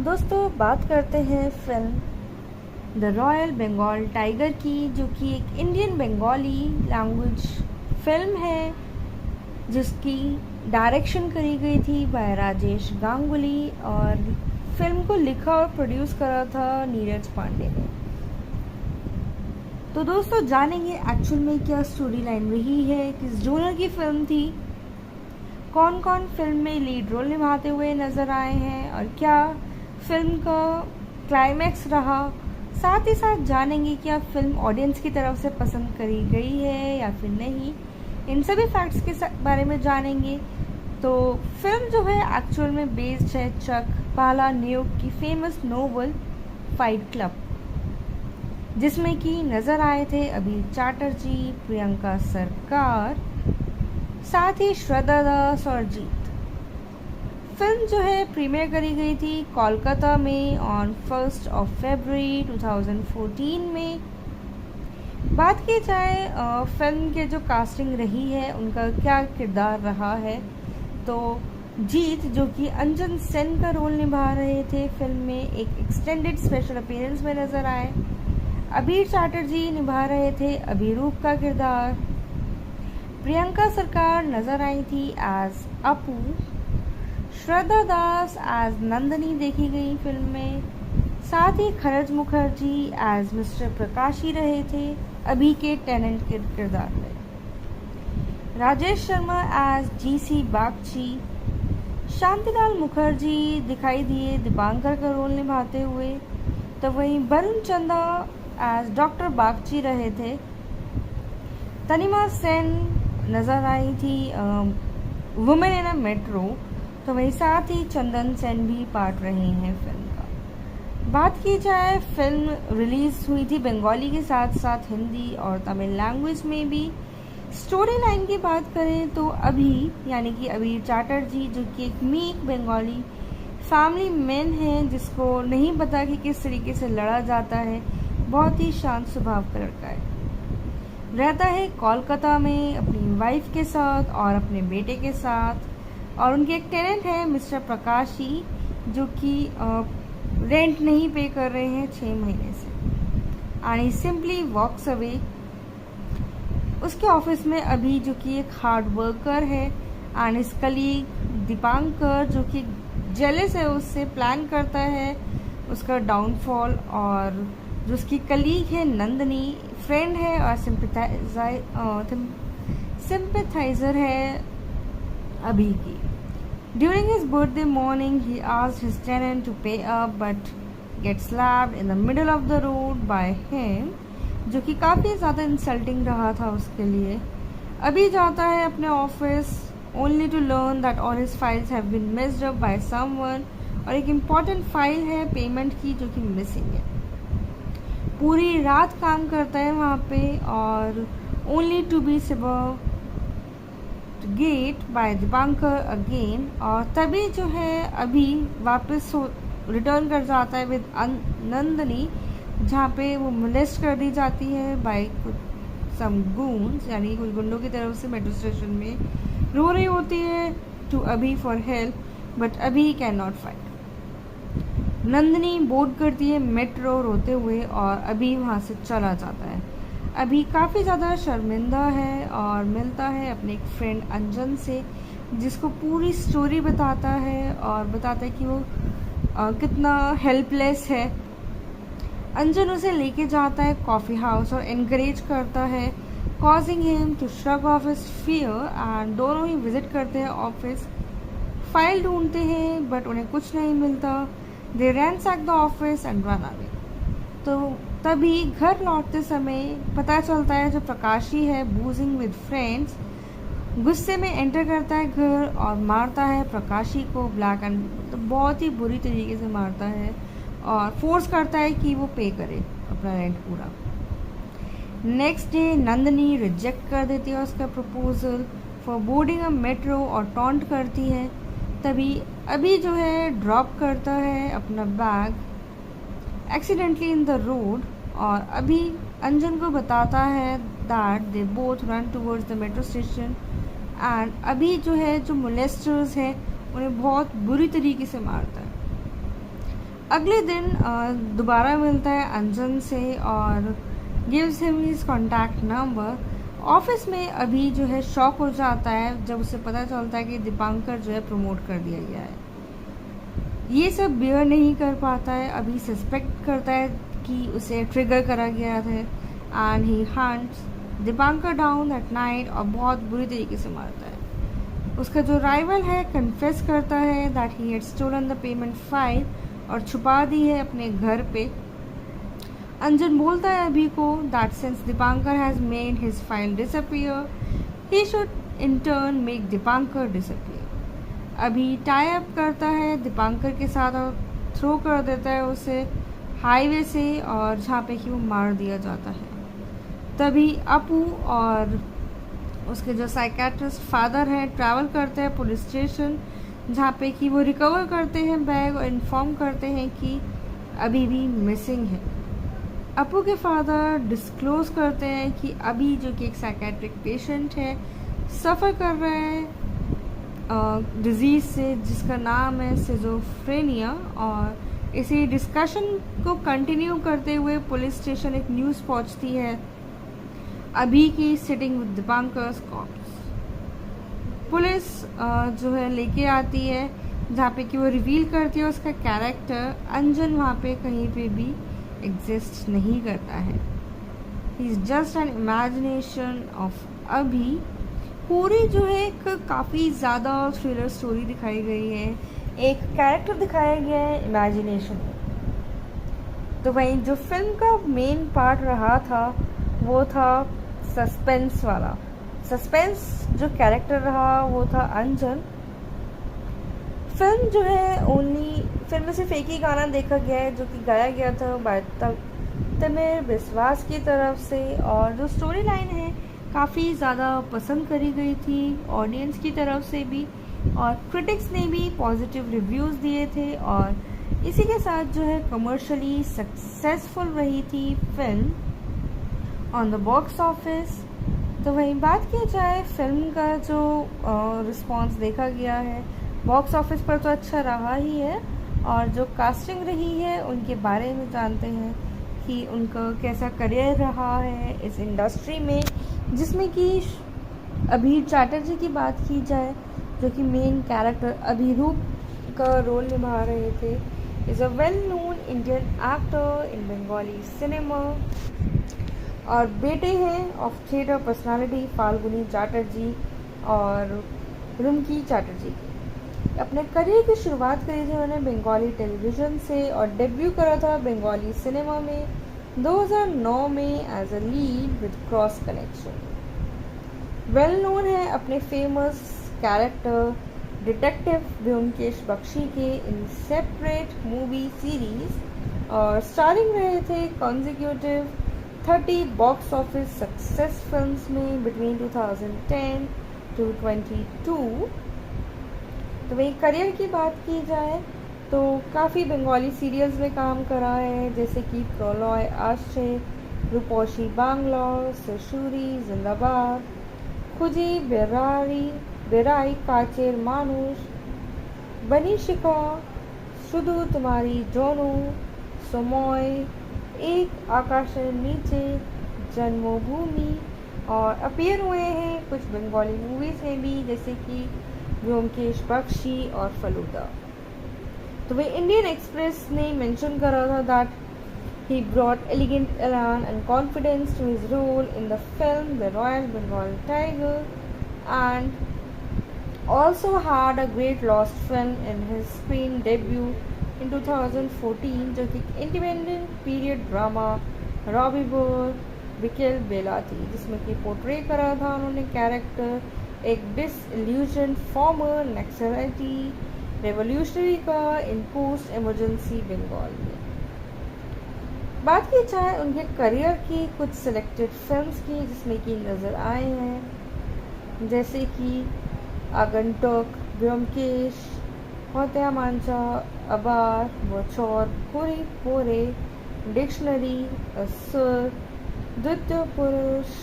दोस्तों बात करते हैं film the royal Bengal tiger की, जो कि एक इंडियन बंगाली लैंग्वेज फिल्म है जिसकी डायरेक्शन करी गई थी बाय राजेश गांगुली और फिल्म को लिखा और प्रोड्यूस करा था नीरज पांडे ने। तो दोस्तों जानेंगे एक्चुअल में क्या स्टोरी लाइन रही है, किस जोनर की फिल्म थी, कौन कौन फिल्म में लीड रोल निभाते हुए नजर आए हैं और क्या फिल्म का क्लाइमैक्स रहा। साथ ही साथ जानेंगे क्या फिल्म ऑडियंस की तरफ से पसंद करी गई है या फिर नहीं। इन सभी फैक्ट्स के बारे में जानेंगे। तो फिल्म जो है एक्चुअल में बेस्ड है चक पालानियुक की फेमस नोवेल फाइट क्लब, जिसमें कि नज़र आए थे अभीर चैटर्जी, प्रियंका सरकार, साथ ही श्रद्धा दास और जीत। फिल्म जो है प्रीमियर करी गई थी कोलकाता में ऑन 1 फरवरी 2014 में। बात की जाए फिल्म के जो कास्टिंग रही है उनका क्या किरदार रहा है, तो जीत जो कि अंजन सेन का रोल निभा रहे थे फिल्म में, एक एक्सटेंडेड स्पेशल अपीयरेंस में नजर आए। अभीर चैटर्जी निभा रहे थे अभिरूप का किरदार। प्रियंका सरकार नजर आई थी एज अपू। श्रद्धा दास एज नंदनी देखी गई फिल्म में। साथ ही खरज मुखर्जी एज मिस्टर प्रकाशी रहे थे अभी के टेनेंट के किरदार में। Rajesh Sharma as GC Bagchi. शांतिलाल मुखर्जी दिखाई दिए दीपांकर का रोल निभाते हुए, तो वहीं वरुण चंदा एज डॉक्टर बागची रहे थे। तनिमा सेन नजर आई थी वुमेन इन अ मेट्रो, तो वही साथ ही चंदन सेन भी पार्ट रहे हैं फिल्म का। बात की जाए फिल्म रिलीज हुई थी बंगाली के साथ साथ हिंदी और तमिल लैंग्वेज में भी। स्टोरी लाइन की बात करें तो अभी यानी कि अभीर चैटर्जी जो कि एक मीक बंगाली फैमिली मैन है जिसको नहीं पता कि किस तरीके से लड़ा जाता है, बहुत ही शांत स्वभाव का लड़का है। रहता है कोलकाता में अपनी वाइफ के साथ और अपने बेटे के साथ, और उनके एक टेनेंट है मिस्टर प्रकाशी जो कि रेंट नहीं पे कर रहे हैं 6 महीने से, and he simply walks away. उसके ऑफिस में अभी जो कि एक हार्ड वर्कर है एंड इस कलीग दीपांकर जो कि जेलस है उससे, प्लान करता है उसका डाउनफॉल। और जो उसकी कलीग है नंदनी फ्रेंड है और सिंपैथाइजर है अभी की। During his birthday morning, he asked his tenant to pay up but gets slapped in the middle of the road by him, जो कि काफ़ी ज़्यादा इंसल्टिंग रहा था उसके लिए। अभी जाता है अपने office only to learn that all his files have been messed up by someone, और एक इम्पॉर्टेंट फाइल है पेमेंट की जो कि मिसिंग है। पूरी रात काम करता है वहाँ पे और only to be subbed get by Dipankar again, और तभी जो है अभी वापस रिटर्न कर जाता है विद नंदनी, जहाँ पे वो मोलेस्ट कर दी जाती है बाय सम गून्स, यानी कुछ गुंडों की तरफ से मेट्रो स्टेशन में। रो रही होती है टू अभी फॉर हेल्प बट अभी can not fight. Nandini board करती है मेट्रो रोते हुए और अभी वहाँ से चला जाता है। अभी काफ़ी ज़्यादा शर्मिंदा है और मिलता है अपने एक फ्रेंड अंजन से, जिसको पूरी स्टोरी बताता है और बताता है कि वो कितना हेल्पलेस है। अंजन उसे लेके जाता है कॉफ़ी हाउस और इनकरेज करता है, causing him to shrug off his fear, and दोनों ही विजिट करते हैं ऑफिस। फाइल ढूंढते हैं बट उन्हें कुछ नहीं मिलता। They ransack the office and run away. तो तभी घर लौटते समय पता चलता है जो प्रकाशी है बूजिंग विद फ्रेंड्स, गुस्से में एंटर करता है घर और मारता है प्रकाशी को ब्लैक एंड तो बहुत ही बुरी तरीके से मारता है और फोर्स करता है कि वो पे करे अपना रेंट पूरा। नेक्स्ट डे नंदनी रिजेक्ट कर देती है उसका proposal for boarding a metro और टॉन्ट करती है। तभी अभी जो है ड्रॉप करता है अपना bag accidentally in the road और अभी अंजन को बताता है that they both run towards the metro station, and अभी जो है जो मोलेस्टर्स है उन्हें बहुत बुरी तरीके से मारता है। अगले दिन दोबारा मिलता है अंजन से और gives him his contact number. Office में अभी जो है शॉक हो जाता है जब उसे पता चलता है कि दीपांकर जो है प्रमोट कर दिया गया है। ये सब बियर नहीं कर पाता है, अभी सस्पेक्ट करता है कि उसे ट्रिगर करा गया है and he hunts Dipankar down at night और बहुत बुरी तरीके से मारता है। उसका जो राइवल है कन्फेस करता है that he had stolen the payment file और छुपा दी है अपने घर पे। अंजन बोलता है अभी को that since Dipankar has made his file disappear he should in turn make Dipankar disappear. अभी टाई अप करता है दीपांकर के साथ और थ्रो कर देता है उसे हाईवे से और जहाँ पे कि वो मार दिया जाता है। तभी अपू और उसके जो साइकेट्रिस्ट फादर हैं ट्रैवल करते हैं पुलिस स्टेशन जहाँ पे कि वो रिकवर करते हैं बैग और इन्फॉर्म करते हैं कि अभी भी मिसिंग है। अपू के फादर डिस्क्लोज करते हैं कि अभी जो कि एक साइकेट्रिक पेशेंट है सफ़र कर रहा है डिजीज़ से जिसका नाम है सिजोफ्रेनिया। और इसी डिस्कशन को कंटिन्यू करते हुए पुलिस स्टेशन एक न्यूज़ पहुंचती है अभी की सिटिंग विद दीपांकर्स कॉर्प्स। पुलिस जो है लेके आती है जहाँ पे कि वो रिवील करती है उसका कैरेक्टर अंजन वहाँ पे कहीं पे भी एग्जिस्ट नहीं करता है। He is just an imagination of अभी। पूरी जो है एक काफ़ी ज़्यादा थ्रिलर स्टोरी दिखाई गई है, एक कैरेक्टर दिखाया गया है इमेजिनेशन। तो वहीं जो फिल्म का मेन पार्ट रहा था वो था सस्पेंस वाला। सस्पेंस जो कैरेक्टर रहा वो था अंजन। फिल्म जो है ओनली फिल्म में सिर्फ एक ही गाना देखा गया है जो कि गाया गया था बाय तमिर बिस्वास की तरफ से। और जो स्टोरी लाइन है काफ़ी ज़्यादा पसंद करी गई थी ऑडियंस की तरफ से भी और क्रिटिक्स ने भी पॉजिटिव रिव्यूज़ दिए थे और इसी के साथ जो है कमर्शियली सक्सेसफुल रही थी film on the box office. तो वहीं बात की जाए फिल्म का जो रिस्पांस देखा गया है बॉक्स ऑफिस पर तो अच्छा रहा ही है। और जो कास्टिंग रही है उनके बारे में जानते हैं कि उनका कैसा करियर रहा है इस इंडस्ट्री में, जिसमें कि अभी चैटर्जी की बात की जाए जो कि मेन कैरेक्टर अभिरूप का रोल निभा रहे थे। Is a well known Indian actor in Bengali cinema और बेटे हैं of theatre personality Falguni Chatterjee और रुमकी चैटर्जी की। अपने करियर की शुरुआत करी थी उन्होंने बंगाली टेलीविज़न से और डेब्यू करा था बंगाली सिनेमा में 2009 में as a lead with cross connection. Well known है अपने famous character detective Byomkesh Bakshi के इन सेपरेट मूवी सीरीज और स्टारिंग रहे थे consecutive 30 box office success films में बिटवीन 2010 to 22। तो वही करियर की बात की जाए तो काफ़ी बंगाली सीरियल्स में काम करा है जैसे कि प्रोलॉय आश्रय, रूपोशी बांग्लोर, सशुरी जिंदाबाद, खुजी बेराई काचेर मानुष, बनी शिका, शुधु तुम्हारी जोनू, सोमोय, एक आकाशेर नीचे, जन्मभूमि और अपीयर हुए हैं कुछ बंगाली मूवीज़ में भी जैसे कि ब्योमकेश बख्शी और फलूदा। तो वह इंडियन एक्सप्रेस ने मेंशन करा था that he brought elegant elan and confidence to his role in the film The Royal Bengal Tiger and also had a great lost film in his screen debut in 2014 जो कि independent period drama रॉबी bore विकेल बेला थी जिसमें कि portray करा था उन्होंने कैरेक्टर एक डिसइल्यूजन फॉर्मर नक्सलाइटी रेवोल्यूशनरी का इन पोस्ट इमरजेंसी बंगाल में। बात की जाए उनके करियर की कुछ सिलेक्टेड फिल्म्स की जिसमें कि नज़र आए हैं जैसे कि आगंतुक, ब्योमकेश, होत्या मांचा, अबार, बोचौर, पूरी पोरे, डिक्शनरी, असुर, द्वितीय पुरुष,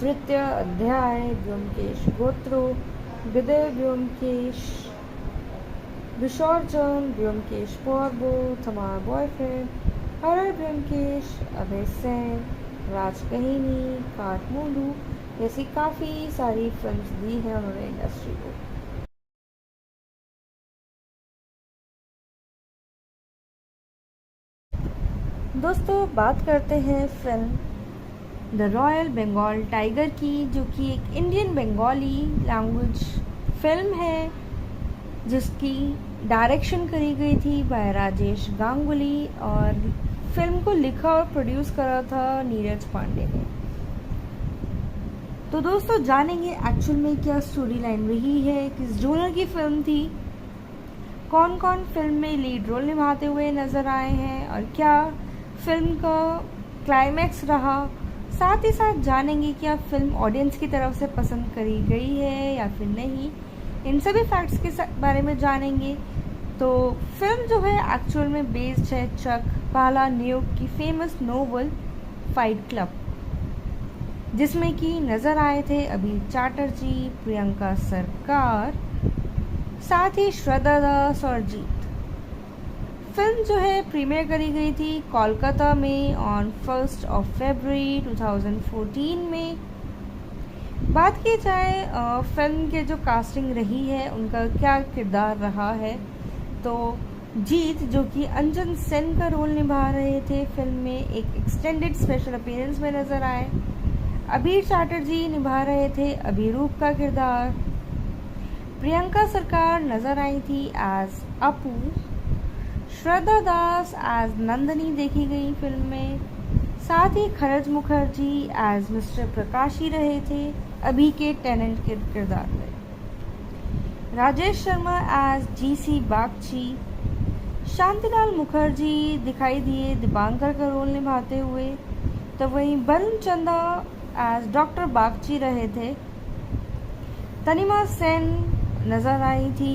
तृतीय अध्याय, ब्योमकेश गोत्रो, विदय ब्योमकेश, विसर्जन, ब्योमकेश बॉर्बो, थमार बॉयफ्रेंड, हरर ब्योमकेश, अभय सेन, राज कहीनी, काठमांडू जैसी काफ़ी सारी फिल्म्स दी हैं उन्होंने इंडस्ट्री को। दोस्तों बात करते हैं film the royal Bengal tiger की, जो कि एक इंडियन बंगाली लैंग्वेज फिल्म है जिसकी डायरेक्शन करी गई थी बाय राजेश गांगुली और फिल्म को लिखा और प्रोड्यूस करा था नीरज पांडे ने। तो दोस्तों जानेंगे एक्चुअल में क्या स्टोरी लाइन रही है, किस जोनर की फिल्म थी, कौन कौन फिल्म में लीड रोल निभाते हुए नज़र आए हैं और क्या फिल्म का क्लाइमैक्स रहा। साथ ही साथ जानेंगे क्या फिल्म ऑडियंस की तरफ से पसंद करी गई है या फिर नहीं। इन सभी फैक्ट्स के बारे में जानेंगे। तो फिल्म जो है एक्चुअल में बेस्ड है चक पालानियोक की फेमस नोवेल फाइट क्लब, जिसमें कि नज़र आए थे अभीर चैटर्जी, प्रियंका सरकार, साथ ही श्रद्धा दास और जीत। फिल्म जो है प्रीमियर करी गई थी कोलकाता में ऑन 1 फरवरी 2014 में। बात की जाए फिल्म के जो कास्टिंग रही है उनका क्या किरदार रहा है, तो जीत जो कि अंजन सेन का रोल निभा रहे थे फिल्म में, एक एक्सटेंडेड स्पेशल अपीयरेंस में नजर आए। अभीर चैटर्जी निभा रहे थे अभिरूप का किरदार। प्रियंका सरकार नजर आई थी एज अपू। श्रद्धा दास एज नंदनी देखी गई फिल्म में। साथ ही खरज मुखर्जी एज मिस्टर प्रकाशी रहे थे अभी के टेनेंट के किरदार में। Rajesh Sharma as GC Bagchi. शांतिलाल मुखर्जी दिखाई दिए दीपांकर का रोल निभाते हुए, तो वहीं वरुण चंदा एज डॉक्टर बागची रहे थे। तनिमा सेन नज़र आई थी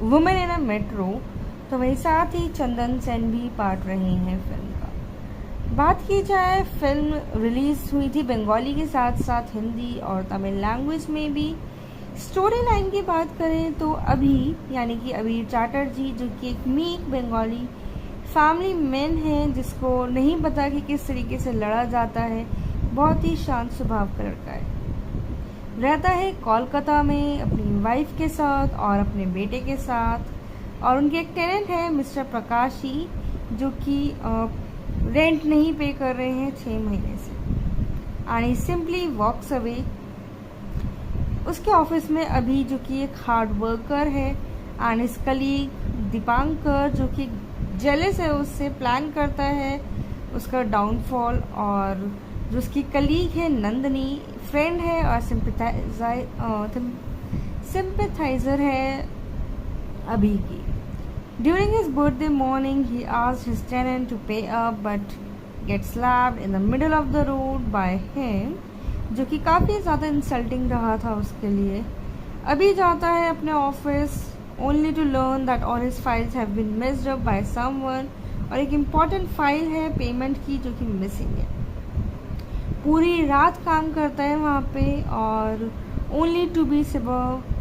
वुमेन इन अ मेट्रो, तो वहीं साथ ही चंदन सेन भी पार्ट रहे हैं फिल्म का। बात की जाए फिल्म रिलीज हुई थी बंगाली के साथ साथ हिंदी और तमिल लैंग्वेज में भी। स्टोरी लाइन की बात करें तो यानी कि अभीर चैटर्जी जो कि एक मीक बंगाली फैमिली मैन है जिसको नहीं पता कि किस तरीके से लड़ा जाता है, बहुत ही शांत स्वभाव का लड़का है। रहता है कोलकाता में अपनी वाइफ के साथ और अपने बेटे के साथ, और उनके एक टेनेंट है मिस्टर प्रकाशी जो कि रेंट नहीं पे कर रहे हैं 6 महीने से, and he simply walks away. उसके ऑफिस में अभी जो कि एक हार्ड वर्कर है एंड इस कलीग दीपांकर जो कि जेलस है उससे, प्लान करता है उसका डाउनफॉल। और जो उसकी कलीग है नंदनी, फ्रेंड है और सिंपैथाइजर है अभी की। During his birthday morning, he asked his tenant to pay up, but gets slapped in the middle of the road by him, जो कि काफ़ी ज़्यादा इंसल्टिंग रहा था उसके लिए। अभी जाता है अपने office only to learn that all his files have been messed up by someone, और एक इम्पॉर्टेंट फाइल है पेमेंट की जो कि मिसिंग है। पूरी रात काम करता है वहाँ पे और only to be served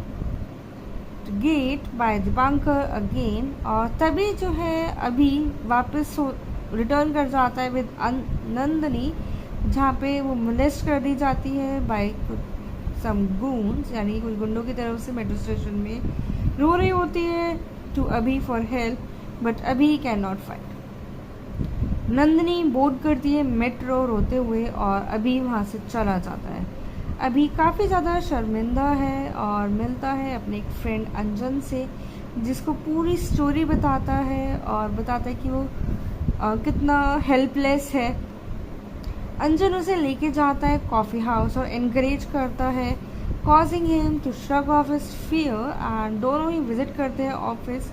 get by Dipankar again, और तभी जो है अभी वापस रिटर्न कर जाता है विद नंदनी, जहाँ पे वो मोलेस्ट कर दी जाती है बाय सम गून्स, यानी कुछ गुंडों की तरफ से। मेट्रो स्टेशन में रो रही होती है टू अभी फॉर हेल्प, बट अभी can not fight. Nandini board करती है मेट्रो रोते हुए और अभी वहाँ से चला जाता है। अभी काफ़ी ज़्यादा शर्मिंदा है और मिलता है अपने एक फ्रेंड अंजन से, जिसको पूरी स्टोरी बताता है और बताता है कि वो कितना हेल्पलेस है। अंजन उसे लेके जाता है कॉफ़ी हाउस और इनकरेज करता है, causing him to shrug off his fear, and दोनों ही विजिट करते हैं ऑफिस।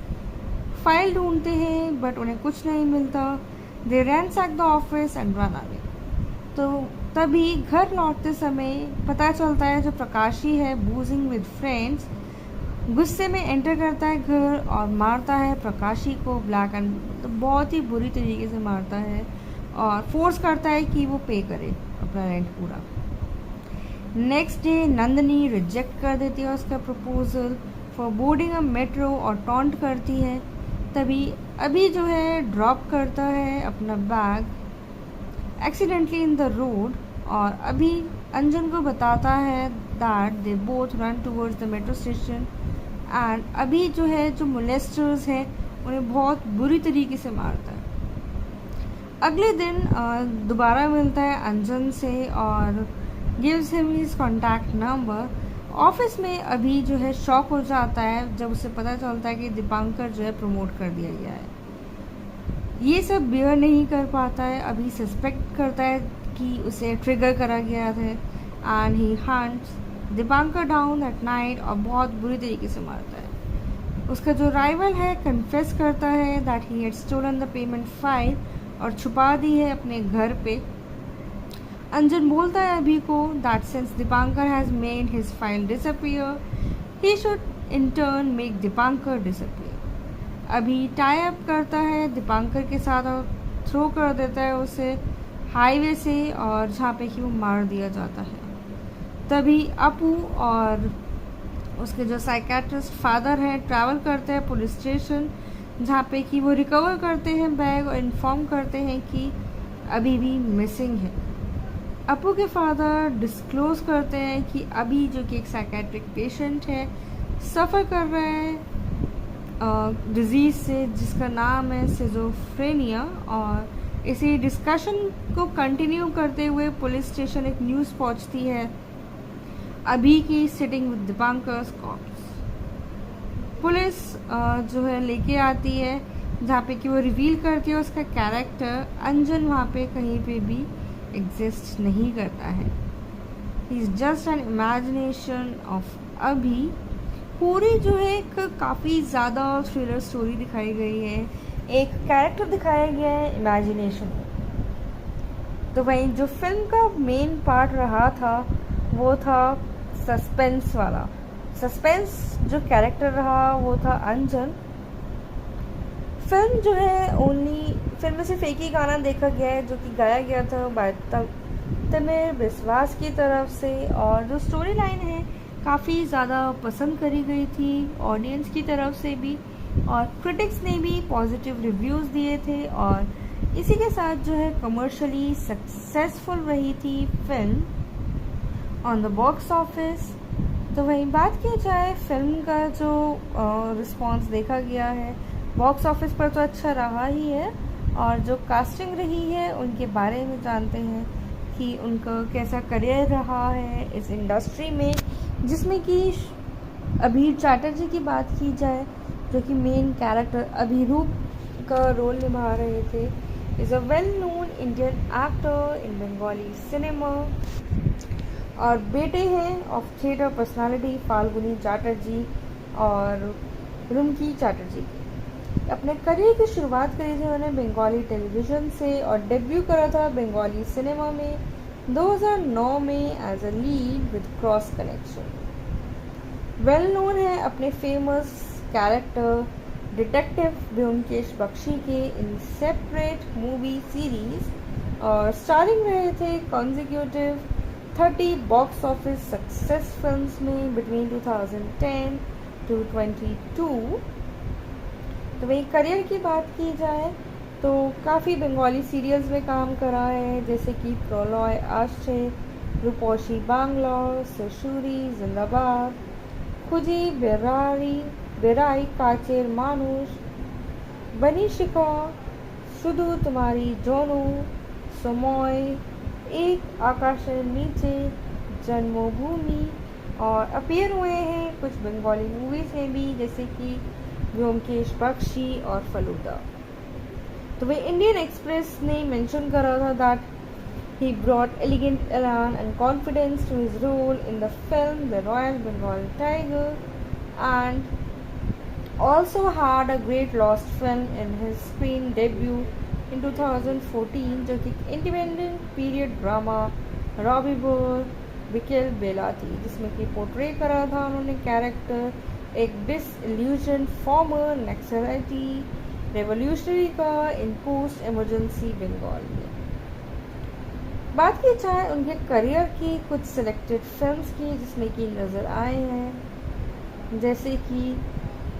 फाइल ढूंढते हैं बट उन्हें कुछ नहीं मिलता। They ransack the office and run away. तो तभी घर लौटते समय पता चलता है जो प्रकाशी है बूजिंग विद फ्रेंड्स, गुस्से में एंटर करता है घर और मारता है प्रकाशी को ब्लैक एंड तो बहुत ही बुरी तरीके से मारता है और फोर्स करता है कि वो पे करे अपना रेंट पूरा। नेक्स्ट डे नंदनी रिजेक्ट कर देती है उसका proposal, for boarding a metro और टॉन्ट करती है। तभी अभी जो है ड्रॉप करता है अपना bag accidentally in the road, और अभी अंजन को बताता है that they both run towards the metro station, and अभी जो है जो मोलेस्टर्स हैं उन्हें बहुत बुरी तरीके से मारता है। अगले दिन दोबारा मिलता है अंजन से और gives him his contact number. Office में अभी जो है शॉक हो जाता है जब उसे पता चलता है कि दीपांकर जो है प्रमोट कर दिया गया है। ये सब बियर नहीं कर पाता है, अभी सस्पेक्ट करता है कि उसे ट्रिगर करा गया था, and he hunts Dipankar down at night और बहुत बुरी तरीके से मारता है। उसका जो राइवल है कन्फेस करता है that he had stolen the payment file और छुपा दी है अपने घर पे। अंजन बोलता है अभी को that since Dipankar has made his file disappear, he should in turn make Dipankar disappear. अभी टाई अप करता है दीपांकर के साथ और थ्रो कर देता है उसे हाईवे से, और जहाँ पे कि वो मार दिया जाता है। तभी अपू और उसके जो साइकेट्रिस्ट फादर हैं ट्रैवल करते हैं पुलिस स्टेशन, जहाँ पे कि वो रिकवर करते हैं बैग और इन्फॉर्म करते हैं कि अभी भी मिसिंग है। अपू के फादर डिस्क्लोज करते हैं कि अभी जो कि एक साइकेट्रिक पेशेंट है सफ़र कर रहे हैं डिजीज़ से जिसका नाम है सिजोफ्रेनिया, और इसी डिस्कशन को कंटिन्यू करते हुए पुलिस स्टेशन एक न्यूज़ पहुंचती है अभी की sitting with Dipankar cops. Police जो है लेके आती है जहाँ पे कि वो रिवील करती है उसका कैरेक्टर अंजन वहाँ पे कहीं पे भी एग्जिस्ट नहीं करता है, he is just an imagination of अभी। पूरी जो है एक काफ़ी ज़्यादा थ्रिलर स्टोरी दिखाई गई है, एक कैरेक्टर दिखाया गया है इमेजिनेशन। तो वहीं जो फिल्म का मेन पार्ट रहा था वो था सस्पेंस वाला। सस्पेंस जो कैरेक्टर रहा वो था अंजन। फिल्म जो है ओनली फिल्म में सिर्फ एक ही गाना देखा गया है जो कि गाया गया था बाय तमिर बिस्वास की तरफ से, और जो स्टोरी लाइन है काफ़ी ज़्यादा पसंद करी गई थी ऑडियंस की तरफ से भी, और क्रिटिक्स ने भी पॉजिटिव रिव्यूज़ दिए थे, और इसी के साथ जो है कमर्शियली सक्सेसफुल रही थी film on the box office. तो वहीं बात की जाए फिल्म का जो रिस्पांस देखा गया है बॉक्स ऑफिस पर तो अच्छा रहा ही है, और जो कास्टिंग रही है उनके बारे में जानते हैं कि उनका कैसा करियर रहा है इस इंडस्ट्री में, जिसमें कि अभी चैटर्जी की बात की जाए जो कि मेन कैरेक्टर अभिरूप का रोल निभा रहे थे, is a well known Indian actor in Bengali cinema, और बेटे हैं of theatre personality Falguni Chatterjee और रुमकी चैटर्जी। अपने करियर की शुरुआत करी थी उन्होंने बंगाली टेलीविज़न से और डेब्यू करा था बंगाली सिनेमा में 2009 में as a lead with cross connection. Well known है अपने famous character detective Byomkesh Bakshi के इन सेपरेट मूवी सीरीज, और स्टारिंग रहे थे consecutive 30 box office success films में बिटवीन 2010 टू 22। तो वही करियर की बात की जाए तो काफ़ी बंगाली सीरियल्स में काम करा है, जैसे कि प्रलय आश्चर्य, रूपोशी बांग्ला, सशुरी जिंदाबाद, खुजी बेराई काचेर मानुष, बनी शिका, शुधु तुम्हारी जोनू, समोय, एक आकाशेर नीचे, जन्मभूमि, और अपीयर हुए हैं कुछ बंगाली मूवीज़ में भी जैसे कि ब्योमकेश बख्शी और फलूदा। तो वही इंडियन एक्सप्रेस ने मेंशन करा था that he brought elegant elan and confidence to his role in the film The Royal Bengal Tiger, and also had a great lost film in his screen debut in 2014 जो कि independent period drama Robbie bore विकेल बेला थी, जिसमें कि portray करा था उन्होंने character एक डिसइल्यूजन फॉर्मर नक्सलाइटी रेवोल्यूशनरी का इन पोस्ट इमरजेंसी बंगाल में। बात की जाए उनके करियर की कुछ सिलेक्टेड फिल्म्स की जिसमें कि नज़र आए हैं जैसे कि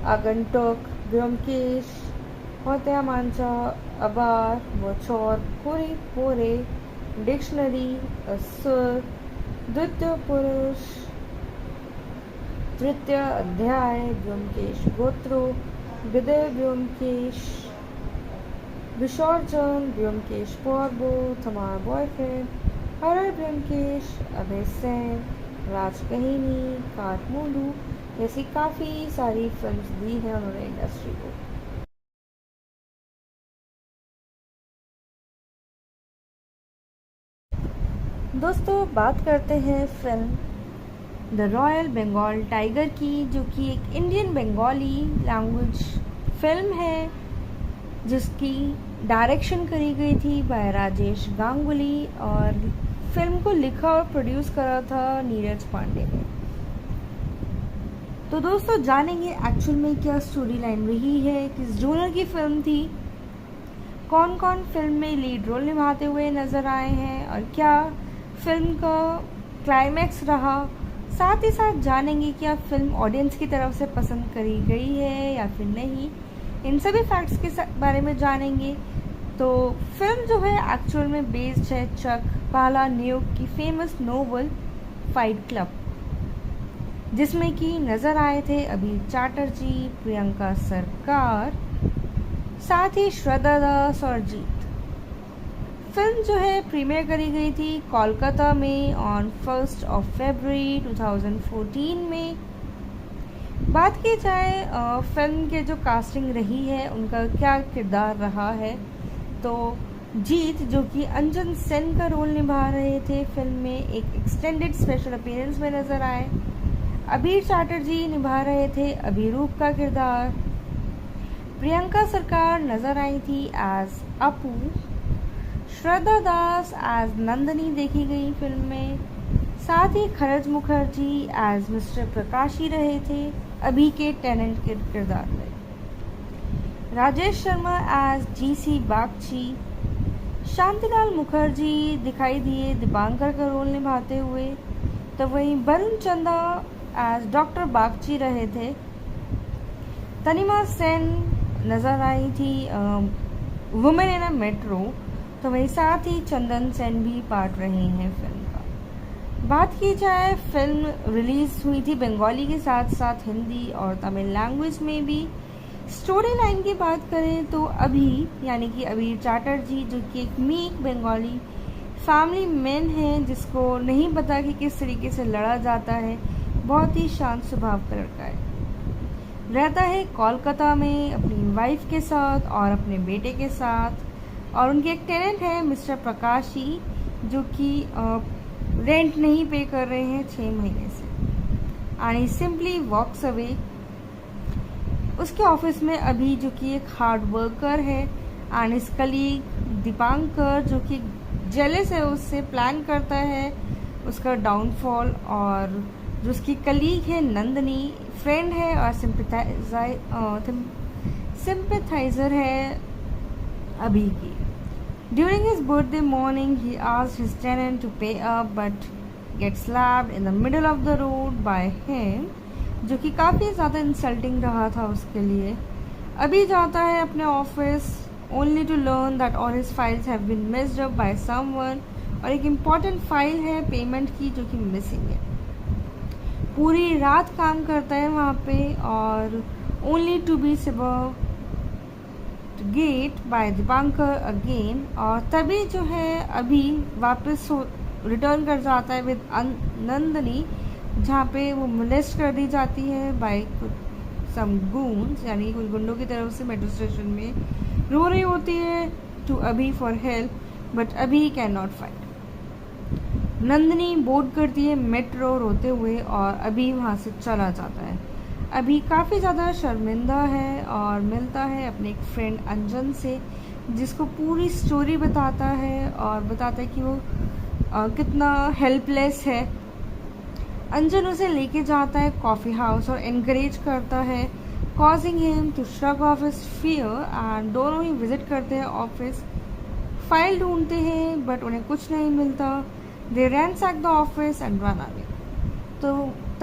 आगंतुक, ब्योमकेश, होत्या मांचा, अबार, बौछौर, कोरे पोरे, डिक्शनरी, असुर, द्वितीय पुरुष, तृतीय अध्याय, ब्योमकेश गोत्रो, विदय ब्योमकेश, विसर्जन, ब्योमकेश पौरबो, थमार बॉयफ्रेंड, हरर ब्योमकेश, अभय सेन, राजकहिनी, काठमांडू जैसी काफ़ी सारी फिल्म्स दी हैं उन्होंने इंडस्ट्री को। दोस्तों बात करते हैं film the royal Bengal tiger की, जो कि एक इंडियन बंगाली लैंग्वेज फिल्म है जिसकी डायरेक्शन करी गई थी बाय राजेश गांगुली और फिल्म को लिखा और प्रोड्यूस करा था नीरज पांडे ने। तो दोस्तों जानेंगे एक्चुअल में क्या स्टोरी लाइन रही है, किस जोनर की फिल्म थी, कौन कौन फिल्म में लीड रोल निभाते हुए नज़र आए हैं और क्या फिल्म का क्लाइमैक्स रहा। साथ ही साथ जानेंगे क्या फिल्म ऑडियंस की तरफ से पसंद करी गई है या फिर नहीं। इन सभी फैक्ट्स के बारे में जानेंगे। तो फिल्म जो है एक्चुअल में बेस्ड है चक पालानियुक की फेमस नोवेल फाइट क्लब, जिसमें कि नज़र आए थे अभीर चैटर्जी, प्रियंका सरकार, साथ ही श्रद्धा दास और जीत। फिल्म जो है प्रीमियर करी गई थी कोलकाता में ऑन 1 फरवरी 2014 में। बात की जाए फिल्म के जो कास्टिंग रही है उनका क्या किरदार रहा है, तो जीत जो कि अंजन सेन का रोल निभा रहे थे फिल्म में, एक एक्सटेंडेड स्पेशल अपीयरेंस में नज़र आए। अभीर चैटर्जी निभा रहे थे अभिरूप का किरदार। प्रियंका सरकार नज़र आई थी एज अपू। श्रद्धा दास एज नंदनी देखी गई फिल्म में। साथ ही खरज मुखर्जी एज मिस्टर प्रकाशी रहे थे अभी के टेनेंट के किरदार में। Rajesh Sharma as GC Bagchi. शांतिलाल मुखर्जी दिखाई दिए दीपांकर का रोल निभाते हुए, तो वहीं वरुण चंदा एज डॉक्टर बागची रहे थे। तनिमा सेन नज़र आई थी वुमेन इन अ मेट्रो, तो वहीं साथ ही चंदन सेन भी पार्ट रहे हैं फिल्म का। बात की जाए फिल्म रिलीज़ हुई थी बंगाली के साथ साथ हिंदी और तमिल लैंग्वेज में भी। स्टोरी लाइन की बात करें तो अभी यानी कि अभीर चैटर्जी जो कि एक मीक बंगाली फैमिली मैन है जिसको नहीं पता कि किस तरीके से लड़ा जाता है, बहुत ही शांत स्वभाव का लड़का है। रहता है कोलकाता में अपनी वाइफ के साथ और अपने बेटे के साथ, और उनके एक टेनेंट है मिस्टर प्रकाशी जो कि रेंट नहीं पे कर रहे हैं 6 महीने से, and he simply walks away. उसके ऑफिस में अभी जो कि एक हार्ड वर्कर है एंड इस कलीग दीपांकर जो कि जेलस है उससे, प्लान करता है उसका डाउनफॉल। और जो उसकी कलीग है नंदनी फ्रेंड है और सिंपैथाइजर है अभी की। During his birthday morning, he asked his tenant to pay up but gets slapped in the middle of the road by him, जो कि काफ़ी ज़्यादा इंसल्टिंग रहा था उसके लिए। अभी जाता है अपने office only to learn that all his files have been messed up by someone, और एक इम्पॉर्टेंट फाइल है पेमेंट की जो कि मिसिंग है। पूरी रात काम करता है वहाँ पे और only to be subbed get by Dipankar again, और तभी जो है अभी वापस रिटर्न कर जाता है विद नंदनी, जहाँ पे वो मोलेस्ट कर दी जाती है बाय सम गून्स, यानी कुछ गुंडों की तरफ से मेट्रो स्टेशन में। रो रही होती है टू अभी फॉर हेल्प बट अभी can not fight. Nandini board करती है मेट्रो रोते हुए और अभी वहाँ से चला जाता है। अभी काफ़ी ज़्यादा शर्मिंदा है और मिलता है अपने एक फ्रेंड अंजन से, जिसको पूरी स्टोरी बताता है और बताता है कि वो कितना हेल्पलेस है। अंजन उसे लेके जाता है कॉफ़ी हाउस और इनकरेज करता है, causing him to shrug off his fear, and दोनों ही विजिट करते हैं ऑफिस। फाइल ढूंढते हैं बट उन्हें कुछ नहीं मिलता। They ransack the office and run away. तो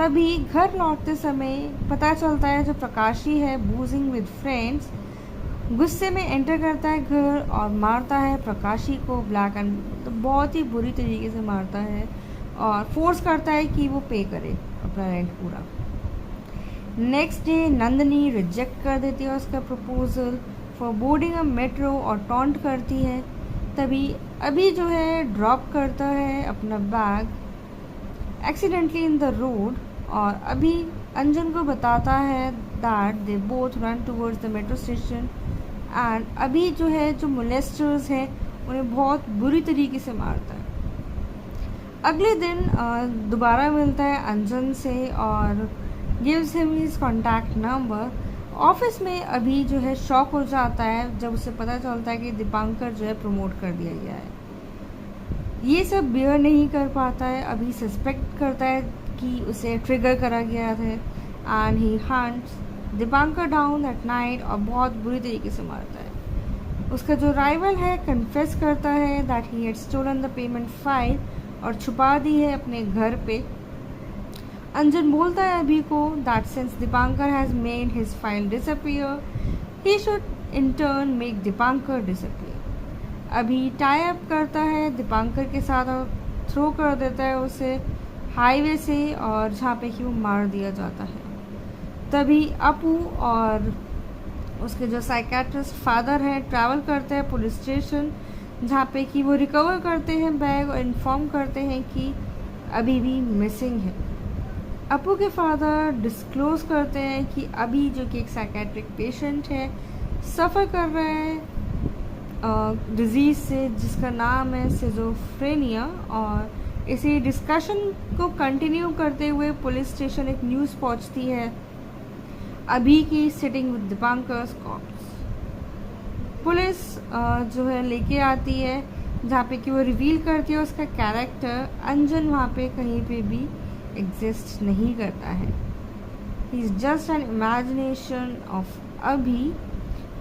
तभी घर लौटते समय पता चलता है जो प्रकाशी है बूजिंग विद फ्रेंड्स गुस्से में एंटर करता है घर और मारता है प्रकाशी को ब्लैक एंड तो बहुत ही बुरी तरीके से मारता है और फोर्स करता है कि वो पे करे अपना रेंट पूरा। नेक्स्ट डे नंदिनी रिजेक्ट कर देती है उसका proposal for boarding a metro और टॉन्ट करती है। तभी अभी जो है ड्रॉप करता है अपना bag accidentally in the road और अभी अंजन को बताता है that they both run towards the metro station and अभी जो है जो मोलेस्टर्स हैं उन्हें बहुत बुरी तरीके से मारता है। अगले दिन दोबारा मिलता है अंजन से और gives him his contact number. Office में अभी जो है शॉक हो जाता है जब उसे पता चलता है कि दीपांकर जो है प्रमोट कर दिया गया है। ये सब बियर नहीं कर पाता है, अभी सस्पेक्ट करता है कि उसे ट्रिगर करा गया है and he hunts Dipankar down at night और बहुत बुरी तरीके से मारता है। उसका जो राइवल है कन्फेस करता है that he had stolen the payment file और छुपा दी है अपने घर पे। अंजन बोलता है अभी को that since Dipankar has made his file disappear he should in turn make Dipankar disappear. अभी टाई अप करता है दीपांकर के साथ और थ्रो कर देता है उसे हाईवे से और जहाँ पे कि वो मार दिया जाता है। तभी अपू और उसके जो साइकेट्रिस्ट फादर हैं ट्रैवल करते हैं पुलिस स्टेशन जहाँ पे कि वो रिकवर करते हैं बैग और इन्फॉर्म करते हैं कि अभी भी मिसिंग है। अपू के फादर डिस्क्लोज करते हैं कि अभी जो कि एक साइकेट्रिक पेशेंट है सफ़र कर रहा है डिजीज़ से जिसका नाम है सिजोफ्रेनिया और इसी डिस्कशन को कंटिन्यू करते हुए पुलिस स्टेशन एक न्यूज़ पहुंचती है अभी की sitting with Dipankar cops. Police जो है लेके आती है जहाँ पे कि वो रिवील करती है उसका कैरेक्टर अंजन वहाँ पे कहीं पे भी एग्जिस्ट नहीं करता है। He is just an imagination of अभी।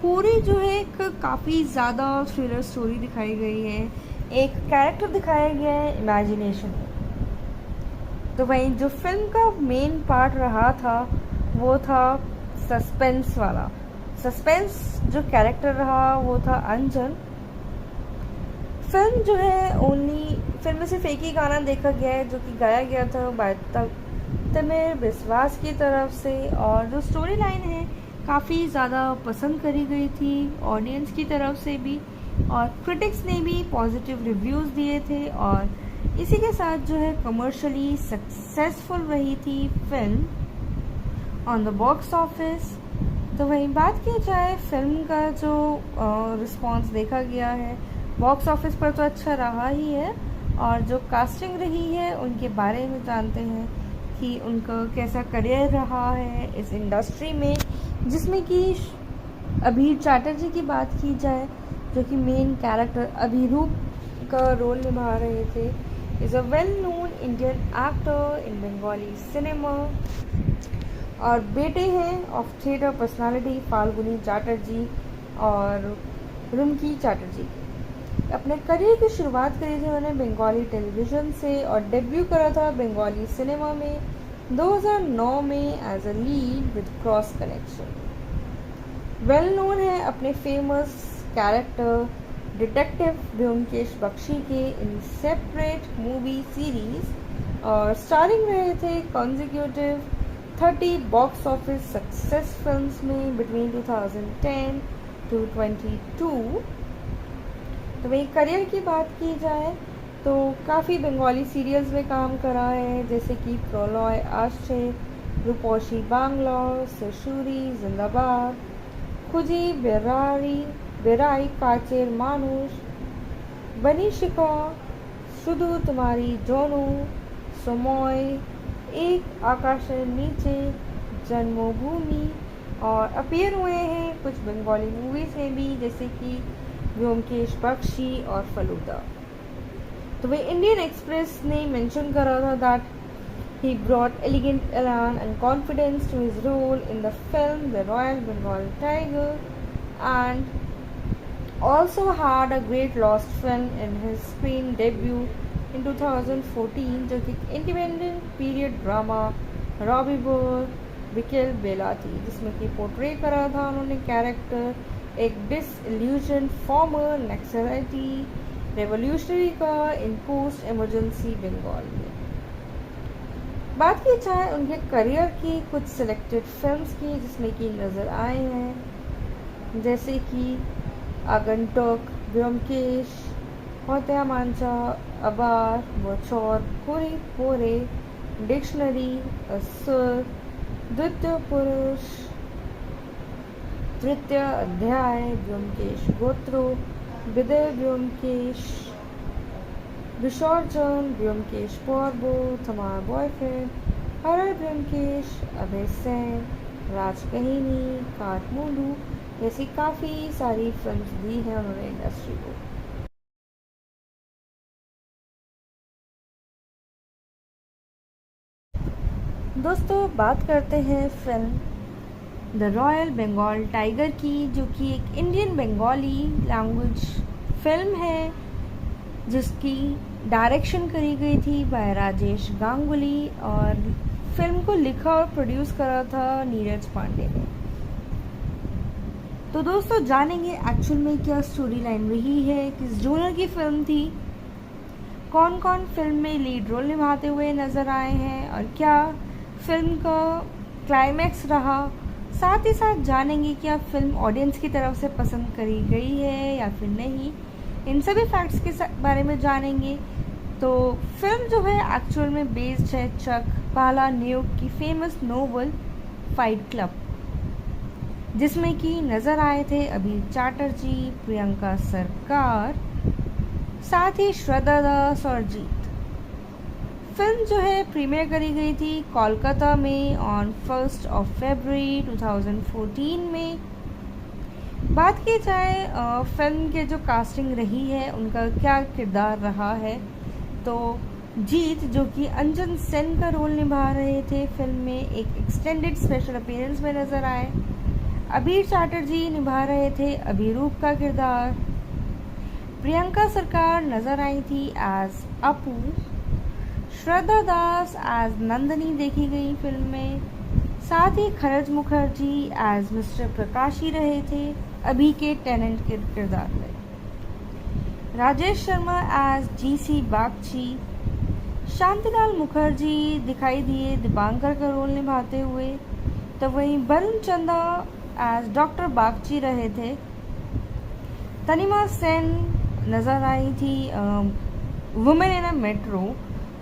पूरी जो है एक काफ़ी ज़्यादा थ्रिलर स्टोरी दिखाई गई है, एक कैरेक्टर दिखाया गया है इमेजिनेशन। तो वहीं जो फिल्म का मेन पार्ट रहा था वो था सस्पेंस वाला। सस्पेंस जो कैरेक्टर रहा वो था अंजन। फिल्म जो है ओनली फिल्म में सिर्फ एक ही गाना देखा गया है जो कि गाया गया था बाय तमिर बिस्वास की तरफ से और जो स्टोरी लाइन है काफ़ी ज़्यादा पसंद करी गई थी ऑडियंस की तरफ से भी और क्रिटिक्स ने भी पॉजिटिव रिव्यूज़ दिए थे और इसी के साथ जो है कमर्शियली सक्सेसफुल रही थी film on the box office. तो वहीं बात की जाए फिल्म का जो रिस्पॉन्स देखा गया है बॉक्स ऑफिस पर तो अच्छा रहा ही है और जो कास्टिंग रही है उनके बारे में जानते हैं कि उनका कैसा करियर रहा है इस इंडस्ट्री में, जिसमें कि अभी चैटर्जी की बात की जाए जो कि मेन कैरेक्टर अभिरूप का रोल निभा रहे थे। Is a well known Indian actor in Bengali cinema और बेटे हैं of theatre personality Falguni Chatterjee और रुमकी चैटर्जी। अपने करियर की शुरुआत करी थी उन्होंने बंगाली टेलीविज़न से और डेब्यू करा था बंगाली सिनेमा में 2009 में as a lead with cross connection. Well known है अपने famous character detective Byomkesh Bakshi के इन सेपरेट मूवी सीरीज और स्टारिंग रहे थे consecutive 30 box office success films में बिटवीन 2010 to 22। तो वही करियर की बात की जाए तो काफ़ी बंगाली सीरियल्स में काम करा है जैसे कि प्रोलॉय आश्रय, रूपोशी बांग्लोर, सशुरी जिंदाबाद, खुजी बेराई काचेर मानुष, बनी शिका, शुदू तुम्हारी जोनू, समोय, एक आकाशेर नीचे, जन्मभूमि और अपीयर हुए हैं कुछ बंगाली मूवीज़ में भी जैसे कि ब्योमकेश बख्शी और फलूदा। तो वे इंडियन एक्सप्रेस ने मेंशन करा था that he brought elegant elan and confidence to his role in the film the royal Bengal tiger and also had a great lost film in his screen debut in 2014 जो कि independent period drama रॉबी बोर बिकेल बेलाती, जिसमें कि portray करा था उन्होंने कैरेक्टर एक डिसइल्यूजन फॉर्मर नक्सलाइटी रेवोल्यूशनरी का इन पोस्ट इमरजेंसी बंगाल में। बात की जाए उनके करियर की कुछ सिलेक्टेड फिल्म्स की जिसमें कि नज़र आए हैं, जैसे कि आगंतुक, ब्योमकेश, होत्या मांझा, अबार, बचौर, कोरे पोरे, डिक्शनरी, असुर, द्वितीय पुरुष, तृतीय अध्याय, ब्योमकेश गोत्रो, विदय ब्योमकेश, विसर्जन, ब्योमकेश पर्वो, हमारा बॉयफ्रेंड, हरर ब्योमकेश, अभय सेन, राजकहिनी, काठमांडू जैसी काफ़ी सारी फिल्म्स दी हैं उन्होंने इंडस्ट्री को। दोस्तों बात करते हैं film the royal Bengal tiger की, जो कि एक इंडियन बंगाली लैंग्वेज फिल्म है जिसकी डायरेक्शन करी गई थी बाय राजेश गांगुली और फिल्म को लिखा और प्रोड्यूस करा था नीरज पांडे ने। तो दोस्तों जानेंगे एक्चुअल में क्या स्टोरी लाइन रही है, किस जोनर की फिल्म थी, कौन कौन फिल्म में लीड रोल निभाते हुए नज़र आए हैं और क्या फिल्म का क्लाइमैक्स रहा। साथ ही साथ जानेंगे क्या फिल्म ऑडियंस की तरफ से पसंद करी गई है या फिर नहीं। इन सभी फैक्ट्स के बारे में जानेंगे। तो फिल्म जो है एक्चुअल में बेस्ड है चक पालानियोक की फेमस नोवेल फाइट क्लब, जिसमें कि नज़र आए थे अभीर चैटर्जी, प्रियंका सरकार, साथ ही श्रद्धा दास और जीत। फिल्म जो है प्रीमियर करी गई थी कोलकाता में ऑन 1 फरवरी 2014 में। बात की जाए फिल्म के जो कास्टिंग रही है उनका क्या किरदार रहा है, तो जीत जो कि अंजन सेन का रोल निभा रहे थे फिल्म में, एक एक्सटेंडेड स्पेशल अपीयरेंस में नज़र आए। अभीर चैटर्जी निभा रहे थे अभिरूप का किरदार। प्रियंका सरकार नज़र आई थी एज अपू। श्रद्धा दास एज नंदनी देखी गई फिल्म में। साथ ही खरज मुखर्जी एज मिस्टर प्रकाशी रहे थे अभी के टेनेंट के किरदार में। Rajesh Sharma as GC Bagchi. शांतिलाल मुखर्जी दिखाई दिए दीपांकर का रोल निभाते हुए, तो वहीं वरुण चंदा एज डॉक्टर बागची रहे थे। तनिमा सेन नज़र आई थी वुमेन इन अ मेट्रो,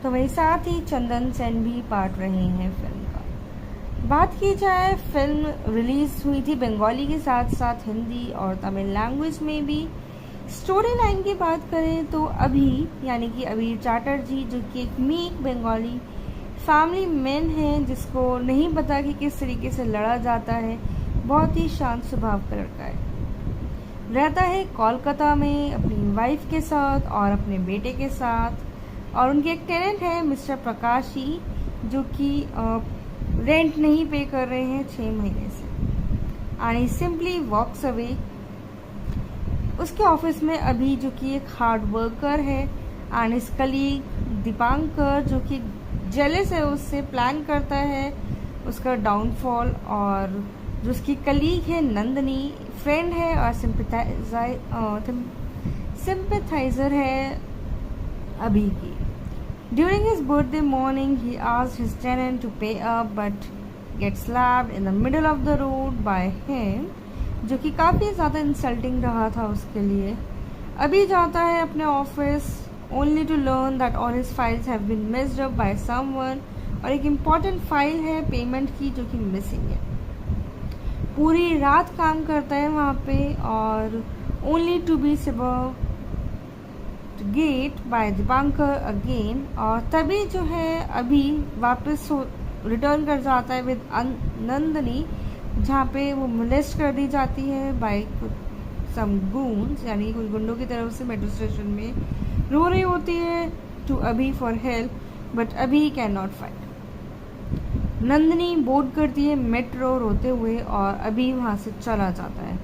तो वहीं साथ ही चंदन सेन भी पार्ट रहे हैं फिल्म का। बात की जाए फिल्म रिलीज़ हुई थी बंगाली के साथ साथ हिंदी और तमिल लैंग्वेज में भी। स्टोरी लाइन की बात करें तो यानी कि अभीर चैटर्जी जो कि एक मीक बंगाली फैमिली मैन है जिसको नहीं पता कि किस तरीके से लड़ा जाता है, बहुत ही शांत स्वभाव का लड़का है। रहता है कोलकाता में अपनी वाइफ के साथ और अपने बेटे के साथ, और उनके एक टेनेंट है मिस्टर प्रकाशी जो कि रेंट नहीं पे कर रहे हैं 6 महीने से, and he simply walks away. उसके ऑफिस में अभी जो कि एक हार्ड वर्कर है एंड इस कलीग दीपांकर जो कि जेलस है उससे प्लान करता है उसका डाउनफॉल, और जो उसकी कलीग है नंदनी फ्रेंड है और सिंपैथाइजर है अभी की। During his birthday morning, he asked his tenant to pay up, but gets slapped in the middle of the road by him, जो कि काफ़ी ज़्यादा इंसल्टिंग रहा था उसके लिए। अभी जाता है अपने office only to learn that all his files have been messed up by someone, और एक इम्पॉर्टेंट फाइल है पेमेंट की जो कि मिसिंग है। पूरी रात काम करता है वहाँ पे और only to be subbed get by Dipankar again, और तभी जो है अभी वापस रिटर्न कर जाता है विद नंदनी, जहाँ पे वो मोलेस्ट कर दी जाती है बाय सम गून्स, यानी कुछ गुंडों की तरफ से। मेट्रो स्टेशन में रो रही होती है टू अभी फॉर हेल्प, बट अभी can not fight. Nandini board करती है मेट्रो रोते हुए और अभी वहाँ से चला जाता है।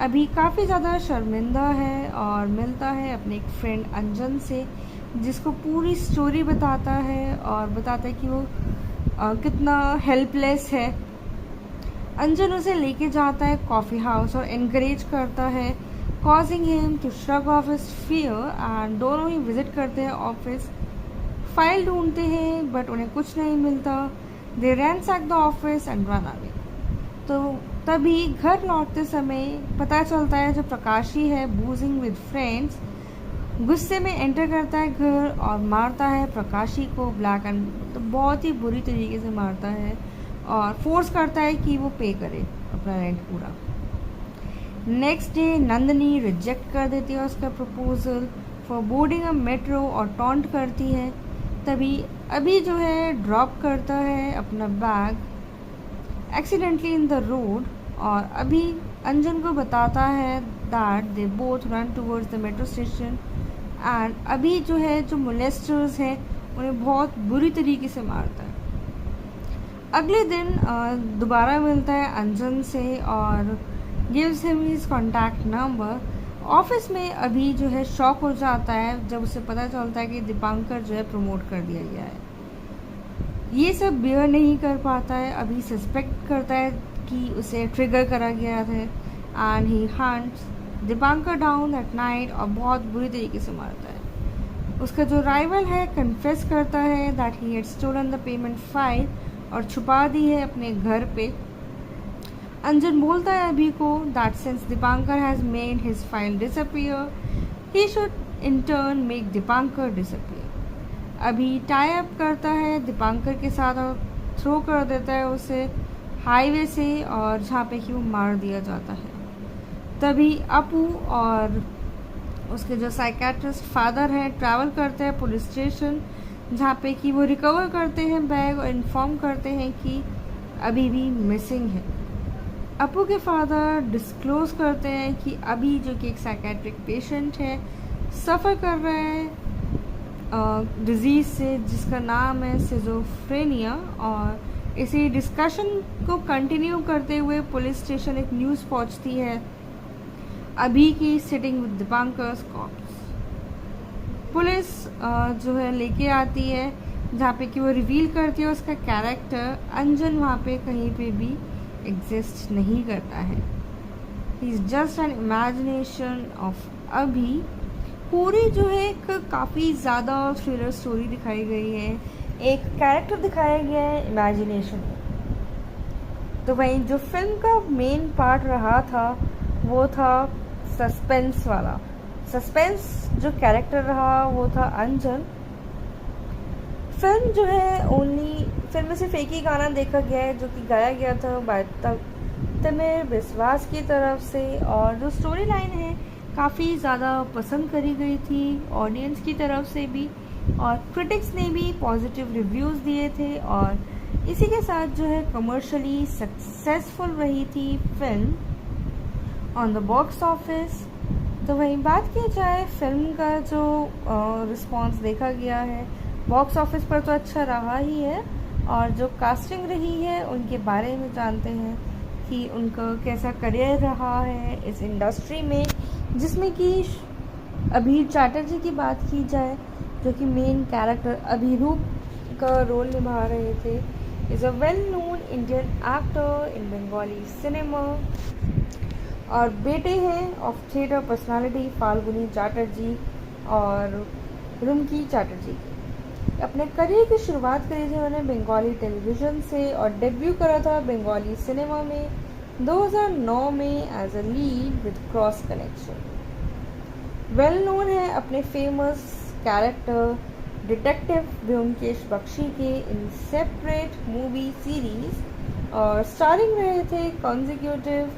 अभी काफ़ी ज़्यादा शर्मिंदा है और मिलता है अपने एक फ्रेंड अंजन से, जिसको पूरी स्टोरी बताता है और बताता है कि वो कितना हेल्पलेस है। अंजन उसे लेके जाता है कॉफ़ी हाउस और इनकरेज करता है, causing him to shrug off his fear, and दोनों ही विजिट करते हैं ऑफिस। फाइल ढूंढते हैं बट उन्हें कुछ नहीं मिलता। They ransack the office and run away. तो तभी घर लौटते समय पता चलता है जो प्रकाशी है बूजिंग विद फ्रेंड्स, गुस्से में एंटर करता है घर और मारता है प्रकाशी को ब्लैक एंड तो बहुत ही बुरी तरीके से मारता है और फोर्स करता है कि वो पे करे अपना रेंट पूरा। नेक्स्ट डे नंदिनी रिजेक्ट कर देती है उसका proposal for boarding a metro और टॉन्ट करती है। तभी अभी जो है ड्रॉप करता है अपना bag accidentally in the road और अभी अंजन को बताता है that they both run towards the metro station, and अभी जो है जो मोलेस्टर्स हैं उन्हें बहुत बुरी तरीके से मारता है। अगले दिन दोबारा मिलता है अंजन से और gives him his contact number. Office में अभी जो है शॉक हो जाता है जब उसे पता चलता है कि दीपांकर जो है प्रमोट कर दिया गया है। ये सब बियर नहीं कर पाता है, अभी सस्पेक्ट करता है कि उसे ट्रिगर करा गया था and he hunts Dipankar down at night और बहुत बुरी तरीके से मारता है। उसका जो राइवल है कन्फेस करता है that he had stolen the payment file और छुपा दी है अपने घर पे। अंजन बोलता है अभी को that since Dipankar has made his file disappear he should in turn make Dipankar disappear. अभी टाई अप करता है दीपांकर के साथ और थ्रो कर देता है उसे हाईवे से और जहाँ पे कि वो मार दिया जाता है। तभी अपू और उसके जो साइकेट्रिस्ट फादर हैं ट्रैवल करते हैं पुलिस स्टेशन जहाँ पे कि वो रिकवर करते हैं बैग और इन्फॉर्म करते हैं कि अभी भी मिसिंग है। अपू के फादर डिस्क्लोज करते हैं कि अभी जो कि एक साइकेट्रिक पेशेंट है सफ़र कर रहा है डिजीज़ से जिसका नाम है सिजोफ्रेनिया। और इसी डिस्कशन को कंटिन्यू करते हुए पुलिस स्टेशन एक न्यूज़ पहुंचती है अभी की sitting with Dipankar cops. Police जो है लेके आती है जहाँ पे कि वो रिवील करती है उसका कैरेक्टर अंजन वहाँ पे कहीं पे भी एग्जिस्ट नहीं करता है, he is just an imagination of अभी। पूरी जो है एक काफ़ी ज़्यादा थ्रिलर स्टोरी दिखाई गई है, एक कैरेक्टर दिखाया गया है इमेजिनेशन। तो वहीं जो फिल्म का मेन पार्ट रहा था वो था सस्पेंस वाला। सस्पेंस जो कैरेक्टर रहा वो था अंजन। फिल्म जो है ओनली फिल्म में सिर्फ एक ही गाना देखा गया है जो कि गाया गया था बाय तमिर बिस्वास की तरफ से, और जो स्टोरी लाइन है काफ़ी ज़्यादा पसंद करी गई थी ऑडियंस की तरफ से भी और क्रिटिक्स ने भी पॉजिटिव रिव्यूज़ दिए थे और इसी के साथ जो है कमर्शियली सक्सेसफुल रही थी film on the box office. तो वहीं बात की जाए फिल्म का जो रिस्पांस देखा गया है बॉक्स ऑफिस पर तो अच्छा रहा ही है, और जो कास्टिंग रही है उनके बारे में जानते हैं कि उनका कैसा करियर रहा है इस इंडस्ट्री में, जिसमें कि अभी चैटर्जी की बात की जाए जो कि मेन कैरेक्टर अभिरूप का रोल निभा रहे थे, is a well known Indian actor in Bengali cinema और बेटे हैं of theatre personality Falguni Chatterjee और रुमकी चैटर्जी। अपने करियर की शुरुआत करी थी उन्होंने बंगाली टेलीविज़न से और डेब्यू करा था बंगाली सिनेमा में 2009 में as a lead with cross connection. Well known है अपने famous character detective Byomkesh Bakshi के इन सेपरेट मूवी सीरीज और स्टारिंग रहे थे consecutive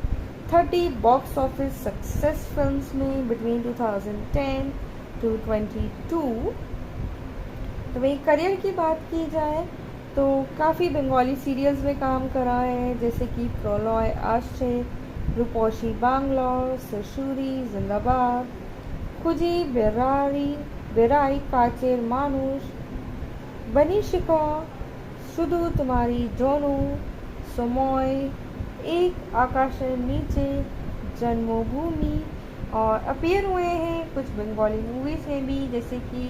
30 box office success films में बिटवीन 2010 to 22। तो वही करियर की बात की जाए तो काफ़ी बंगाली सीरियल्स में काम करा है जैसे कि प्रलय आश्चर्य, रूपोशी बांग्लोर, सशुरी जिंदाबाद, खुजी बेराई काचेर मानुष, बनी शिका, शुधु तुम्हारी जोनू, समोय, एक आकाशेर नीचे, जन्मभूमि और अपीयर हुए हैं कुछ बंगाली मूवीज़ में भी जैसे कि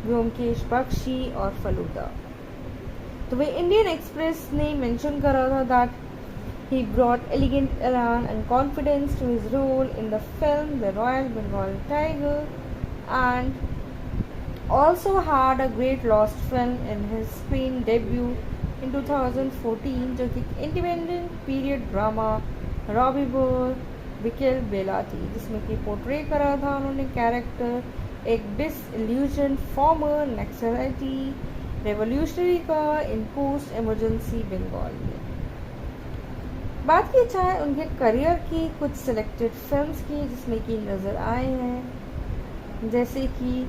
ब्योमकेश बख्शी और फलूदा। तो वह इंडियन एक्सप्रेस ने मेंशन करा था that he brought elegant elan and confidence to his role in the film The Royal Bengal Tiger, and also had a great lost film in his screen debut in 2014 जो कि independent period drama Robbie बोर बिकेल बेला थी, जिसमें कि portray करा था उन्होंने कैरेक्टर एक डिसइल्यूजन फॉर्मर नक्सलाइटी रेवोल्यूशनरी का इन पोस्ट इमरजेंसी बंगाल में। बात की जाए उनके करियर की कुछ सिलेक्टेड फिल्म्स की जिसमें कि नज़र आए हैं, जैसे कि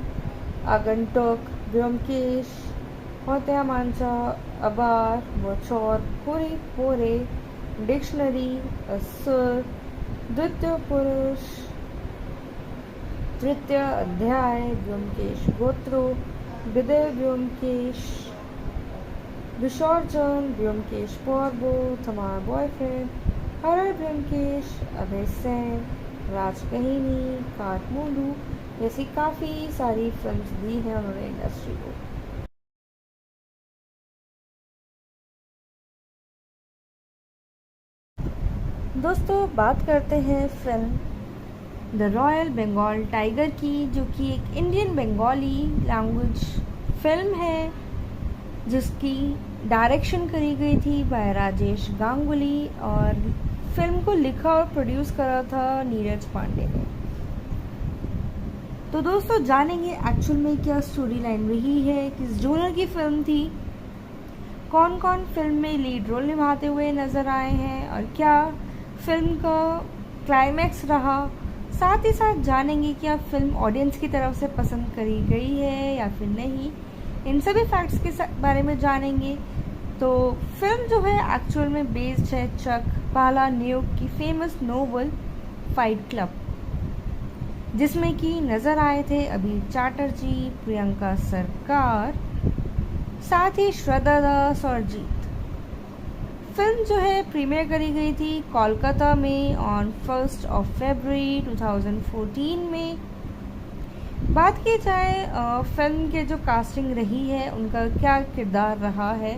आगंतुक, ब्योमकेश, होत्या मांचा, अबार, बचौर, पूरी पोरे, डिक्शनरी, असुर, द्वितीय पुरुष, तृतीय अध्याय, ब्योमकेश गोत्रो, विदय ब्योमकेश, विसर्जन, ब्योमकेश पर्वो, हमारा बॉयफ्रेंड, हरर ब्योमकेश, अभय सेन, राजकहिनी, काठमांडू जैसी काफ़ी सारी फिल्म्स दी हैं उन्होंने इंडस्ट्री को। दोस्तों बात करते हैं film the royal Bengal tiger की, जो कि एक इंडियन बंगाली लैंग्वेज फिल्म है जिसकी डायरेक्शन करी गई थी बाय राजेश गांगुली और फिल्म को लिखा और प्रोड्यूस करा था नीरज पांडे ने। तो दोस्तों जानेंगे एक्चुअल में क्या स्टोरी लाइन रही है, किस जोनर की फिल्म थी, कौन कौन फिल्म में लीड रोल निभाते हुए नज़र आए हैं और क्या फिल्म का क्लाइमैक्स रहा। साथ ही साथ जानेंगे क्या फिल्म ऑडियंस की तरफ से पसंद करी गई है या फिर नहीं। इन सभी फैक्ट्स के बारे में जानेंगे। तो फिल्म जो है एक्चुअल में बेस्ड है चक पाला न्यूक की फेमस नोवेल फाइट क्लब, जिसमें कि नज़र आए थे अभीर चैटर्जी, प्रियंका सरकार, साथ ही श्रद्धा दास और जीत। फिल्म जो है प्रीमियर करी गई थी कोलकाता में ऑन 1 फरवरी 2014 में। बात की जाए फिल्म के जो कास्टिंग रही है उनका क्या किरदार रहा है,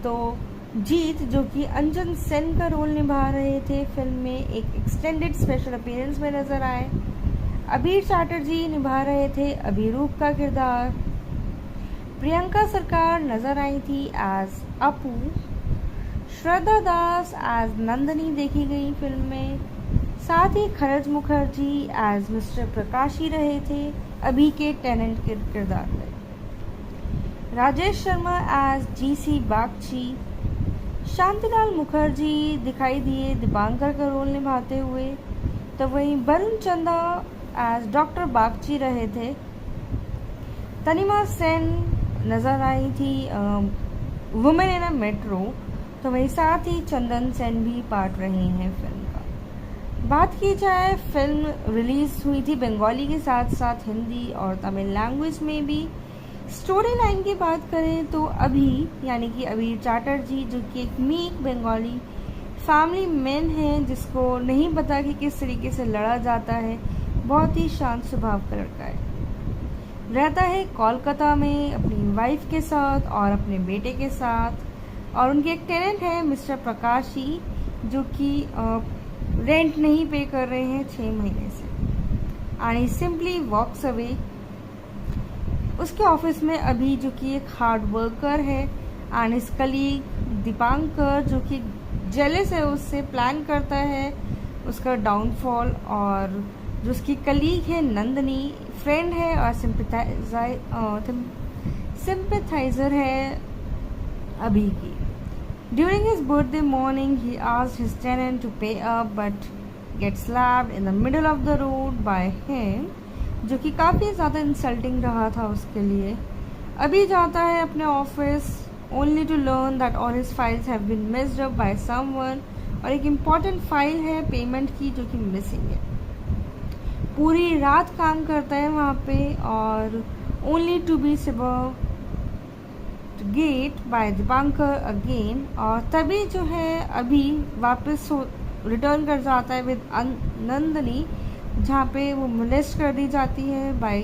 तो जीत जो कि अंजन सेन का रोल निभा रहे थे फिल्म में, एक एक्सटेंडेड स्पेशल अपीयरेंस में नज़र आए। अभीर चैटर्जी निभा रहे थे अभिरूप का किरदार। प्रियंका सरकार नज़र आई थी एज अपू। श्रद्धा दास एज नंदनी देखी गई फिल्म में। साथ ही खरज मुखर्जी एज मिस्टर प्रकाशी रहे थे अभी के टेनेंट के किरदार में। Rajesh Sharma as GC Bagchi. शांतिलाल मुखर्जी दिखाई दिए दीपांकर का रोल निभाते हुए, तो वहीं वरुण चंदा एज डॉक्टर बागची रहे थे। तनिमा सेन नज़र आई थी वुमेन इन अ मेट्रो, तो वहीं साथ ही चंदन सेन भी पार्ट रहे हैं फिल्म का। बात की जाए फिल्म रिलीज़ हुई थी बंगाली के साथ साथ हिंदी और तमिल लैंग्वेज में भी। स्टोरी लाइन की बात करें तो अभी यानी कि अभीर चैटर्जी जो कि एक मीक बंगाली फैमिली मैन है जिसको नहीं पता कि किस तरीके से लड़ा जाता है, बहुत ही शांत स्वभाव का लड़का है। रहता है कोलकाता में अपनी वाइफ के साथ और अपने बेटे के साथ, और उनके एक टेनेंट है मिस्टर प्रकाशी जो कि रेंट नहीं पे कर रहे हैं 6 महीने से, and he simply walks away. उसके ऑफिस में अभी जो कि एक हार्ड वर्कर है एंड इस कलीग दीपांकर जो कि जेलस है उससे, प्लान करता है उसका डाउनफॉल। और जो उसकी कलीग है नंदनी फ्रेंड है और सिंपैथाइजर है अभी की। During his birthday morning, he asked his tenant to pay up but gets slapped in the middle of the road by him, जो कि काफ़ी ज़्यादा इंसल्टिंग रहा था उसके लिए। अभी जाता है अपने office only to learn that all his files have been messed up by someone, और एक इम्पॉर्टेंट फाइल है पेमेंट की जो कि मिसिंग है। पूरी रात काम करता है वहाँ पे और only to be served get by Dipankar again, और तभी जो है अभी वापस रिटर्न कर जाता है विद नंदनी, जहाँ पे वो मोलेस्ट कर दी जाती है बाय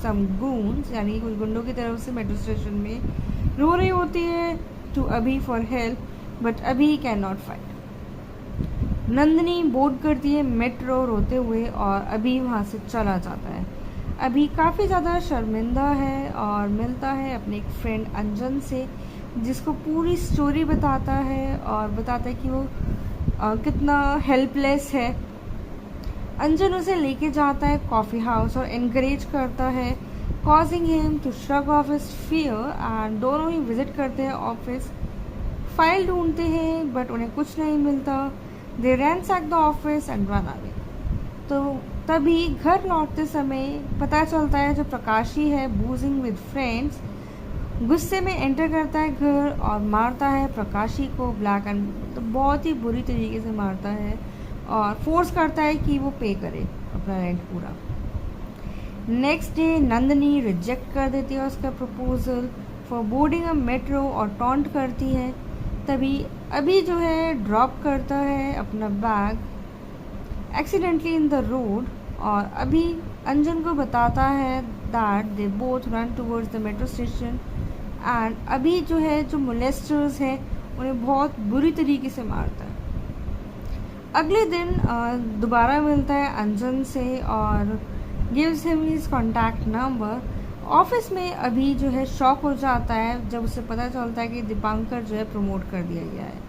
सम गून्स, यानी कुछ गुंडों की तरफ से मेट्रो स्टेशन में। रो रही होती है टू अभी फॉर हेल्प, बट अभी can not fight. Nandini board करती है मेट्रो रोते हुए और अभी वहाँ से चला जाता है। अभी काफ़ी ज़्यादा शर्मिंदा है और मिलता है अपने एक फ्रेंड अंजन से, जिसको पूरी स्टोरी बताता है और बताता है कि वो कितना हेल्पलेस है। अंजन उसे लेके जाता है कॉफ़ी हाउस और इनकरेज करता है, causing him to shrug off his fear, and दोनों ही विजिट करते हैं ऑफिस। फाइल ढूंढते हैं बट उन्हें कुछ नहीं मिलता। They ransack the office and run away. तो तभी घर लौटते समय पता चलता है जो प्रकाशी है बूजिंग विद फ्रेंड्स, गुस्से में एंटर करता है घर और मारता है प्रकाशी को ब्लैक एंड तो बहुत ही बुरी तरीके से मारता है और फोर्स करता है कि वो पे करे अपना रेंट पूरा। नेक्स्ट डे नंदिनी रिजेक्ट कर देती है उसका proposal for boarding a metro और टॉन्ट करती है। तभी अभी जो है ड्रॉप करता है अपना bag accidentally in the road और अभी अंजन को बताता है that they both run towards the metro station, and अभी जो है जो मोलेस्टर्स हैं उन्हें बहुत बुरी तरीके से मारता है। अगले दिन दोबारा मिलता है अंजन से और gives him his contact number. Office में अभी जो है शॉक हो जाता है जब उसे पता चलता है कि दीपांकर जो है प्रमोट कर दिया गया है।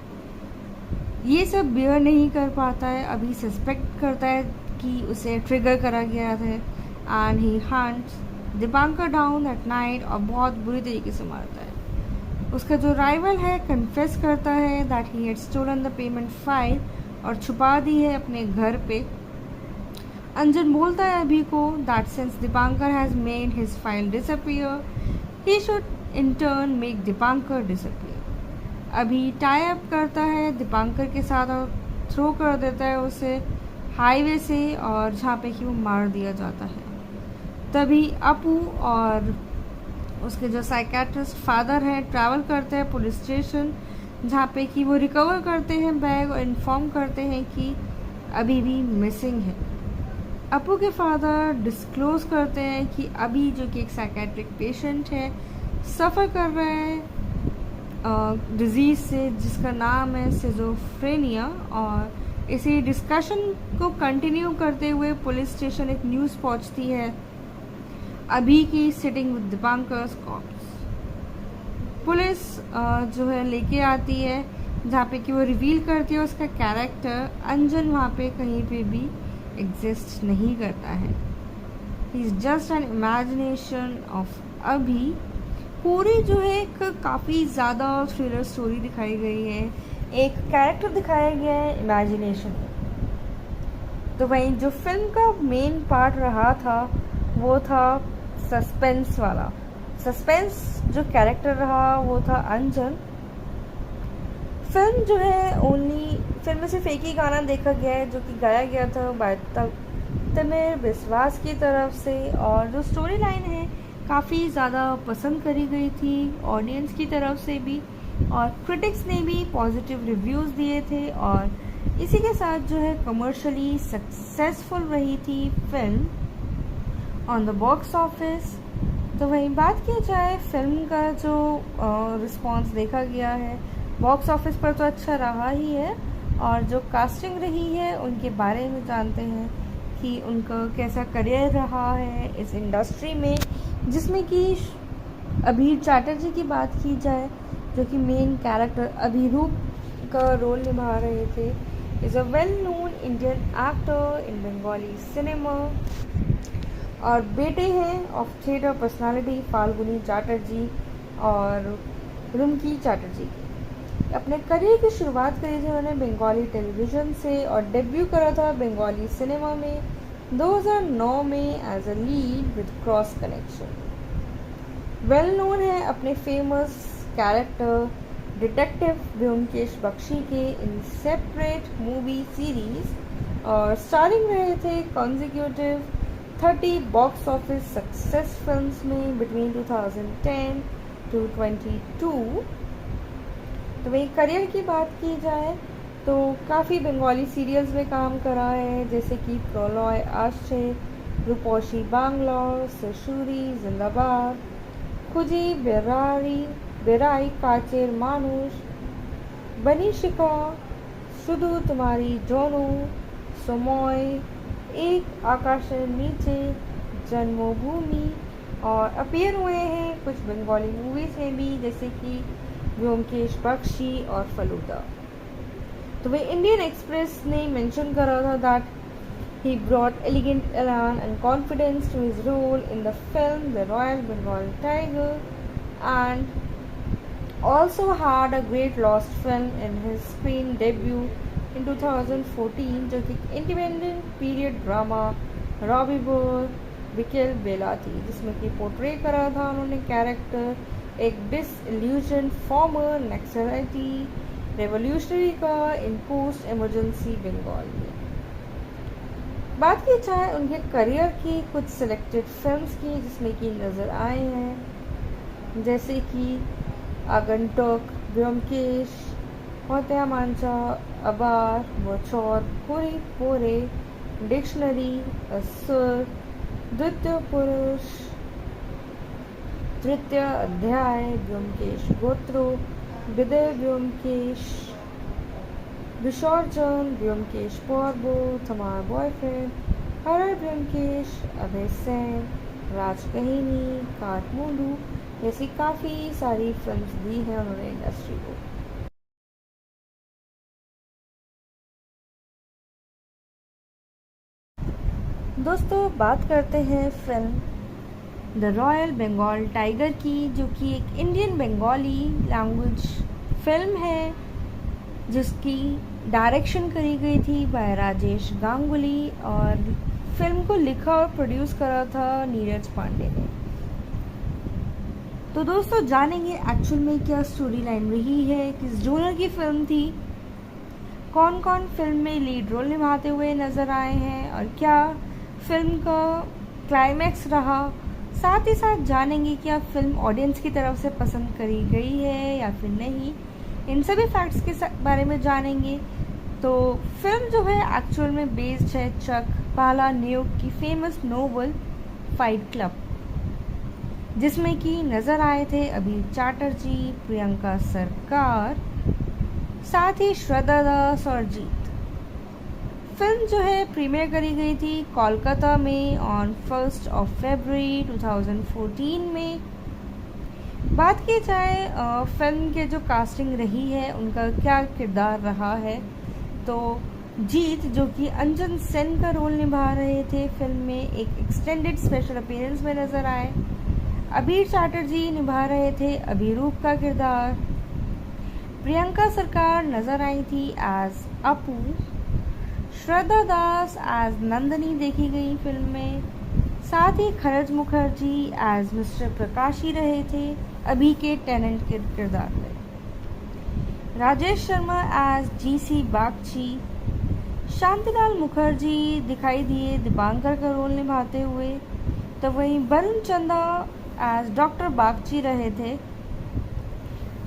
ये सब बियर नहीं कर पाता है, अभी सस्पेक्ट करता है कि उसे ट्रिगर करा गया है and he hunts Dipankar down at night और बहुत बुरी तरीके से मारता है। उसका जो राइवल है कन्फेस करता है that he had stolen the payment file और छुपा दी है अपने घर पे। अंजन बोलता है अभी को that since Dipankar has made his file disappear he should in turn make Dipankar disappear. अभी टाई अप करता है दीपांकर के साथ और थ्रो कर देता है उसे हाईवे से और जहाँ पे कि वो मार दिया जाता है। तभी अपू और उसके जो साइकेट्रिस्ट फादर हैं ट्रैवल करते हैं पुलिस स्टेशन, जहाँ पे कि वो रिकवर करते हैं बैग और इन्फॉर्म करते हैं कि अभी भी मिसिंग है। अपू के फादर डिस्क्लोज करते हैं कि अभी जो कि एक साइकेट्रिक पेशेंट है सफ़र कर रहा है डिज़ीज़ से जिसका नाम है सिजोफ्रेनिया, और इसी डिस्कशन को कंटिन्यू करते हुए पुलिस स्टेशन एक न्यूज़ पहुंचती है अभी की सिटिंग विद दीपांकर्स कॉर्प्स। पुलिस जो है लेके आती है जहाँ पे कि वो रिवील करती है उसका कैरेक्टर अंजन वहाँ पे कहीं पे भी एग्जिस्ट नहीं करता है, he is just an imagination of अभी। पूरी जो है एक काफ़ी ज़्यादा थ्रिलर स्टोरी दिखाई गई है, एक कैरेक्टर दिखाया गया है इमेजिनेशन। तो वहीं जो फिल्म का मेन पार्ट रहा था वो था सस्पेंस वाला। सस्पेंस जो कैरेक्टर रहा वो था अंजन। फिल्म जो है ओनली फिल्म में सिर्फ एक ही गाना देखा गया है जो कि गाया गया था बाय तमिर बिस्वास की तरफ से, और जो स्टोरी लाइन है काफ़ी ज़्यादा पसंद करी गई थी ऑडियंस की तरफ से भी और क्रिटिक्स ने भी पॉजिटिव रिव्यूज़ दिए थे, और इसी के साथ जो है कमर्शियली सक्सेसफुल रही थी film on the box office. तो वहीं बात की जाए फिल्म का जो रिस्पांस देखा गया है बॉक्स ऑफिस पर तो अच्छा रहा ही है, और जो कास्टिंग रही है उनके बारे में जानते हैं कि उनका कैसा करियर रहा है इस इंडस्ट्री में, जिसमें कि अभी चैटर्जी की बात की जाए जो कि मेन कैरेक्टर अभिरूप का रोल निभा रहे थे, is a well known Indian actor in Bengali cinema, और बेटे हैं of theatre personality Falguni Chatterjee और रुमकी चैटर्जी की। अपने करियर की शुरुआत करी थी उन्होंने बंगाली टेलीविज़न से और डेब्यू करा था बंगाली सिनेमा में 2009 में as a lead with cross connection. Well known है अपने famous character detective Byomkesh Bakshi के इन सेपरेट मूवी सीरीज, और स्टारिंग रहे थे consecutive 30 box office success films में बिटवीन 2010 to 22। तो वही करियर की बात की जाए तो काफ़ी बंगाली सीरियल्स में काम करा है जैसे कि प्रोलॉय आश्चे, रूपोशी बांग्लोर, सशुरी जिंदाबाद, खुजी बेरारी, বেড়াই কাচের মানুষ बनिशिका শুধু तुम्हारी दोनों समय एक आकाशेर नीचे जन्मभूमि और अपीयर हुए हैं कुछ बंगाली मूवीज़ में भी जैसे कि व्योमकेश बख्शी और फलूदा। तो वह इंडियन एक्सप्रेस ने मेंशन करा था that he brought elegant elan and confidence to his role in the film The Royal Bengal Tiger and also had a great lost film in his screen debut in 2014 जो कि independent period drama रॉबी bore विकेल बेला थी जिसमें कि portray करा था उन्होंने कैरेक्टर एक डिसइल्यूजन फॉर्मर नक्सलाइटी रेवोल्यूशनरी का इन पोस्ट इमरजेंसी बंगाल में। बात की जाए उनके करियर की कुछ सिलेक्टेड फिल्म्स की जिसमें कि नज़र आए हैं जैसे कि आगंतुक व्योमकेश होत्या मांचा अबार बचौर पूरी पूरे डिक्शनरी असुर द्वितीय पुरुष तृतीय अध्याय व्योमकेश गोत्रो विदय व्योमकेश विसर्जन व्योमकेश पर्व तुम्हारा बॉयफ्रेंड हरर व्योमकेश अभय सेन राजकहिनी काठमांडू जैसी काफ़ी सारी फिल्म्स दी हैं उन्होंने इंडस्ट्री को। दोस्तों बात करते हैं film the royal Bengal tiger की जो कि एक इंडियन बंगाली लैंग्वेज फिल्म है जिसकी डायरेक्शन करी गई थी बाय राजेश गांगुली और फिल्म को लिखा और प्रोड्यूस करा था नीरज पांडे ने। तो दोस्तों जानेंगे एक्चुअल में क्या स्टोरी लाइन रही है, किस जोनर की फिल्म थी, कौन कौन फिल्म में लीड रोल निभाते हुए नज़र आए हैं और क्या फिल्म का क्लाइमैक्स रहा। साथ ही साथ जानेंगे क्या फिल्म ऑडियंस की तरफ से पसंद करी गई है या फिर नहीं। इन सभी फैक्ट्स के बारे में जानेंगे। तो फिल्म जो है एक्चुअल में बेस्ड है चक पालानियोक की फेमस नोवेल फाइट क्लब जिसमें कि नज़र आए थे अभीर चैटर्जी, प्रियंका सरकार, साथ ही श्रद्धा दास और जीत। फिल्म जो है प्रीमियर करी गई थी कोलकाता में ऑन 1 फरवरी 2014 में। बात की जाए फिल्म के जो कास्टिंग रही है उनका क्या किरदार रहा है तो जीत जो कि अंजन सेन का रोल निभा रहे थे फिल्म में एक एक्सटेंडेड स्पेशल अपीयरेंस में नज़र आए। अभीर चैटर्जी निभा रहे थे अभिरूप का किरदार। प्रियंका सरकार नज़र आई थी एज अपू। श्रद्धा दास एज नंदनी देखी गई फिल्म में। साथ ही खरज मुखर्जी एज मिस्टर प्रकाशी रहे थे अभी के टेनेंट के किरदार में। Rajesh Sharma as GC Bagchi. शांतिलाल मुखर्जी दिखाई दिए दीपांकर का रोल निभाते हुए। तो वहीं वरुण चंदा एज डॉक्टर बागची रहे थे।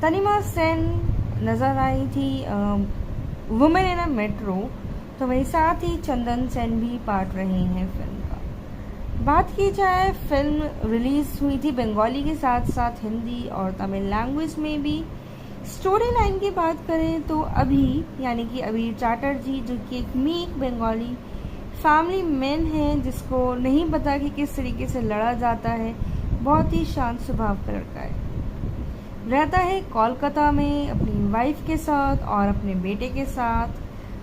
तनिमा सेन नज़र आई थी वुमेन इन अ मेट्रो। तो वहीं साथ ही चंदन सेन भी पार्ट रहे हैं फिल्म का। बात की जाए फिल्म रिलीज़ हुई थी बंगाली के साथ साथ हिंदी और तमिल लैंग्वेज में भी। स्टोरी लाइन की बात करें तो अभी यानी कि अभीर चैटर्जी जो कि एक मीक बंगाली फैमिली मैन है जिसको नहीं पता कि किस तरीके से लड़ा जाता है, बहुत ही शांत स्वभाव का लड़का है। रहता है कोलकाता में अपनी वाइफ के साथ और अपने बेटे के साथ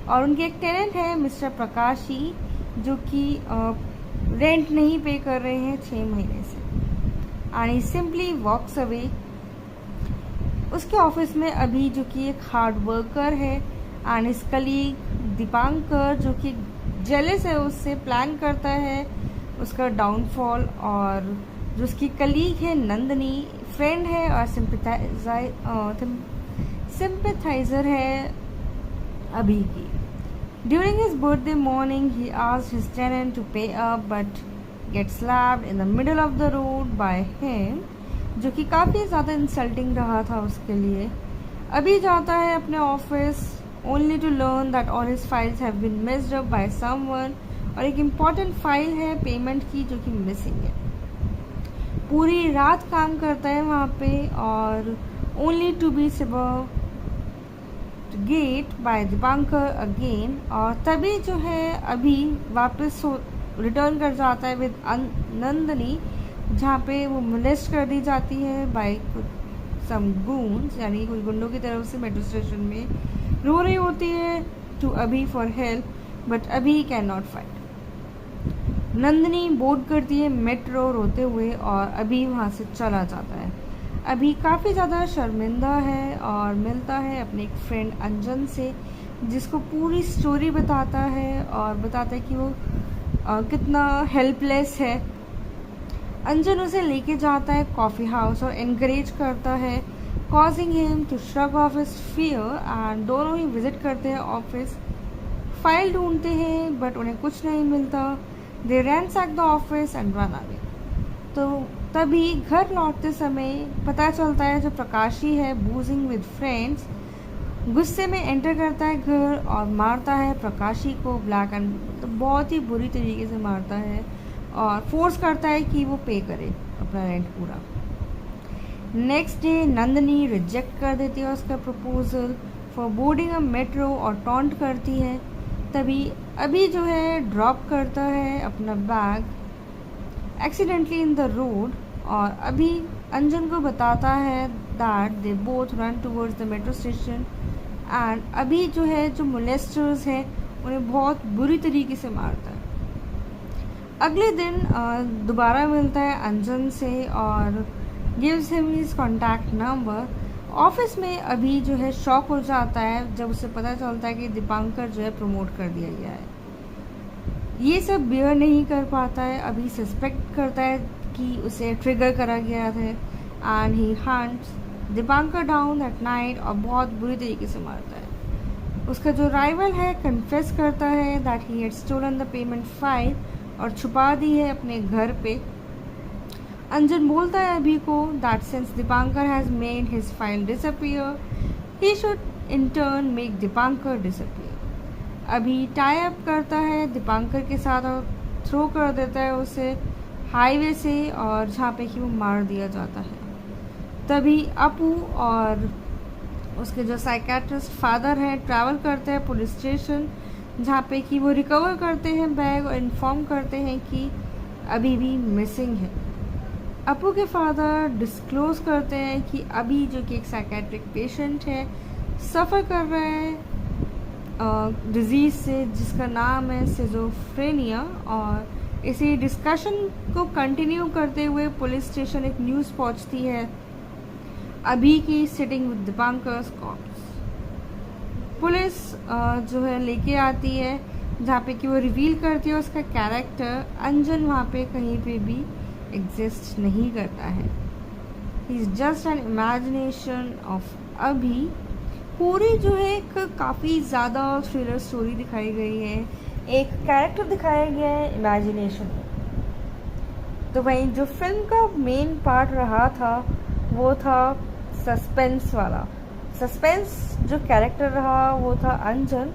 और उनके एक टेनेंट है मिस्टर प्रकाशी जो कि रेंट नहीं पे कर रहे हैं 6 महीने से and he simply walks away. उसके ऑफिस में अभी जो कि एक हार्ड वर्कर है एंड इस कलीग दीपांकर जो कि जेलस है उससे प्लान करता है उसका डाउनफॉल और जो उसकी कलीग है नंदनी फ्रेंड है और सिंपैथाइजर है अभी की। During his birthday morning, he asked his tenant to pay up, but gets slapped in the middle of the road by him, जो कि काफ़ी ज़्यादा इंसल्टिंग रहा था उसके लिए। अभी जाता है अपने office only to learn that all his files have been messed up by someone और एक इम्पॉर्टेंट फाइल है पेमेंट की जो कि मिसिंग है। पूरी रात काम करता है वहाँ पे और only to be get by Dipankar again. और तभी जो है अभी वापस रिटर्न कर जाता है विद नंदनी, जहाँ पे वो मोलेस्ट कर दी जाती है बाय सम गूंस, यानी कुछ गुंडों की तरफ से मेट्रो स्टेशन में। रो रही होती है टू अभी फॉर हेल्प, बट अभी can not fight. Nandini board करती है मेट्रो रोते हुए और अभी वहाँ से चला जाता है। अभी काफ़ी ज़्यादा शर्मिंदा है और मिलता है अपने एक फ्रेंड अंजन से, जिसको पूरी स्टोरी बताता है और बताता है कि वो कितना हेल्पलेस है। अंजन उसे लेके जाता है कॉफ़ी हाउस और इनकरेज करता है, causing him to shrug off his fear. And दोनों ही विजिट करते हैं ऑफिस, फाइल ढूंढते हैं बट उन्हें कुछ नहीं मिलता। They ransack the office and run away. तो तभी घर लौटते समय पता चलता है जो प्रकाशी है बूजिंग विद फ्रेंड्स, गुस्से में एंटर करता है घर और मारता है प्रकाशी को ब्लैक एंड तो बहुत ही बुरी तरीके से मारता है और फोर्स करता है कि वो पे करे अपना रेंट पूरा। नेक्स्ट डे नंदनी रिजेक्ट कर देती है उसका proposal for boarding a metro और टॉन्ट करती है। तभी अभी जो है ड्रॉप करता है अपना bag accidentally in the road और अभी अंजन को बताता है that they both run towards the metro station. And अभी जो है जो मोलेस्टर्स हैं उन्हें बहुत बुरी तरीके से मारता है। अगले दिन दोबारा मिलता है अंजन से और gives him his contact number. Office में अभी जो है शॉक हो जाता है जब उसे पता चलता है कि दीपांकर जो है प्रमोट कर दिया गया है। ये सब बियर नहीं कर पाता है, अभी सस्पेक्ट करता है कि उसे ट्रिगर करा गया था and he hunts Dipankar down at night और बहुत बुरी तरीके से मारता है। उसका जो राइवल है कन्फेस करता है that he had stolen the payment file और छुपा दी है अपने घर पे। अंजन बोलता है अभी को that since Dipankar has made his file disappear he should in turn make Dipankar disappear. अभी टाई अप करता है दीपांकर के साथ और थ्रो कर देता है उसे हाईवे से और जहाँ पे कि वो मार दिया जाता है। तभी अपू और उसके जो साइकेट्रिस्ट फादर हैं ट्रैवल करते हैं पुलिस स्टेशन, जहाँ पे कि वो रिकवर करते हैं बैग और इन्फॉर्म करते हैं कि अभी भी मिसिंग है। अपू के फादर डिस्क्लोज करते हैं कि अभी जो कि एक साइकेट्रिक पेशेंट है सफ़र कर रहा है डिजीज़ से जिसका नाम है सिजोफ्रेनिया। और इसी डिस्कशन को कंटिन्यू करते हुए पुलिस स्टेशन एक न्यूज़ पहुंचती है अभी की sitting with Dipankar cops. Police जो है लेके आती है जहाँ पे कि वो रिवील करती है उसका कैरेक्टर अंजन वहाँ पे कहीं पे भी एग्जिस्ट नहीं करता है, he is just an imagination of अभी। पूरी जो है एक काफ़ी ज़्यादा थ्रिलर स्टोरी दिखाई गई है, एक कैरेक्टर दिखाया गया है इमेजिनेशन। तो वहीं जो फिल्म का मेन पार्ट रहा था वो था सस्पेंस वाला। सस्पेंस जो कैरेक्टर रहा वो था अंजन।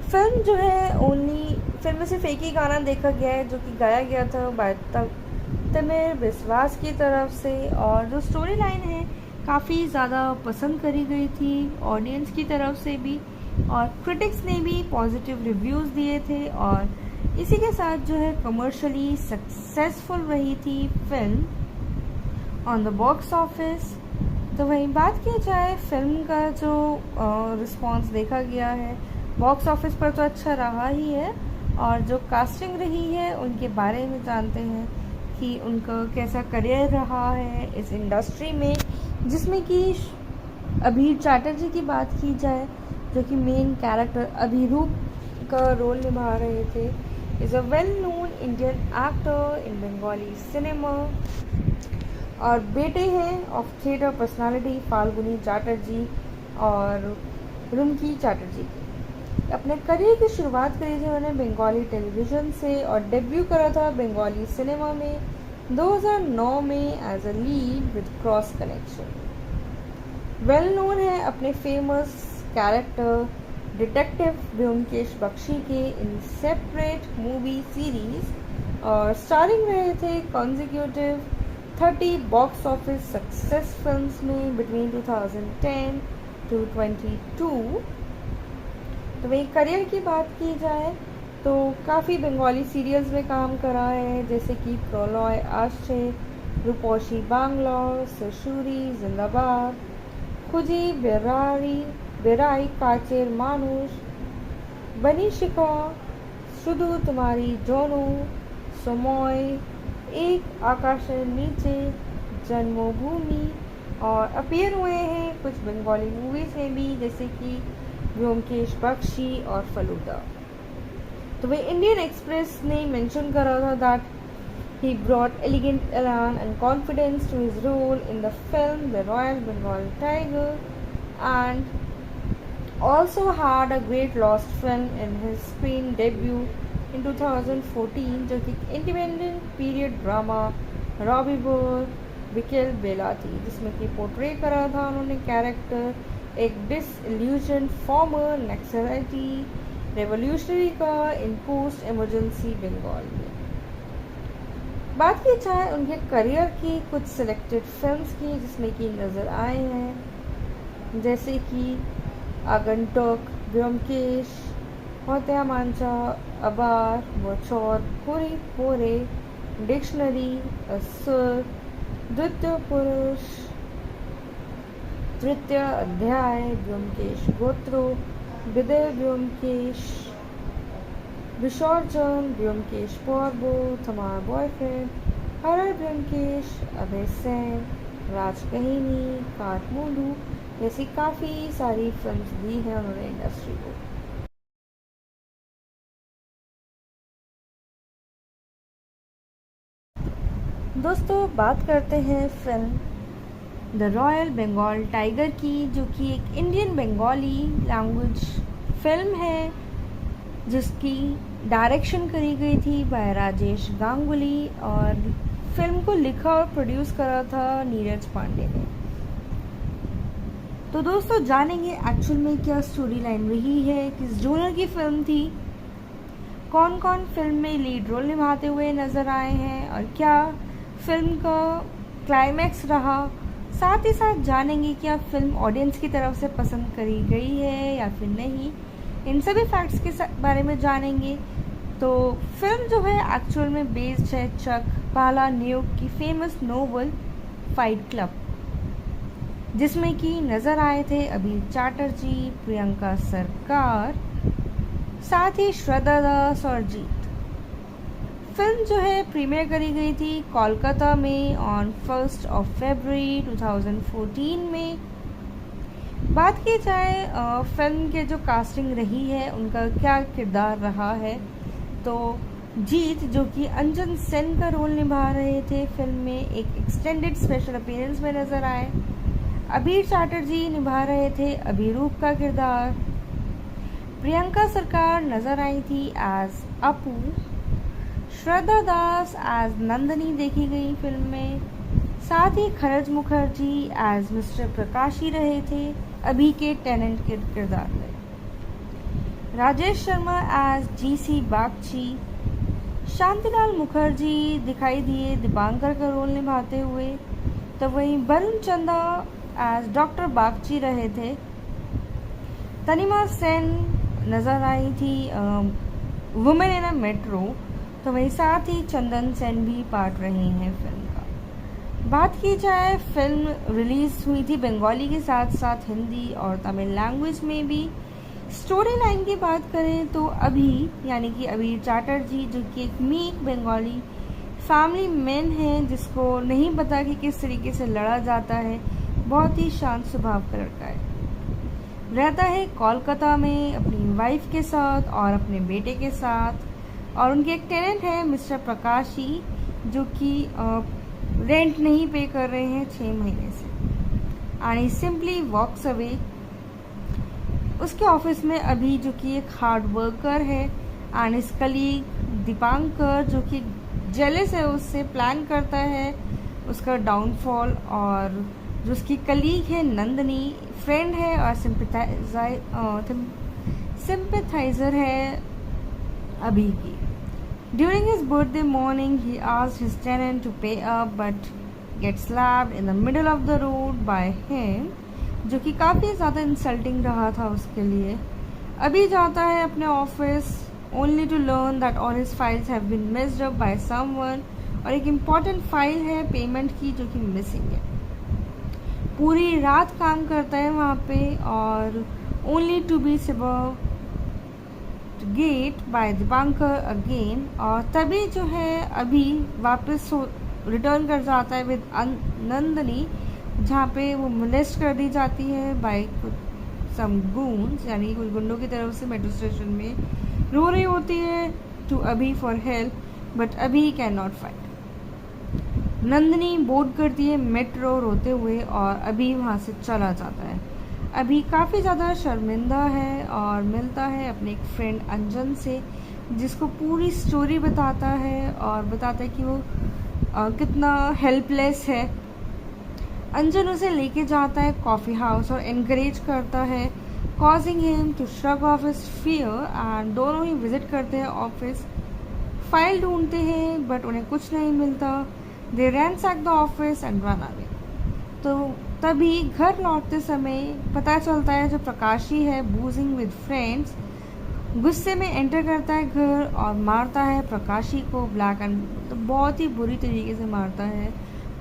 फिल्म जो है ओनली फिल्म में सिर्फ एक ही गाना देखा गया है जो कि गाया गया था बाय तमिर बिस्वास की तरफ से, और जो स्टोरी लाइन है काफ़ी ज़्यादा पसंद करी गई थी ऑडियंस की तरफ से भी और क्रिटिक्स ने भी पॉजिटिव रिव्यूज़ दिए थे और इसी के साथ जो है कमर्शियली सक्सेसफुल रही थी film on the box office. तो वहीं बात की जाए फिल्म का जो रिस्पॉन्स देखा गया है बॉक्स ऑफिस पर तो अच्छा रहा ही है, और जो कास्टिंग रही है उनके बारे में जानते हैं कि उनका कैसा करियर रहा है इस इंडस्ट्री में, जिसमें कि अभी चैटर्जी की बात की जाए जो कि मेन कैरेक्टर अभिरूप का रोल निभा रहे थे, is a well known Indian actor in Bengali cinema और बेटे हैं of theatre personality Falguni Chatterjee और रुमकी चैटर्जी। अपने करियर की शुरुआत करी थी उन्होंने बंगाली टेलीविज़न से और डेब्यू करा था बंगाली सिनेमा में 2009 में as a lead with cross connection. Well known है अपने famous character detective Byomkesh Bakshi के इन सेपरेट मूवी सीरीज और स्टारिंग रहे थे consecutive 30 box office success films में बिटवीन 2010 टू 22। तो वही करियर की बात की जाए तो काफ़ी बंगाली सीरियल्स में काम करा है, जैसे कि प्रोलॉय आश्चे, रूपोशी बांग्लोर, सशुरी जिंदाबाद, खुजी बेराई काचेर मानुष, बनी शिका, शुधु तुम्हारी जोनू, समोय, एक आकाश नीचे, जन्मभूमि, और अपीयर हुए हैं कुछ बंगाली मूवीज़ में भी, जैसे कि व्योमकेश बख्शी और फलूदा। तो वही इंडियन एक्सप्रेस ने मेंशन करा था that he brought elegant elan and confidence to his role in the film The Royal Bengal Tiger, and also had a great lost film in his screen debut in 2014, जो कि independent period drama Robbie bore विकेल बेला थी, जिसमें कि portray करा था उन्होंने character एक डिसइल्यूजन फॉर्मर नक्सलाइटी रेवोल्यूशनरी का इन पोस्ट इमरजेंसी बंगाल में। बात की जाए उनके करियर की कुछ सिलेक्टेड फिल्म्स की, जिसमें कि नज़र आए हैं, जैसे कि आगंतुक, व्योमकेश, होत्या मांचा, अबार, बचौर, पूरी पोरे, डिक्शनरी, असुर, द्वितीय पुरुष, तृतीय अध्याय, व्योमकेश गोत्रो, विदय व्योमकेश, विसर्जन, व्योमकेश पर्वो, तुम्हारा बॉयफ्रेंड, हरर व्योमकेश, अभय सेन, राजकहिनी, काठमांडू जैसी काफ़ी सारी फिल्म्स दी हैं उन्होंने इंडस्ट्री को। दोस्तों बात करते हैं film the royal Bengal tiger की, जो कि एक इंडियन बंगाली लैंग्वेज फिल्म है, जिसकी डायरेक्शन करी गई थी बाय राजेश गांगुली, और फिल्म को लिखा और प्रोड्यूस करा था नीरज पांडे ने। तो दोस्तों जानेंगे एक्चुअल में क्या स्टोरी लाइन रही है, किस जोनर की फिल्म थी, कौन कौन फिल्म में लीड रोल निभाते हुए नज़र आए हैं, और क्या फिल्म का क्लाइमैक्स रहा। साथ ही साथ जानेंगे क्या फिल्म ऑडियंस की तरफ से पसंद करी गई है या फिर नहीं। इन सभी फैक्ट्स के बारे में जानेंगे। तो फिल्म जो है एक्चुअल में बेस्ड है चक पालानियुक की फेमस नोवेल फाइट क्लब, जिसमें कि नज़र आए थे अभीर चैटर्जी, प्रियंका सरकार, साथ ही श्रद्धा दास और जीत। फिल्म जो है प्रीमियर करी गई थी कोलकाता में ऑन 1 फरवरी 2014 में। बात की जाए फिल्म के जो कास्टिंग रही है उनका क्या किरदार रहा है, तो जीत जो कि अंजन सेन का रोल निभा रहे थे फिल्म में, एक एक्सटेंडेड स्पेशल अपीयरेंस में नज़र आए। अभीर चैटर्जी निभा रहे थे अभिरूप का किरदार। प्रियंका सरकार नज़र आई थी एज अपू। श्रद्धा दास एज नंदनी देखी गई फिल्म में। साथ ही खरज मुखर्जी एज मिस्टर प्रकाशी रहे थे, अभी के टेनेंट के किरदार में। Rajesh Sharma as GC Bagchi. शांतिलाल मुखर्जी दिखाई दिए दीपांकर का रोल निभाते हुए, तो वहीं वरुण चंदा एज डॉक्टर बागची रहे थे। तनिमा सेन नज़र आई थी वुमेन इन अ मेट्रो, तो वहीं साथ ही चंदन सेन भी पार्ट रहे हैं फिल्म का। बात की जाए फिल्म रिलीज़ हुई थी बंगाली के साथ साथ हिंदी और तमिल लैंग्वेज में भी। स्टोरी लाइन की बात करें तो अभी यानी कि अभीर चैटर्जी जो कि एक मीक बंगाली फैमिली मैन है, जिसको नहीं पता कि किस तरीके से लड़ा जाता है, बहुत ही शांत स्वभाव का लड़का है। रहता है कोलकाता में अपनी वाइफ के साथ और अपने बेटे के साथ, और उनके एक टेनेंट है मिस्टर प्रकाशी जो कि रेंट नहीं पे कर रहे हैं 6 महीने से, and he simply walks away. उसके ऑफिस में अभी जो कि एक हार्ड वर्कर है, एंड इस कलीग दीपांकर जो कि जेलस है उससे, प्लान करता है उसका डाउनफॉल। और जो उसकी कलीग है नंदनी, फ्रेंड है और सिंपैथाइजर है अभी की। During his birthday morning, he asked his tenant to pay up, but get slapped in the middle of the road by him, जो कि काफ़ी ज़्यादा इंसल्टिंग रहा था उसके लिए। अभी जाता है अपने office only to learn that all his files have been missed up by someone, और एक इम्पॉर्टेंट फाइल है पेमेंट की जो कि मिसिंग है। पूरी रात काम करता है वहाँ पे और only to be get by Dipankar again, और तभी जो है अभी वापस रिटर्न कर जाता है विद नंदनी, जहाँ पे वो मोलेस्ट कर दी जाती है बाय सम गून्स, यानी कुछ गुंडों की तरफ से मेट्रो स्टेशन में। रो रही होती है टू अभी फॉर हेल्प, बट अभी can not fight. Nandini board करती है मेट्रो रोते हुए और अभी वहाँ से चला जाता है। अभी काफ़ी ज़्यादा शर्मिंदा है और मिलता है अपने एक फ्रेंड अंजन से, जिसको पूरी स्टोरी बताता है और बताता है कि वो कितना हेल्पलेस है। अंजन उसे लेके जाता है कॉफ़ी हाउस और इनकरेज करता है, causing him to shrug off his fear, and दोनों ही विजिट करते हैं ऑफिस। फाइल ढूंढते हैं बट उन्हें कुछ नहीं मिलता। They ransack the office and run away. तो तभी घर लौटते समय पता चलता है जो प्रकाशी है बूजिंग विद फ्रेंड्स, गुस्से में एंटर करता है घर और मारता है प्रकाशी को ब्लैक एंड तो बहुत ही बुरी तरीके से मारता है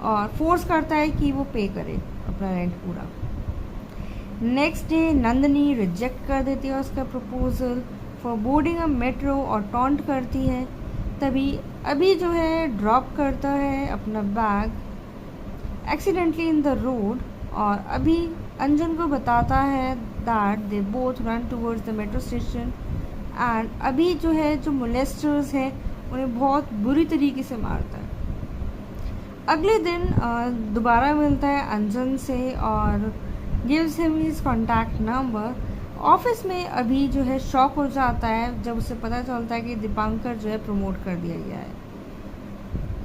और फोर्स करता है कि वो पे करे अपना रेंट पूरा। नेक्स्ट डे नंदनी रिजेक्ट कर देती है उसका proposal for boarding a metro और टॉन्ट करती है। तभी अभी जो है ड्रॉप करता है अपना bag accidentally in the road और अभी अंजन को बताता है that they both run towards the metro station, and अभी जो है जो मोलेस्टर्स हैं उन्हें बहुत बुरी तरीके से मारता है। अगले दिन दोबारा मिलता है अंजन से और gives him his contact number. Office में अभी जो है शॉक हो जाता है जब उसे पता चलता है कि दीपांकर जो है प्रमोट कर दिया गया है।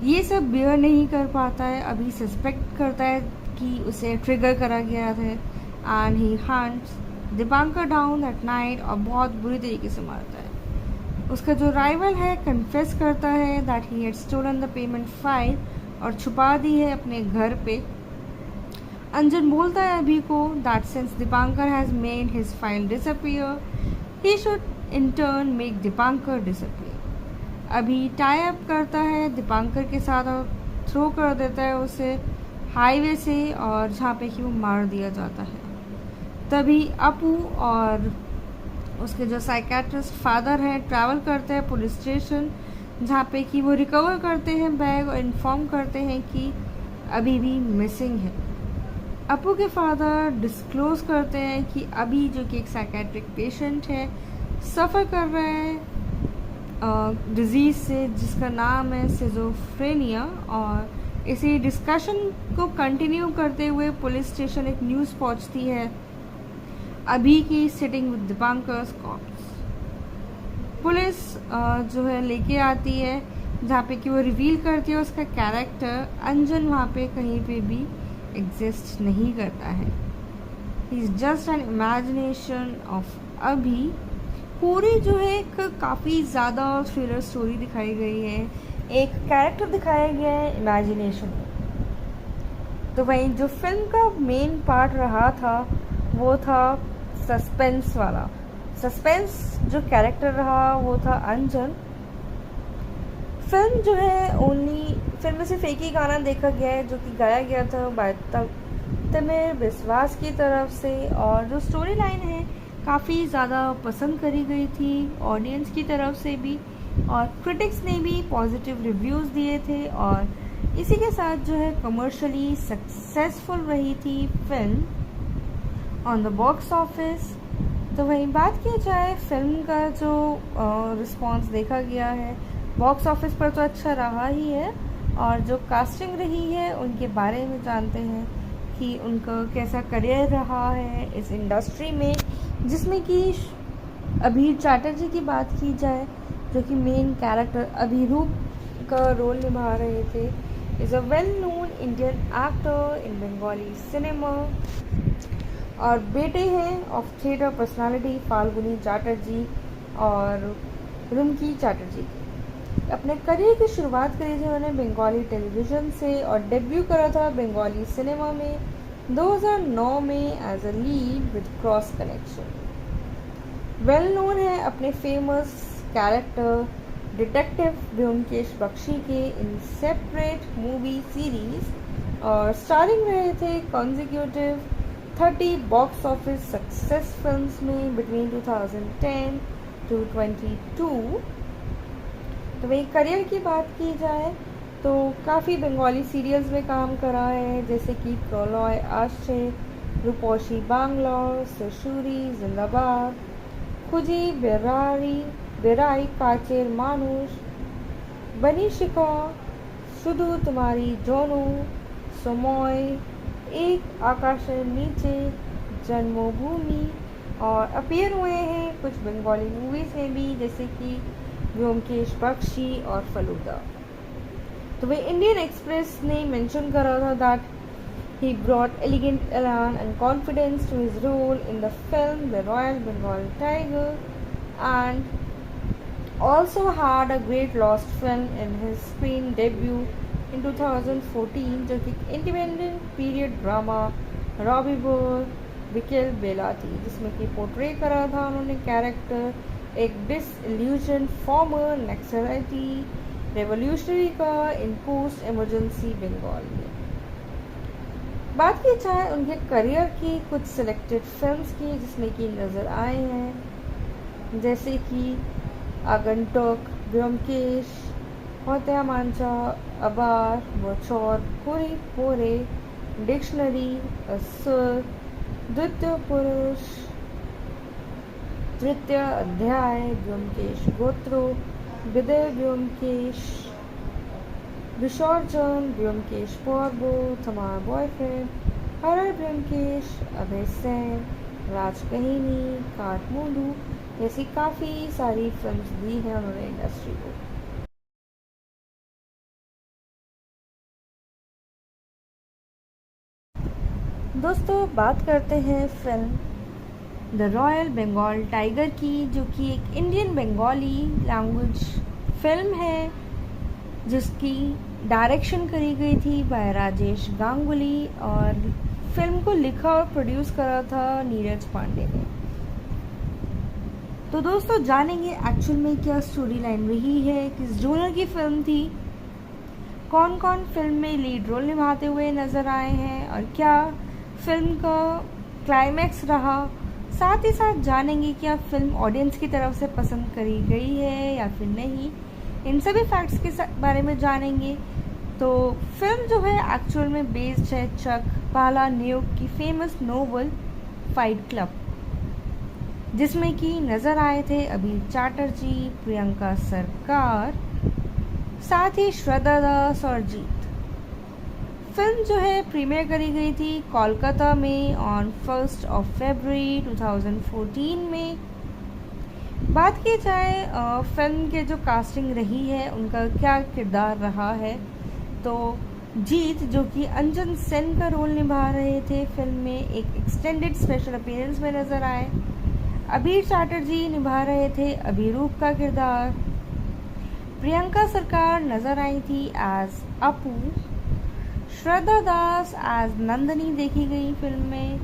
ये सब बियर नहीं कर पाता है, अभी सस्पेक्ट करता है कि उसे ट्रिगर करा गया था, and he hunts Dipankar down at night और बहुत बुरी तरीके से मारता है। उसका जो राइवल है कन्फेस करता है that he had stolen the payment file और छुपा दी है अपने घर पे। अंजन बोलता है अभी को that since Dipankar has made his file disappear he should in turn make Dipankar disappear. अभी टाई अप करता है दीपांकर के साथ और थ्रो कर देता है उसे हाईवे से, और जहाँ पे कि वो मार दिया जाता है। तभी अपू और उसके जो साइकेट्रिस्ट फादर हैं ट्रैवल करते हैं पुलिस स्टेशन, जहाँ पे कि वो रिकवर करते हैं बैग और इन्फॉर्म करते हैं कि अभी भी मिसिंग है। अपू के फादर डिस्क्लोज करते हैं कि अभी जो कि एक साइकेट्रिक पेशेंट है सफ़र कर रहा है डिजीज़ से जिसका नाम है सिजोफ्रेनिया, और इसी डिस्कशन को कंटिन्यू करते हुए पुलिस स्टेशन एक न्यूज़ पहुंचती है अभी की सिटिंग विद दीपांकर्स कॉर्प्स। पुलिस जो है लेके आती है जहाँ पे कि वो रिवील करती है उसका कैरेक्टर अंजन वहाँ पे कहीं पे भी एग्जिस्ट नहीं करता है, he is just an imagination of अभी। पूरी जो है एक काफ़ी ज़्यादा थ्रिलर स्टोरी दिखाई गई है, एक कैरेक्टर दिखाया गया है इमेजिनेशन। तो वहीं जो फिल्म का मेन पार्ट रहा था वो था सस्पेंस वाला। सस्पेंस जो कैरेक्टर रहा वो था अंजन। फिल्म जो है ओनली फिल्म में सिर्फ एक ही गाना देखा गया है जो कि गाया गया था बाय तमिर बिस्वास की तरफ से, और जो स्टोरी लाइन है काफ़ी ज़्यादा पसंद करी गई थी ऑडियंस की तरफ से भी, और क्रिटिक्स ने भी पॉजिटिव रिव्यूज़ दिए थे, और इसी के साथ जो है कमर्शियली सक्सेसफुल रही थी film on the box office. तो वहीं बात की जाए फिल्म का जो रिस्पॉन्स देखा गया है बॉक्स ऑफिस पर तो अच्छा रहा ही है, और जो कास्टिंग रही है उनके बारे में जानते हैं कि उनका कैसा करियर रहा है इस इंडस्ट्री में, जिसमें कि अभी चैटर्जी की बात की जाए जो कि मेन कैरेक्टर अभिरूप का रोल निभा रहे थे, is a well known Indian actor in Bengali cinema, और बेटे हैं of theatre personality Falguni Chatterjee और रुमकी चैटर्जी। अपने करियर की शुरुआत करी थी उन्होंने बंगाली टेलीविज़न से और डेब्यू करा था बंगाली सिनेमा में 2009 में as a lead with cross connection. Well known है अपने famous character detective Byomkesh Bakshi के इन सेपरेट मूवी सीरीज और स्टारिंग रहे थे consecutive 30 box office success films में बिटवीन 2010 टू 22। तो वही करियर की बात की जाए तो काफ़ी बंगाली सीरियल्स में काम करा है, जैसे कि प्रलय आश्चे, रूपोशी बांग्लोर, सशुरी जिंदाबाद, खुजी बेराई काचेर मानुष, बनी शिका, शुधु तुम्हारी जोनू, समोय, एक आकाशेर नीचे, जन्मभूमि और अपीयर हुए हैं कुछ बंगाली मूवीज़ में भी, जैसे कि ब्योमकेश बख्शी और फलूदा। तो वे इंडियन एक्सप्रेस ने मेंशन करा था that he brought elegant elan and confidence to his role in the film The Royal Bengal Tiger and also had a great lost film in his screen debut in 2014 जो कि independent period drama रॉबी बोर बिकेल बेला थी, जिसमें कि portray करा था उन्होंने कैरेक्टर एक डिसइल्यूजन फॉर्मर नक्सलाइटी रेवोल्यूशनरी का इन पोस्ट इमरजेंसी बंगाल में। बात की जाए उनके करियर की कुछ सिलेक्टेड फिल्म्स की जिसमें कि नज़र आए हैं, जैसे कि आगंतुक, ब्योमकेश, होत्या मांचा, अबार, बचौर, पूरी पोरे, डिक्शनरी, असुर, द्वितीय पुरुष, तृतीय अध्याय, ब्योमकेश गोत्रो, विदय ब्योमकेश, विसर्जन, ब्योमकेश पर्वो, हमारा बॉयफ्रेंड, हरर ब्योमकेश, अभय सेन, राज कहिनी, काठमांडू जैसी काफ़ी सारी फिल्म्स दी हैं उन्होंने इंडस्ट्री को। दोस्तों बात करते हैं film the royal Bengal tiger की, जो कि एक इंडियन बंगाली लैंग्वेज फिल्म है जिसकी डायरेक्शन करी गई थी बाय राजेश गांगुली और फिल्म को लिखा और प्रोड्यूस करा था नीरज पांडे ने। तो दोस्तों जानेंगे एक्चुअल में क्या स्टोरी लाइन रही है, किस जोनर की फिल्म थी, कौन कौन फिल्म में लीड रोल निभाते हुए नज़र आए हैं और क्या फिल्म का क्लाइमैक्स रहा। साथ ही साथ जानेंगे क्या फिल्म ऑडियंस की तरफ से पसंद करी गई है या फिर नहीं, इन सभी फैक्ट्स के बारे में जानेंगे। तो फिल्म जो है एक्चुअल में बेस्ड है चक पालानियोक की फेमस नोवेल फाइट क्लब, जिसमें कि नज़र आए थे अभीर चैटर्जी, प्रियंका सरकार, साथ ही श्रद्धा दास और जीत। फिल्म जो है प्रीमियर करी गई थी कोलकाता में ऑन 1 फरवरी 2014 में। बात की जाए फिल्म के जो कास्टिंग रही है उनका क्या किरदार रहा है, तो जीत जो कि अंजन सेन का रोल निभा रहे थे फिल्म में, एक एक्सटेंडेड स्पेशल अपीयरेंस में नज़र आए। अभीर चैटर्जी निभा रहे थे अभिरूप का किरदार। प्रियंका सरकार नज़र आई थी एज अपू। श्रद्धा दास एज नंदनी देखी गई फिल्म में।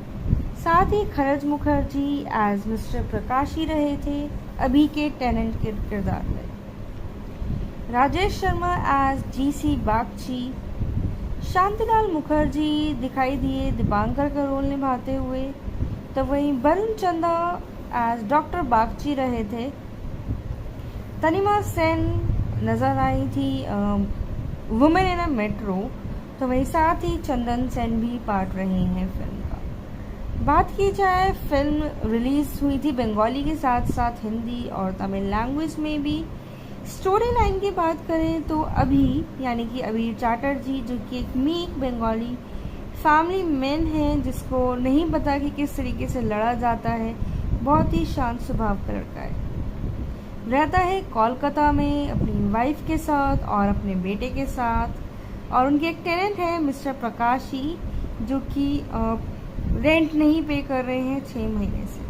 साथ ही खरज मुखर्जी एज मिस्टर प्रकाशी रहे थे अभी के टेनेंट के किरदार में। Rajesh Sharma as GC Bagchi. शांतिलाल मुखर्जी दिखाई दिए दीपांकर का रोल निभाते हुए, तो वहीं वरुण चंदा एज डॉक्टर बागची रहे थे। तनिमा सेन नज़र आई थी वुमेन इन अ मेट्रो, तो वहीं साथ ही चंदन सेन भी पार्ट रहे हैं फिल्म का। बात की जाए फिल्म रिलीज़ हुई थी बंगाली के साथ साथ हिंदी और तमिल लैंग्वेज में भी। स्टोरी लाइन की बात करें तो अभी यानी कि अभीर चैटर्जी जो कि एक मीक बंगाली फैमिली मैन है जिसको नहीं पता कि किस तरीके से लड़ा जाता है, बहुत ही शांत स्वभाव का लड़का है। रहता है कोलकाता में अपनी वाइफ के साथ और अपने बेटे के साथ, और उनके एक टेनेंट है मिस्टर प्रकाशी जो कि रेंट नहीं पे कर रहे हैं 6 महीने से,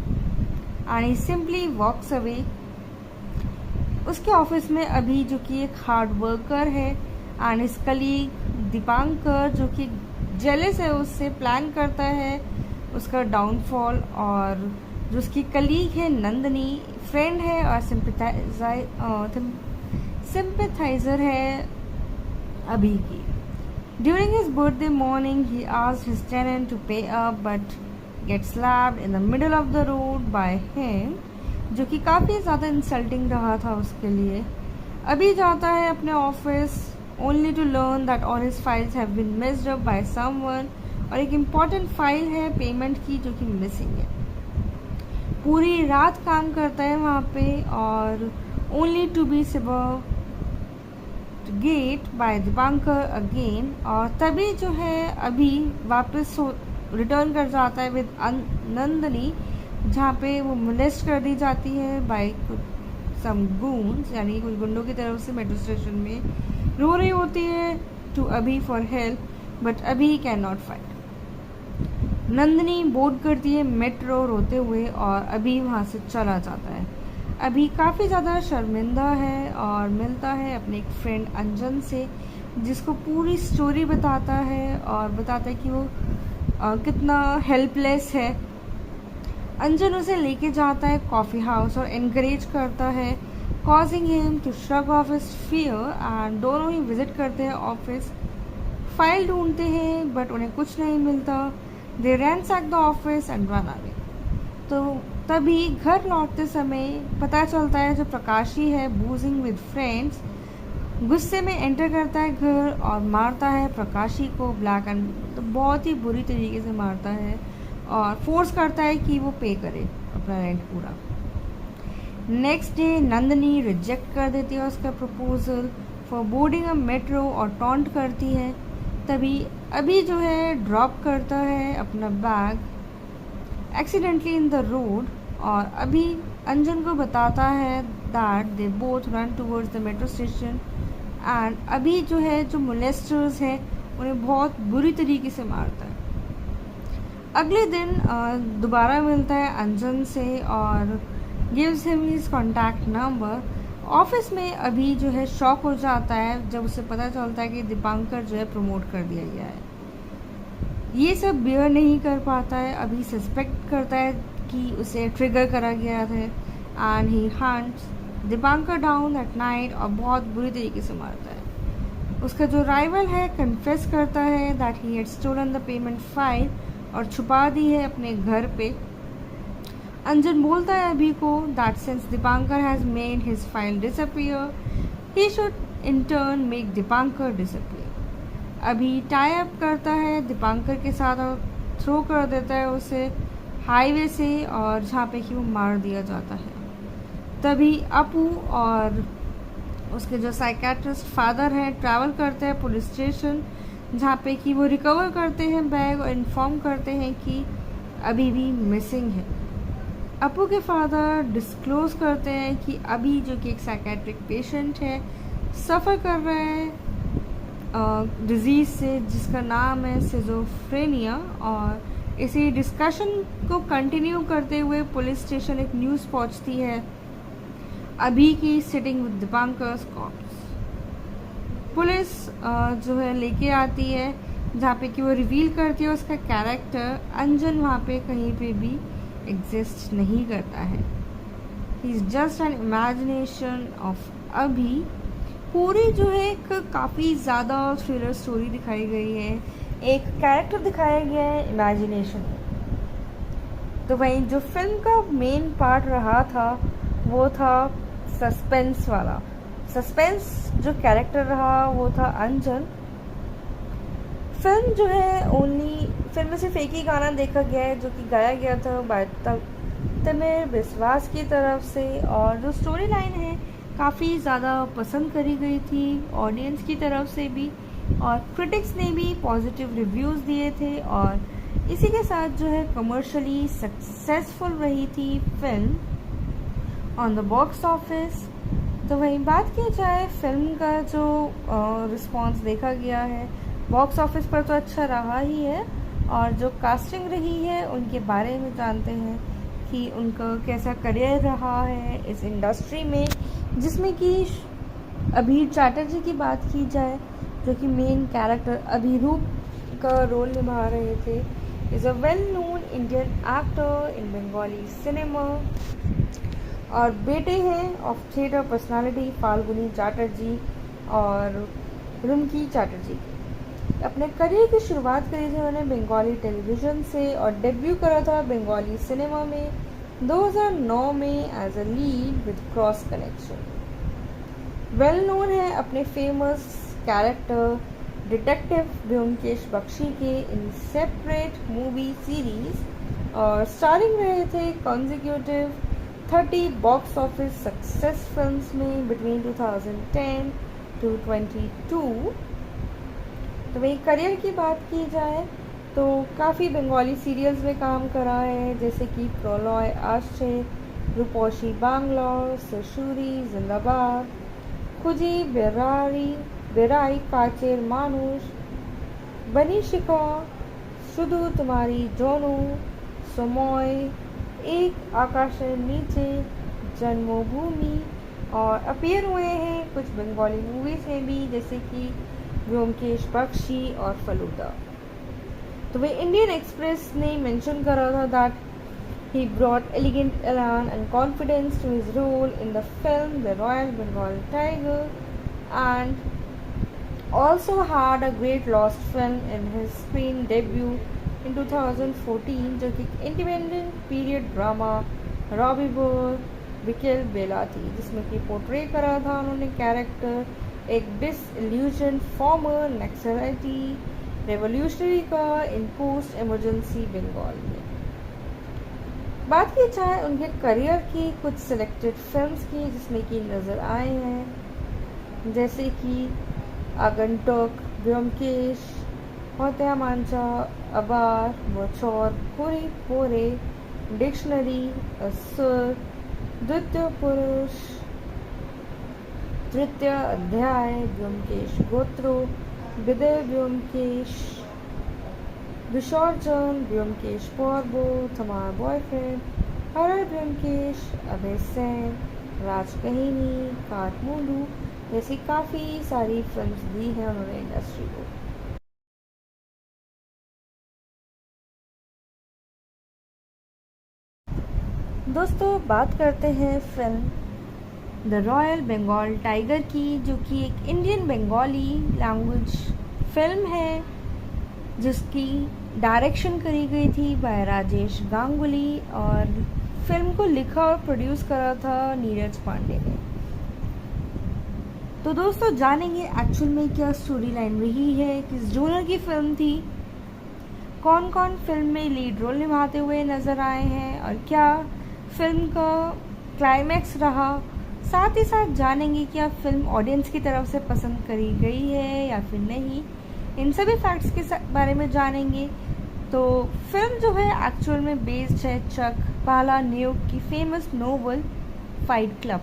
and he simply walks away. उसके ऑफिस में अभी जो कि एक हार्ड वर्कर है एंड इस कलीग दीपांकर जो कि जेलस है उससे प्लान करता है उसका डाउनफॉल। और जो उसकी कलीग है नंदनी फ्रेंड है और सिंपैथाइजर है अभी की। During his birthday morning he asked his tenant to pay up but get slapped in the middle of the road by him, जो कि काफ़ी ज़्यादा इंसल्टिंग रहा था उसके लिए। अभी जाता है अपने office only to learn that all his files have been missed up by someone, और एक इम्पॉर्टेंट फाइल है पेमेंट की जो कि मिसिंग है। पूरी रात काम करता है वहाँ पे और only to be get by Dipankar again. और तभी जो है अभी वापस रिटर्न कर जाता है विद नंदनी, जहाँ पे वो मोलेस्ट कर दी जाती है बाय सम गून्स, यानी कुछ गुंडों की तरफ से। मेट्रो स्टेशन में रो रही होती है टू अभी फॉर हेल्प बट अभी can not fight. Nandini board करती है मेट्रो रोते हुए और अभी वहाँ से चला जाता है। अभी काफ़ी ज़्यादा शर्मिंदा है और मिलता है अपने एक फ्रेंड अंजन से, जिसको पूरी स्टोरी बताता है और बताता है कि वो कितना हेल्पलेस है। अंजन उसे लेके जाता है कॉफ़ी हाउस और इनकरेज करता है, causing him to shrug off his fear. And दोनों ही विजिट करते हैं ऑफिस, फाइल ढूंढते हैं बट उन्हें कुछ नहीं मिलता। They ransack the office and run away. तो तभी घर लौटते समय पता चलता है जो प्रकाशी है बूजिंग विद फ्रेंड्स गुस्से में एंटर करता है घर और मारता है प्रकाशी को ब्लैक एंड तो बहुत ही बुरी तरीके से मारता है और फोर्स करता है कि वो पे करे अपना रेंट पूरा। नेक्स्ट डे नंदनी रिजेक्ट कर देती है उसका proposal for boarding a metro और टॉन्ट करती है। तभी अभी जो है ड्रॉप करता है अपना bag accidentally in the road और अभी अंजन को बताता है that they both run towards the metro station. And अभी जो है जो मोलेस्टर्स है उन्हें बहुत बुरी तरीके से मारता है। अगले दिन दोबारा मिलता है अंजन से और gives him his contact number. Office में अभी जो है शॉक हो जाता है जब उसे पता चलता है कि दीपांकर जो है प्रमोट कर दिया गया है। ये सब बियर नहीं कर पाता है, अभी सस्पेक्ट करता है कि उसे ट्रिगर करा गया था and he hunts Dipankar down at night और बहुत बुरी तरीके से मारता है। उसका जो राइवल है कन्फेस करता है that he had stolen the payment file और छुपा दी है अपने घर पे। अंजन बोलता है अभी को that since Dipankar has made his file disappear he should in turn make Dipankar disappear. अभी टाई अप करता है दीपांकर के साथ और थ्रो कर देता है उसे हाईवे से और जहाँ पे कि वो मार दिया जाता है। तभी अपू और उसके जो साइकेट्रिस्ट फादर हैं ट्रैवल करते हैं पुलिस स्टेशन, जहाँ पे कि वो रिकवर करते हैं बैग और इन्फॉर्म करते हैं कि अभी भी मिसिंग है। अपू के फादर डिस्क्लोज करते हैं कि अभी जो कि एक साइकेट्रिक पेशेंट है सफ़र कर रहा है डिजीज़ से जिसका नाम है सिजोफ्रेनिया। और इसी डिस्कशन को कंटिन्यू करते हुए पुलिस स्टेशन एक न्यूज़ पहुंचती है अभी की sitting with Dipankar cops. Police जो है लेके आती है जहाँ पे कि वो रिवील करती है उसका कैरेक्टर अंजन वहाँ पे कहीं पे भी एग्जिस्ट नहीं करता है, he is just an imagination of अभी। पूरी जो है एक काफ़ी ज़्यादा थ्रिलर स्टोरी दिखाई गई है, एक कैरेक्टर दिखाया गया है इमेजिनेशन। तो वहीं जो फिल्म का मेन पार्ट रहा था वो था सस्पेंस वाला। सस्पेंस जो कैरेक्टर रहा वो था अंजन। फिल्म जो है ओनली फिल्म में सिर्फ एक ही गाना देखा गया है जो कि गाया गया था बाय तमिर बिस्वास की तरफ से, और जो स्टोरी लाइन है काफ़ी ज़्यादा पसंद करी गई थी ऑडियंस की तरफ से भी और क्रिटिक्स ने भी पॉजिटिव रिव्यूज़ दिए थे और इसी के साथ जो है कमर्शियली सक्सेसफुल रही थी film on the box office. तो वहीं बात की जाए फिल्म का जो रिस्पॉन्स देखा गया है बॉक्स ऑफिस पर तो अच्छा रहा ही है, और जो कास्टिंग रही है उनके बारे में जानते हैं कि उनका कैसा करियर रहा है इस इंडस्ट्री में जिसमें कि अभीर चैटर्जी की बात की जाए, जो कि मेन कैरेक्टर अभिरूप का रोल निभा रहे थे, is a well known Indian actor in Bengali cinema और बेटे हैं of theatre personality Falguni Chatterjee और रुमकी चैटर्जी। अपने करियर की शुरुआत करी थी उन्होंने बंगाली टेलीविज़न से और डेब्यू करा था बंगाली सिनेमा में 2009 में as a lead with cross connection. Well known है अपने famous character detective Byomkesh Bakshi के इन सेपरेट मूवी सीरीज और स्टारिंग रहे थे consecutive 30 box office success films में बिटवीन 2010 to 22। तो वही करियर की बात की जाए तो काफ़ी बंगाली सीरियल्स में काम करा है, जैसे कि प्रोलॉय आश्चर्य, रूपोशी बांग्लोर, सशुरी जिंदाबाद, खुजी बेराई काचेर मानुष, बनी शिका, शुधु तुम्हारी जोनो, समोय, एक आकाश नीचे, जन्मभूमि और अपीयर हुए हैं कुछ बंगाली मूवीज़ में भी, जैसे कि ब्योमकेश बख्शी और फलूदा। तो वह इंडियन एक्सप्रेस ने मेंशन करा था that he brought elegant elan and confidence to his role in the film The Royal Bengal Tiger and also had a great lost film in his screen debut in 2014, जो कि independent period drama Robbie bore विकेल बेला थी, जिसमें कि portray करा था उन्होंने character एक डिसइल्यूजन फॉर्मर नक्सलाइटी रेवोल्यूशनरी का इन पोस्ट इमरजेंसी बंगाल में। बात की जाए उनके करियर की कुछ सिलेक्टेड फिल्म्स की, जिसमें कि नज़र आए हैं, जैसे कि आगंतुक, ब्योमकेश, होत्या मांचा, अबार, बचौर, पूरी पोरे, डिक्शनरी, असुर, द्वितीय पुरुष, तृतीय अध्याय, ब्योमकेश गोत्रो, विदय ब्योमकेश, विसर्जन, ब्योमकेश पर्वो, हमारा बॉयफ्रेंड, हरर ब्योमकेश, अभय सेन, राजकहिनी, काठमांडू जैसी काफ़ी सारी फिल्म्स दी हैं उन्होंने इंडस्ट्री को। दोस्तों बात करते हैं film the royal Bengal tiger की, जो कि एक इंडियन बंगाली लैंग्वेज फिल्म है, जिसकी डायरेक्शन करी गई थी बाय राजेश गांगुली और फिल्म को लिखा और प्रोड्यूस करा था नीरज पांडे ने। तो दोस्तों जानेंगे एक्चुअल में क्या स्टोरी लाइन रही है, किस जोनर की फिल्म थी, कौन कौन फिल्म में लीड रोल निभाते हुए नज़र आए हैं और क्या फिल्म का क्लाइमैक्स रहा। साथ ही साथ जानेंगे कि फिल्म ऑडियंस की तरफ से पसंद करी गई है या फिर नहीं। इन सभी फैक्ट्स के बारे में जानेंगे। तो फिल्म जो है एक्चुअल में बेस्ड है चक पालानियोक की फेमस नोवेल फाइट क्लब,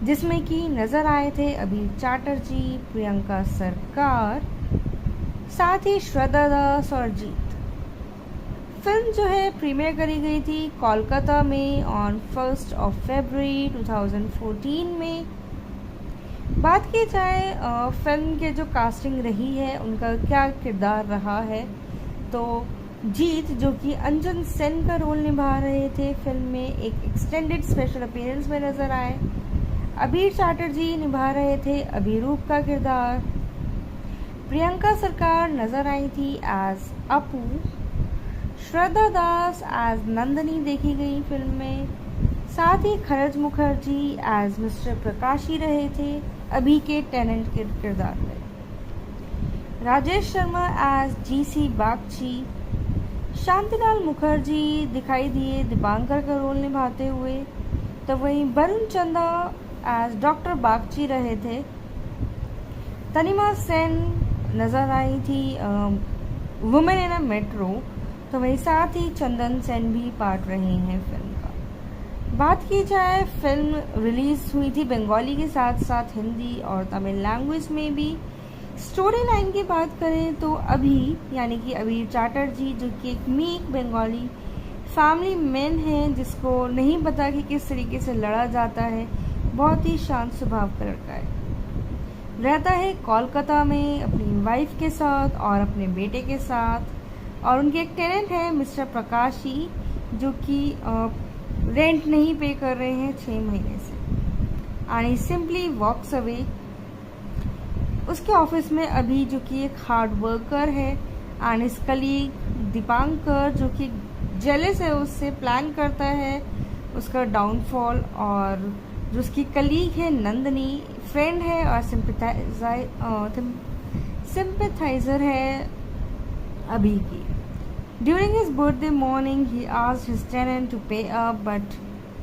जिसमें कि नज़र आए थे अभीर चैटर्जी, प्रियंका सरकार, साथ ही श्रद्धा दास और जीत। फिल्म जो है प्रीमियर करी गई थी कोलकाता में ऑन 1 फरवरी 2014 में। बात की जाए फिल्म के जो कास्टिंग रही है उनका क्या किरदार रहा है, तो जीत जो कि अंजन सेन का रोल निभा रहे थे फिल्म में, एक एक्सटेंडेड स्पेशल अपीयरेंस में नज़र आए। अभीर चैटर्जी निभा रहे थे अभिरूप का किरदार। प्रियंका सरकार नज़र आई थी एज अपू। श्रद्धा दास एज नंदनी देखी गई फिल्म में। साथ ही खरज मुखर्जी एज मिस्टर प्रकाशी रहे थे अभी के टेनेंट के किरदार में। Rajesh Sharma as GC Bagchi. शांतिलाल मुखर्जी दिखाई दिए दीपांकर का रोल निभाते हुए, तो वहीं वरुण चंदा एज डॉक्टर बागची रहे थे। तनिमा सेन नज़र आई थी वुमेन इन अ मेट्रो, तो वहीं साथ ही चंदन सेन भी पार्ट रहे हैं फिल्म का। बात की जाए फिल्म रिलीज़ हुई थी बंगाली के साथ साथ हिंदी और तमिल लैंग्वेज में भी। स्टोरी लाइन की बात करें तो अभी यानी कि अभीर चैटर्जी जो कि एक मीक बंगाली फैमिली मैन हैं, जिसको नहीं पता कि किस तरीके से लड़ा जाता है, बहुत ही शांत स्वभाव का लड़का है। रहता है कोलकाता में अपनी वाइफ के साथ और अपने बेटे के साथ, और उनके एक टेनेंट है मिस्टर प्रकाशी, जो कि रेंट नहीं पे कर रहे हैं 6 महीने से। And he simply walks away. उसके ऑफिस में अभी, जो कि एक हार्ड वर्कर है, एंड इस कलीग दीपांकर, जो कि जेलस है उससे, प्लान करता है उसका डाउनफॉल। और जो उसकी कलीग है नंदनी, फ्रेंड है और सिंपैथाइजर है अभी की। During his birthday morning he asked his tenant to pay up but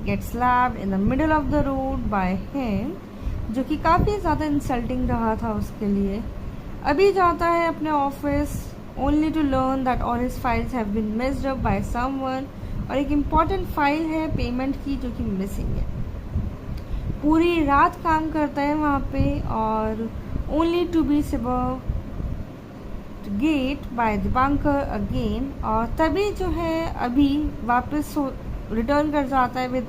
get slapped in the middle of the road by him, जो कि काफ़ी ज़्यादा इंसल्टिंग रहा था उसके लिए। अभी जाता है अपने office only to learn that all his files have been missed up by someone, और एक इम्पॉर्टेंट फाइल है पेमेंट की जो कि मिसिंग है। पूरी रात काम करता है वहाँ पे, और only to be get by Dipankar again. और तभी जो है अभी वापस रिटर्न कर जाता है विद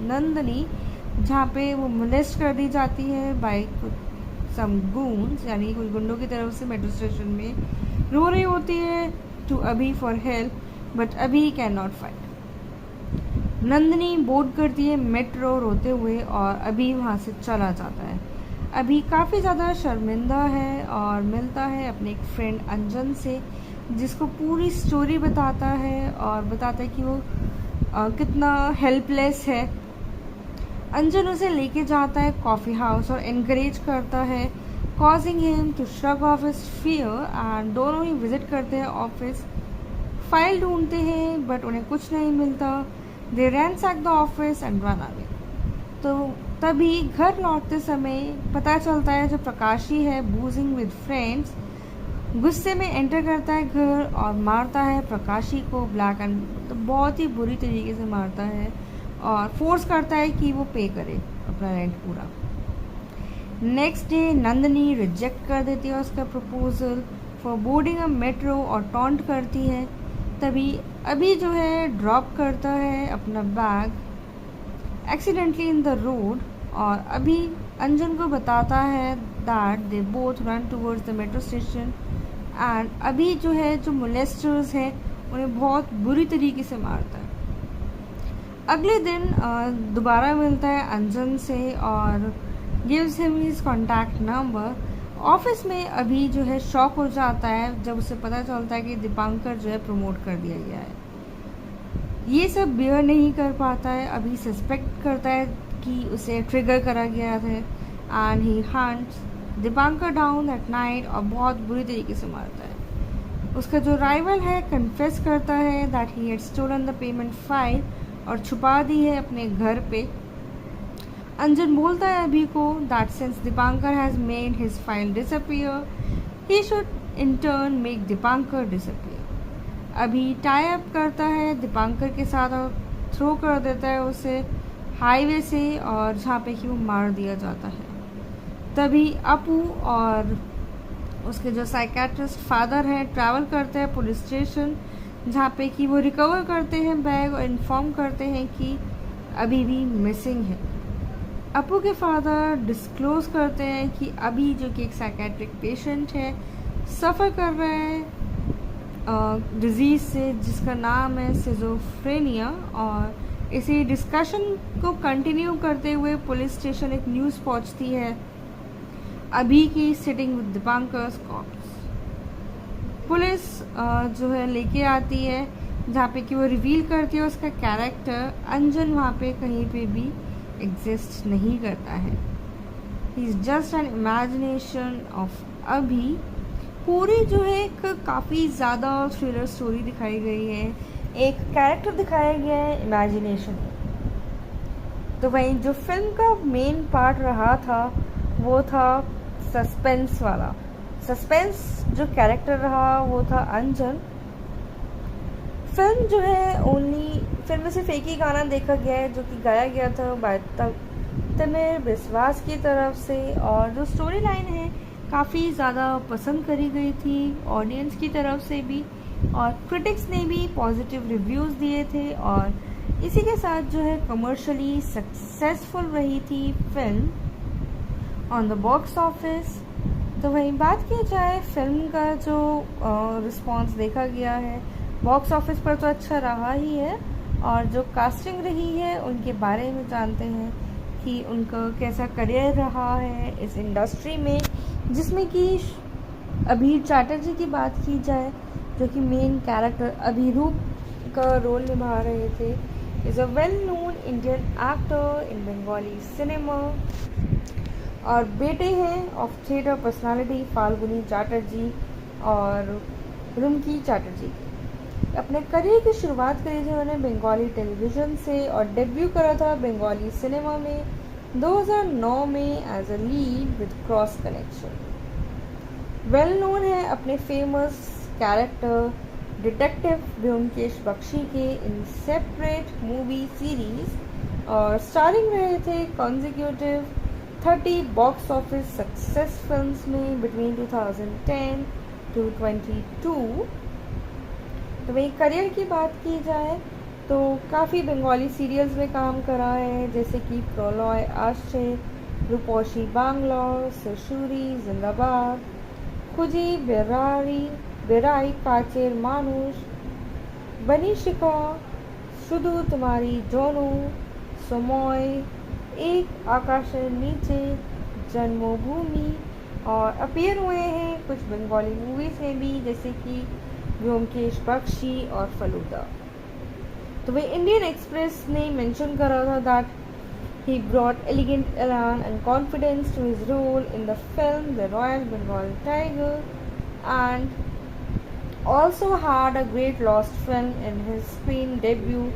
नंदनी, जहाँ पे वो मोलेस्ट कर दी जाती है बाय सम गून्स, यानी कुछ गुंडों की तरफ से। मेट्रो स्टेशन में रो रही होती है टू अभी फॉर हेल्प, बट अभी can not fight. Nandini board करती है मेट्रो रोते हुए, और अभी वहाँ से चला जाता है। अभी काफ़ी ज़्यादा शर्मिंदा है और मिलता है अपने एक फ्रेंड अंजन से, जिसको पूरी स्टोरी बताता है और बताता है कि वो कितना हेल्पलेस है। अंजन उसे लेके जाता है कॉफ़ी हाउस और इनकरेज करता है, causing him to shrug off his fear. And दोनों ही विजिट करते हैं ऑफिस, फाइल ढूंढते हैं बट उन्हें कुछ नहीं मिलता। They ransack the office and run away. तो तभी घर लौटते समय पता चलता है जो प्रकाशी है बूजिंग विद फ्रेंड्स, गुस्से में एंटर करता है घर और मारता है प्रकाशी को ब्लैक एंड, तो बहुत ही बुरी तरीके से मारता है और फोर्स करता है कि वो पे करे अपना रेंट पूरा। नेक्स्ट डे नंदनी रिजेक्ट कर देती है उसका proposal for boarding a metro और टॉन्ट करती है। तभी अभी जो है ड्रॉप करता है अपना bag accidentally in the road, और अभी अंजन को बताता है that they both run towards the metro station. And अभी जो है जो मोलेस्टर्स हैं उन्हें बहुत बुरी तरीके से मारता है। अगले दिन दोबारा मिलता है अंजन से और gives him his contact number. Office में अभी जो है शॉक हो जाता है जब उसे पता चलता है कि दीपांकर जो है प्रमोट कर दिया गया है। ये सब बियर नहीं कर पाता है, अभी सस्पेक्ट करता है कि उसे ट्रिगर करा गया था। And he hunts Dipankar down at night और बहुत बुरी तरीके से मारता है। उसका जो राइवल है कन्फेस करता है that he had stolen the payment file और छुपा दी है अपने घर पे। अंजन बोलता है अभी को that since Dipankar has made his file disappear he should in turn make Dipankar disappear. अभी टाई अप करता है दीपांकर के साथ और थ्रो कर देता है उसे हाईवे से, और जहाँ पे कि वो मार दिया जाता है। तभी अपू और उसके जो साइकेट्रिस्ट फादर हैं ट्रैवल करते हैं पुलिस स्टेशन, जहाँ पे कि वो रिकवर करते हैं बैग और इन्फॉर्म करते हैं कि अभी भी मिसिंग है। अपू के फादर डिस्क्लोज करते हैं कि अभी जो कि एक साइकेट्रिक पेशेंट है सफ़र कर रहा है डिजीज़ से जिसका नाम है सिजोफ्रेनिया। और इसी डिस्कशन को कंटिन्यू करते हुए पुलिस स्टेशन एक न्यूज़ पहुंचती है अभी की सिटिंग विद दीपांकर्स कॉर्प्स। पुलिस जो है लेके आती है जहाँ पे कि वो रिवील करती है उसका कैरेक्टर अंजन वहाँ पे कहीं पे भी एग्जिस्ट नहीं करता है। He is just an imagination of अभी। पूरी जो है एक काफ़ी ज़्यादा थ्रिलर स्टोरी दिखाई गई है, एक कैरेक्टर दिखाया गया है इमेजिनेशन। तो वहीं जो फिल्म का मेन पार्ट रहा था वो था सस्पेंस वाला। सस्पेंस जो कैरेक्टर रहा वो था अंजन। फिल्म जो है फिल्म में सिर्फ एक ही गाना देखा गया है जो कि गाया गया था बाय तमिर बिस्वास की तरफ से, और जो स्टोरी लाइन है काफ़ी ज़्यादा पसंद करी गई थी ऑडियंस की तरफ से भी, और क्रिटिक्स ने भी पॉजिटिव रिव्यूज़ दिए थे। और इसी के साथ जो है कमर्शियली सक्सेसफुल रही थी film on the box office. तो वहीं बात की जाए फिल्म का जो रिस्पांस देखा गया है बॉक्स ऑफिस पर तो अच्छा रहा ही है, और जो कास्टिंग रही है उनके बारे में जानते हैं कि उनका कैसा करियर रहा है इस इंडस्ट्री में, जिसमें कि अभीर चैटर्जी की बात की जाए जो कि मेन कैरेक्टर अभिरूप का रोल निभा रहे थे, is a well known Indian actor in Bengali cinema, और बेटे हैं of theatre personality Falguni Chatterjee और रुमकी चैटर्जी। अपने करियर की शुरुआत करी थी उन्होंने बंगाली टेलीविज़न से और डेब्यू करा था बंगाली सिनेमा में 2009 में as a lead with cross connection. Well known है अपने famous character detective Byomkesh Bakshi के इन सेपरेट मूवी सीरीज, और स्टारिंग रहे थे consecutive 30 box office success films में बिटवीन 2010 to 22। तो वही करियर की बात की जाए तो काफ़ी बंगाली सीरियल्स में काम करा है, जैसे कि प्रलय आश्रय, रूपोशी बांग्लोर, सशुरी जिंदाबाद, खुजी बेराई काचेर मानुष, बनी शिका, शुधु तुम्हारी जोनू, समोय, एक आकाशेर नीचे, जन्मभूमि, और अपीयर हुए हैं कुछ बंगाली मूवीज़ में भी जैसे कि ब्योमकेश बख्शी और फलूदा। तो वह इंडियन एक्सप्रेस ने मेंशन करा था that he brought elegant elan and confidence to his role in the film The Royal Bengal Tiger, and also had a great lost film in his screen debut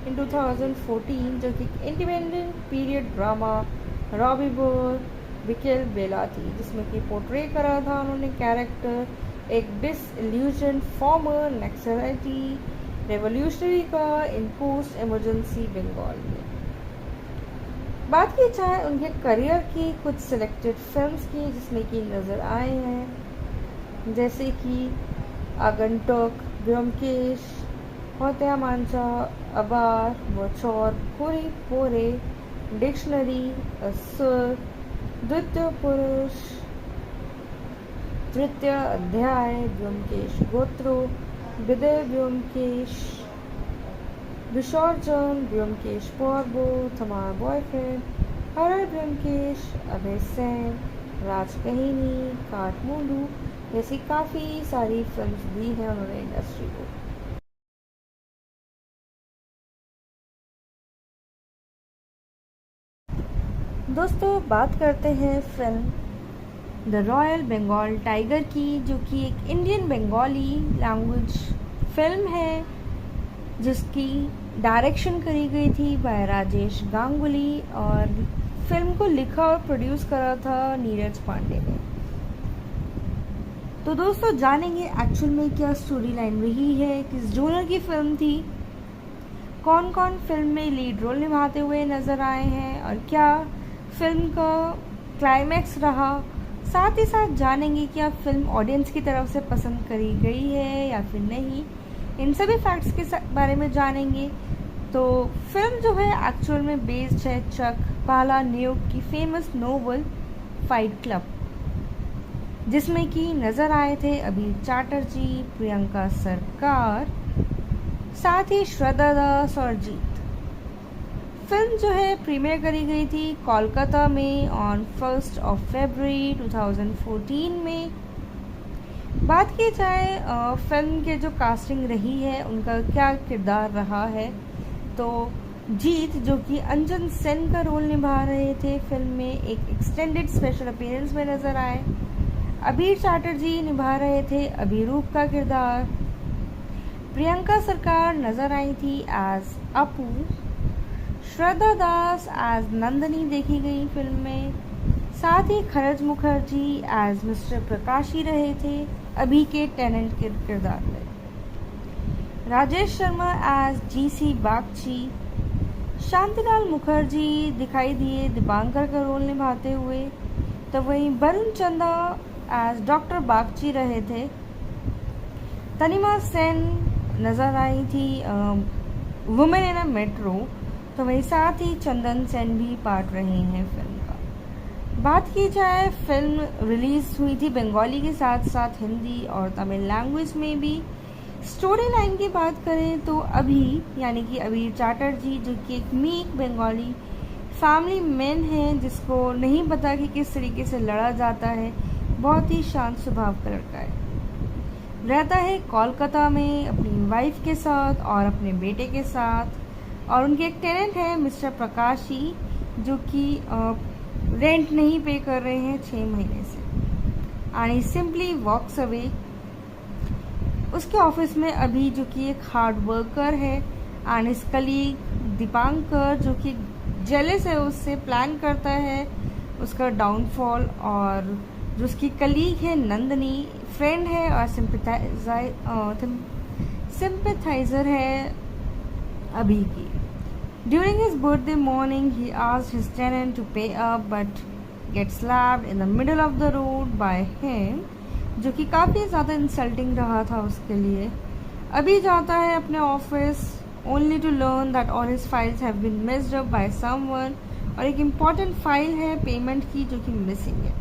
in 2014 जो कि independent period drama रॉबी बोर बिकेल बेला थी, जिसमें कि portray करा था उन्होंने कैरेक्टर एक डिसइल्यूजन फॉर्मर नक्सलाइटी रेवोल्यूशनरी का इन पोस्ट इमरजेंसी बंगाल में। बात की जाए उनके करियर की कुछ सिलेक्टेड फिल्म्स की जिसमें कि नज़र आए हैं, जैसे कि आगंतुक, ब्योमकेश, होत्या मांचा, अबार, बचौर, पूरी पोरे, डिक्शनरी, असुर, द्वितीय पुरुष, तृतीय अध्याय, ब्योमकेश गोत्रो, विदय ब्योमकेश, विसर्जन, ब्योमकेश पर्वो, हमारा बॉयफ्रेंड, हरर ब्योमकेश, अभय सेन, राजकहिनी, काठमांडू जैसी काफ़ी सारी फिल्म्स दी हैं उन्होंने इंडस्ट्री को। दोस्तों बात करते हैं film the royal Bengal tiger की, जो कि एक इंडियन बंगाली लैंग्वेज फिल्म है जिसकी डायरेक्शन करी गई थी बाय राजेश गांगुली, और फिल्म को लिखा और प्रोड्यूस करा था नीरज पांडे ने। तो दोस्तों जानेंगे एक्चुअल में क्या स्टोरी लाइन रही है, किस जोनर की फिल्म थी, कौन कौन फिल्म में लीड रोल निभाते हुए नज़र आए हैं, और क्या फिल्म का क्लाइमैक्स रहा। साथ ही साथ जानेंगे क्या फिल्म ऑडियंस की तरफ से पसंद करी गई है या फिर नहीं। इन सभी फैक्ट्स के बारे में जानेंगे। तो फिल्म जो है एक्चुअल में बेस्ड है चक पालानियोक की फेमस नोवेल फाइट क्लब, जिसमें कि नज़र आए थे अभीर चैटर्जी, प्रियंका सरकार, साथ ही श्रद्धा दास और जीत। फिल्म जो है प्रीमियर करी गई थी कोलकाता में ऑन 1 फरवरी 2014 में। बात की जाए फिल्म के जो कास्टिंग रही है उनका क्या किरदार रहा है, तो जीत जो कि अंजन सेन का रोल निभा रहे थे फिल्म में, एक एक्सटेंडेड स्पेशल अपीयरेंस में नज़र आए। अभीर चैटर्जी निभा रहे थे अभिरूप का किरदार। प्रियंका सरकार नज़र आई थी एज अपू। श्रद्धा दास एज नंदनी देखी गई फिल्म में। साथ ही खरज मुखर्जी एज मिस्टर प्रकाशी रहे थे अभी के टेनेंट के किरदार में। Rajesh Sharma as GC Bagchi. शांतिलाल मुखर्जी दिखाई दिए दीपांकर का रोल निभाते हुए, तो वहीं वरुण चंदा एज डॉक्टर बागची रहे थे। तनिमा सेन नज़र आई थी वुमेन इन अ मेट्रो। तो वही साथ ही चंदन सेन भी पार्ट रहे हैं फिल्म का। बात की जाए, फिल्म रिलीज़ हुई थी बंगाली के साथ साथ हिंदी और तमिल लैंग्वेज में भी। स्टोरी लाइन की बात करें तो अभी यानी कि अभी चैटर्जी, जो कि एक मीक बंगाली फैमिली मैन है जिसको नहीं पता कि किस तरीके से लड़ा जाता है, बहुत ही शांत स्वभाव का लड़का है। रहता है कोलकाता में अपनी वाइफ के साथ और अपने बेटे के साथ, और उनके एक टेनेंट है मिस्टर प्रकाशी, जो कि रेंट नहीं पे कर रहे हैं 6 महीने से, and he simply walks away. उसके ऑफिस में अभी, जो कि एक हार्ड वर्कर है, एंड इस कलीग दीपांकर, जो कि जेलस है उससे, प्लान करता है उसका डाउनफॉल। और जो उसकी कलीग है नंदनी, फ्रेंड है और सिंपैथाइजर है अभी की। During his birthday morning he asked his tenant to pay up but get slapped in the middle of the road by him, जो कि काफ़ी ज़्यादा इंसल्टिंग रहा था उसके लिए। अभी जाता है अपने office only to learn that all his files have been missed up by someone, और एक इम्पॉर्टेंट फाइल है पेमेंट की जो कि मिसिंग है।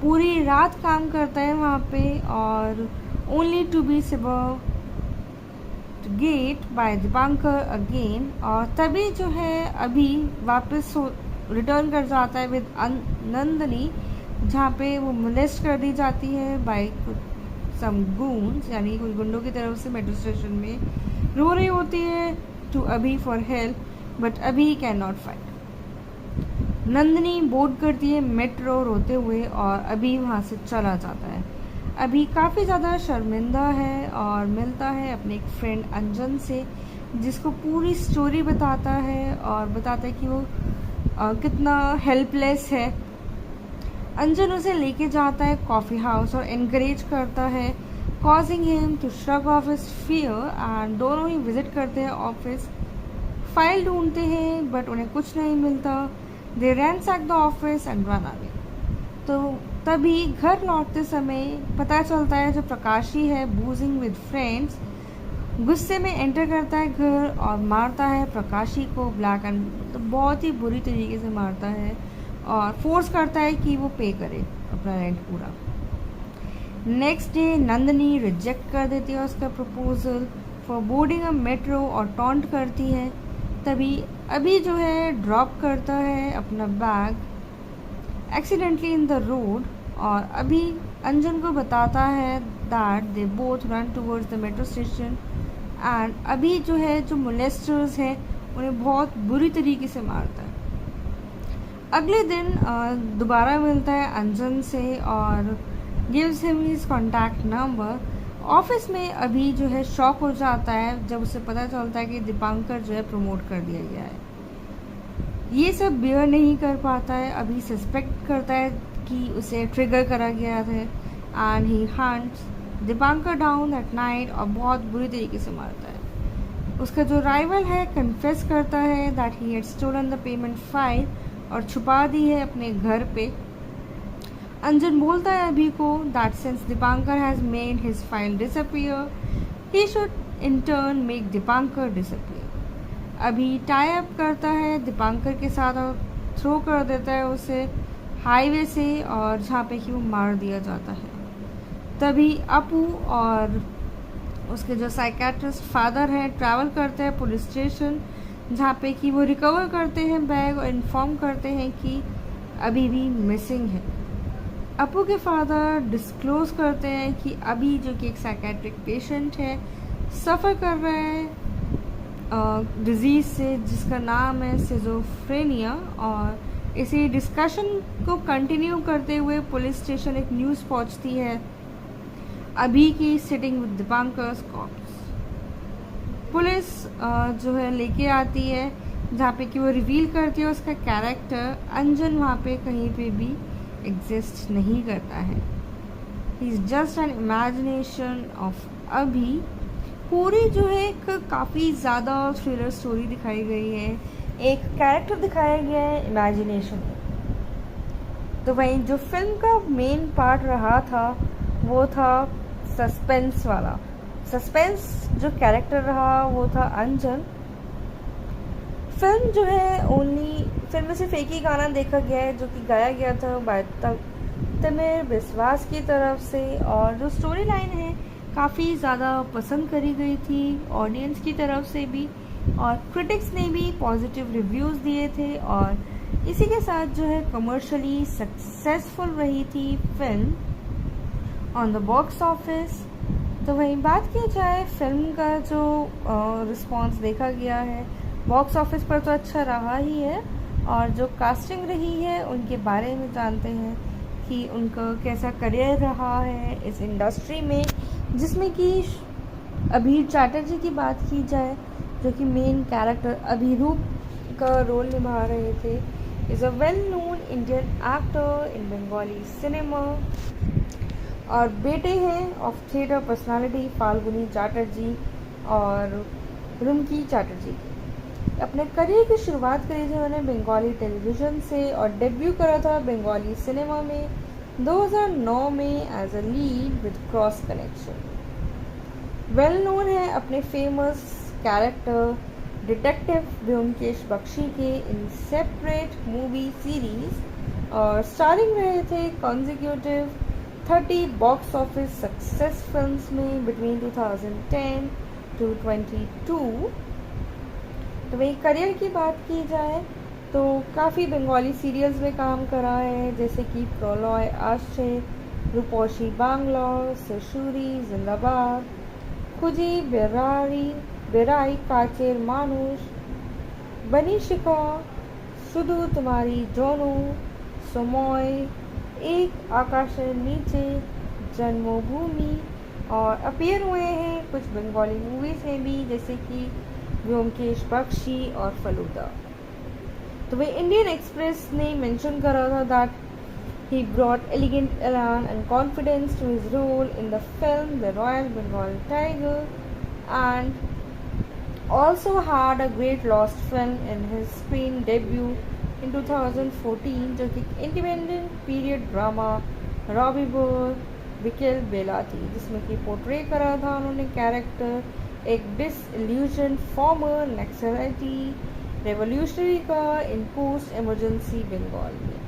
पूरी रात काम करता है वहाँ पे, और only to be get by Dipankar again. और तभी जो है अभी वापस रिटर्न कर जाता है विद नंदनी, जहाँ पे वो मोलेस्ट कर दी जाती है बाय सम गून्स, यानी कुछ गुंडों की तरफ से मेट्रो स्टेशन में। रो रही होती है टू अभी फॉर हेल्प, बट अभी can not fight. Nandini board करती है मेट्रो रोते हुए, और अभी वहाँ से चला जाता है। अभी काफ़ी ज़्यादा शर्मिंदा है और मिलता है अपने एक फ्रेंड अंजन से, जिसको पूरी स्टोरी बताता है और बताता है कि वो कितना हेल्पलेस है। अंजन उसे लेके जाता है कॉफ़ी हाउस और इनकरेज करता है, causing him to shrug off his fear, and दोनों ही विजिट करते हैं ऑफिस। फाइल ढूंढते हैं बट उन्हें कुछ नहीं मिलता। They ransack the office and run away. तो तभी घर लौटते समय पता चलता है जो प्रकाशी है बूजिंग विद फ्रेंड्स, गुस्से में एंटर करता है घर और मारता है प्रकाशी को ब्लैक एंड, तो बहुत ही बुरी तरीके से मारता है और फोर्स करता है कि वो पे करे अपना रेंट पूरा। नेक्स्ट डे नंदनी रिजेक्ट कर देती है उसका proposal for boarding a metro और टॉन्ट करती है। तभी अभी जो है ड्रॉप करता है अपना bag accidentally in the road, और अभी अंजन को बताता है that they both run towards the metro station, and अभी जो है जो मोलेस्टर्स हैं उन्हें बहुत बुरी तरीके से मारता है। अगले दिन दोबारा मिलता है अंजन से और gives him his contact number. Office में अभी जो है शॉक हो जाता है जब उसे पता चलता है कि दीपांकर जो है प्रमोट कर दिया गया है। ये सब बियर नहीं कर पाता है, अभी सस्पेक्ट करता है कि उसे ट्रिगर करा गया था, and he hunts Dipankar down at night और बहुत बुरी तरीके से मारता है। उसका जो राइवल है कन्फेस करता है that he had stolen the payment file और छुपा दी है अपने घर पे। अंजन बोलता है अभी को that since Dipankar has made his file disappear he should in turn make Dipankar disappear. अभी टाई अप करता है दीपांकर के साथ और थ्रो कर देता है उसे हाईवे से, और जहाँ पे कि वो मार दिया जाता है। तभी अपू और उसके जो साइकेट्रिस्ट फादर हैं ट्रैवल करते हैं पुलिस स्टेशन, जहाँ पे कि वो रिकवर करते हैं बैग और इन्फॉर्म करते हैं कि अभी भी मिसिंग है। अपू के फादर डिस्क्लोज करते हैं कि अभी जो कि एक साइकेट्रिक पेशेंट है, सफ़र कर रहा है डिजीज़ से जिसका नाम है सिजोफ्रेनिया। और इसी डिस्कशन को कंटिन्यू करते हुए पुलिस स्टेशन एक न्यूज़ पहुंचती है अभी की sitting with Dipankar cops. Police जो है लेके आती है, जहाँ पे कि वो रिवील करती है उसका कैरेक्टर अंजन वहाँ पे कहीं पे भी एग्जिस्ट नहीं करता है, he is just an imagination of अभी। पूरी जो है एक काफ़ी ज़्यादा थ्रिलर स्टोरी दिखाई गई है, एक कैरेक्टर दिखाया गया है इमेजिनेशन। तो वहीं जो फिल्म का मेन पार्ट रहा था वो था सस्पेंस वाला, सस्पेंस जो कैरेक्टर रहा वो था अंजन। फिल्म जो है ओनली फिल्म में सिर्फ एक ही गाना देखा गया है जो कि गाया गया था बाय तमिर बिस्वास की तरफ से, और जो स्टोरी लाइन है काफ़ी ज़्यादा पसंद करी गई थी ऑडियंस की तरफ से भी, और क्रिटिक्स ने भी पॉजिटिव रिव्यूज़ दिए थे, और इसी के साथ जो है कमर्शियली सक्सेसफुल रही थी film on the box office. तो वहीं बात की जाए फिल्म का जो रिस्पांस देखा गया है बॉक्स ऑफिस पर तो अच्छा रहा ही है, और जो कास्टिंग रही है उनके बारे में जानते हैं कि उनका कैसा करियर रहा है इस इंडस्ट्री में, जिसमें कि अभीर चैटर्जी की बात की जाए जो कि मेन कैरेक्टर अभिरूप का रोल निभा रहे थे, is a well known Indian actor in Bengali cinema, और बेटे हैं of theatre personality Falguni Chatterjee और रुमकी चैटर्जी। अपने करियर की शुरुआत करी थी उन्होंने बंगाली टेलीविज़न से, और डेब्यू करा था बंगाली सिनेमा में 2009 में as a lead with cross connection. Well known है अपने famous character detective Vyomkesh Bakshi के इन सेपरेट मूवी सीरीज, और स्टारिंग रहे थे consecutive 30 box office success films में बिटवीन 2010 to 22। तो वही करियर की बात की जाए तो काफ़ी बंगाली सीरियल्स में काम करा है, जैसे कि प्रलय आश्रय, रूपोशी बांग्ला, सशुरी जिंदाबाद, खुजी बेराई काचेर मानुष, बनी शिका, शुधु तुम्हारी दोनों, समोय, एक आकाशेर नीचे, जन्मभूमि, और अपीयर हुए हैं कुछ बंगाली मूवीज़ में भी जैसे कि व्योमकेश बख्शी और फलूदा। तो वही इंडियन एक्सप्रेस ने मेंशन करा था that he brought elegant elan and confidence to his role in the film The Royal Bengal Tiger, and also had a great lost film in his screen debut in 2014 जो कि independent period drama Robbie bore विकेल बेला थी, जिसमें कि portray करा था उन्होंने character एक डिसइल्यूजन फॉर्मर नक्सलाइटी रेवोल्यूशनरी का इन पोस्ट इमरजेंसी बंगाल में।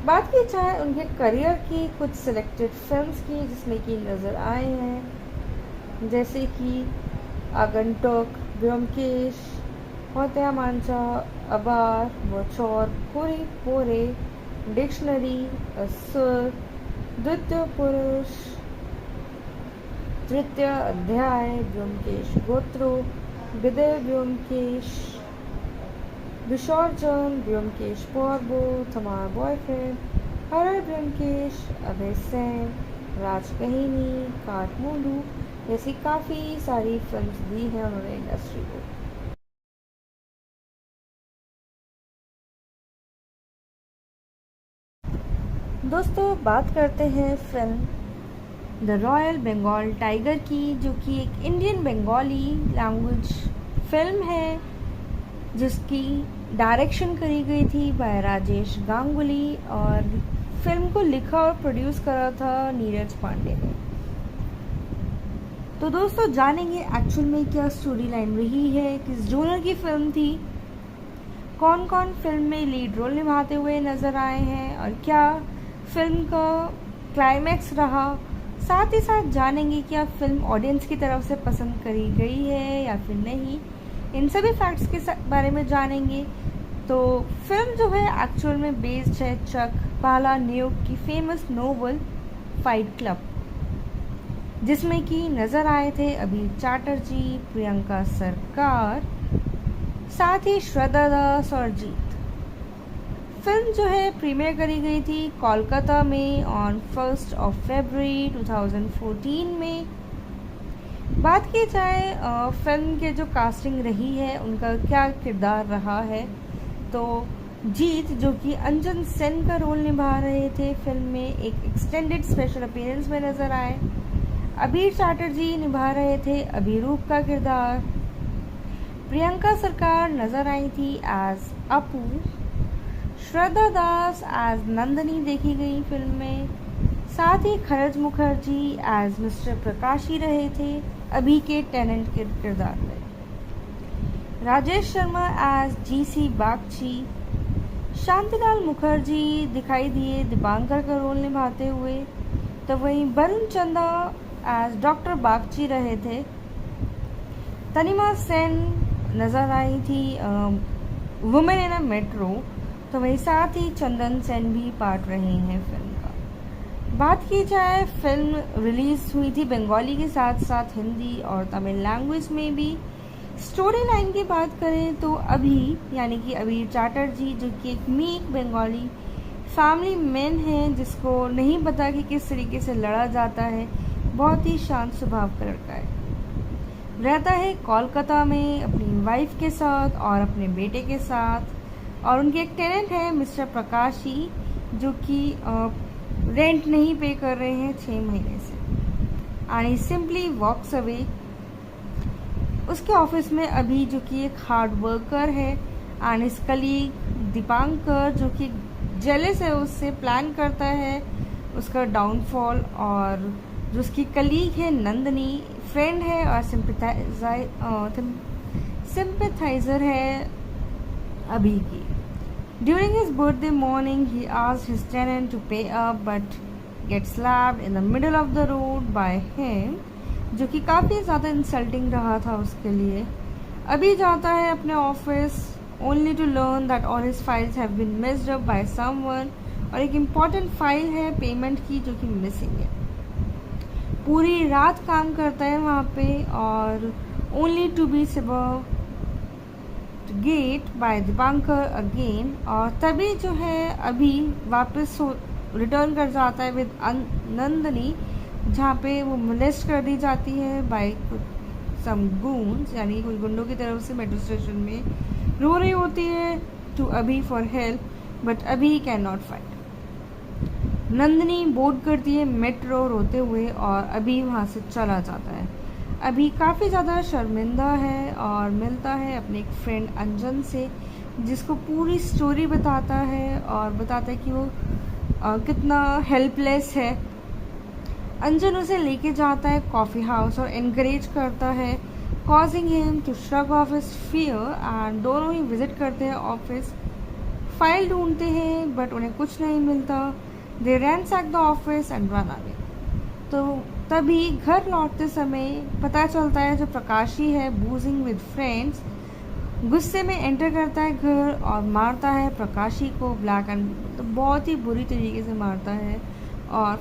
बात की जाए उनके करियर की कुछ सिलेक्टेड फिल्म्स की जिसमें कि नज़र आए हैं, जैसे कि आगंतुक, व्योमकेश, होत्या मांचा, अबार, बचौर, पूरी पोरे, डिक्शनरी, असुर, द्वितीय पुरुष, तृतीय अध्याय, व्योमकेश गोत्रो, विदय व्योमकेश, विसर्जन, व्योमकेश पर्वो, तुम्हारा बॉयफ्रेंड, हरर व्योमकेश, अभय सेन, राजकहिनी, काठमांडू जैसी काफ़ी सारी फिल्म्स दी हैं उन्होंने इंडस्ट्री को। दोस्तों बात करते हैं film the royal Bengal tiger की, जो कि एक इंडियन बंगाली लैंग्वेज फिल्म है जिसकी डायरेक्शन करी गई थी बाय राजेश गांगुली, और फिल्म को लिखा और प्रोड्यूस करा था नीरज पांडे ने। तो दोस्तों जानेंगे एक्चुअल में क्या स्टोरी लाइन रही है, किस जोनर की फिल्म थी, कौन कौन फिल्म में लीड रोल निभाते हुए नज़र आए हैं, और क्या फिल्म का क्लाइमैक्स रहा। साथ ही साथ जानेंगे क्या फिल्म ऑडियंस की तरफ से पसंद करी गई है या फिर नहीं, इन सभी फैक्ट्स के बारे में जानेंगे। तो फिल्म जो है एक्चुअल में बेस्ड है चक पालानियुक की फेमस नोवेल फाइट क्लब, जिसमें कि नज़र आए थे अभीर चैटर्जी, प्रियंका सरकार, साथ ही श्रद्धा दास और जीत। फिल्म जो है प्रीमियर करी गई थी कोलकाता में ऑन 1 फरवरी 2014 में। बात की जाए फिल्म के जो कास्टिंग रही है उनका क्या किरदार रहा है, तो जीत जो कि अंजन सेन का रोल निभा रहे थे फिल्म में, एक एक्सटेंडेड स्पेशल अपीयरेंस में नज़र आए। अभीर चैटर्जी निभा रहे थे अभिरूप का किरदार। प्रियंका सरकार नज़र आई थी एज अपू। श्रद्धा दास एज नंदनी देखी गई फिल्म में। साथ ही खरज मुखर्जी एज मिस्टर प्रकाशी रहे थे अभी के टेनेंट के किरदार में। राजेश शर्मा एज जीसी बागची, शांतिलाल मुखर्जी दिखाई दिए दीपांकर का रोल निभाते हुए, तो वहीं वरुण चंदा एज डॉक्टर बागची रहे थे। तनिमा सेन नज़र आई थी वुमेन इन अ मेट्रो, तो वहीं साथ ही चंदन सेन भी पार्ट रहे हैं फिल्म का। बात की जाए, फिल्म रिलीज़ हुई थी बंगाली के साथ साथ हिंदी और तमिल लैंग्वेज में भी। स्टोरी लाइन की बात करें तो अभी यानी कि अबीर चैटर्जी, जो कि एक मीक बंगाली फैमिली मैन है जिसको नहीं पता कि किस तरीके से लड़ा जाता है, बहुत ही शांत स्वभाव का लड़का है। रहता है कोलकाता में अपनी वाइफ के साथ और अपने बेटे के साथ, और उनके एक टेनेंट है मिस्टर प्रकाशी जो कि रेंट नहीं पे कर रहे हैं 6 महीने से, and he simply walks away. उसके ऑफिस में अभी जो कि एक हार्ड वर्कर है, एंड इस कलीग दीपांकर जो कि जेलस है उससे, प्लान करता है उसका डाउनफॉल। और जो उसकी कलीग है नंदनी, फ्रेंड है और सिंपैथाइजर है अभी की। During his birthday morning he asked his tenant to pay up but get slapped in the middle of the road by him, जो कि काफ़ी ज़्यादा इंसल्टिंग रहा था उसके लिए। अभी जाता है अपने office only to learn that all his files have been missed up by someone, और एक इम्पॉर्टेंट फाइल है पेमेंट की जो कि मिसिंग है। पूरी रात काम करता है वहाँ पे, और only to be get by Dipankar again. और तभी जो है अभी वापस रिटर्न कर जाता है विद नंदनी, जहाँ पे वो मोलेस्ट कर दी जाती है बाय सम गून्स, यानी कुछ गुंडों की तरफ से मेट्रो स्टेशन में। रो रही होती है टू अभी फॉर हेल्प, बट अभी can not fight. Nandini board करती है मेट्रो रोते हुए, और अभी वहाँ से चला जाता है। अभी काफ़ी ज़्यादा शर्मिंदा है और मिलता है अपने एक फ्रेंड अंजन से, जिसको पूरी स्टोरी बताता है और बताता है कि वो कितना हेल्पलेस है। अंजन उसे लेके जाता है कॉफ़ी हाउस और एनकरेज करता है, causing him to shrug off his fear, and दोनों ही विजिट करते हैं ऑफिस। फाइल ढूंढते हैं बट उन्हें कुछ नहीं मिलता। They ransack the office and run away. तो तभी घर लौटते समय पता चलता है जो प्रकाशी है बूजिंग विद फ्रेंड्स, गुस्से में एंटर करता है घर और मारता है प्रकाशी को ब्लैक एंड, तो बहुत ही बुरी तरीके से मारता है और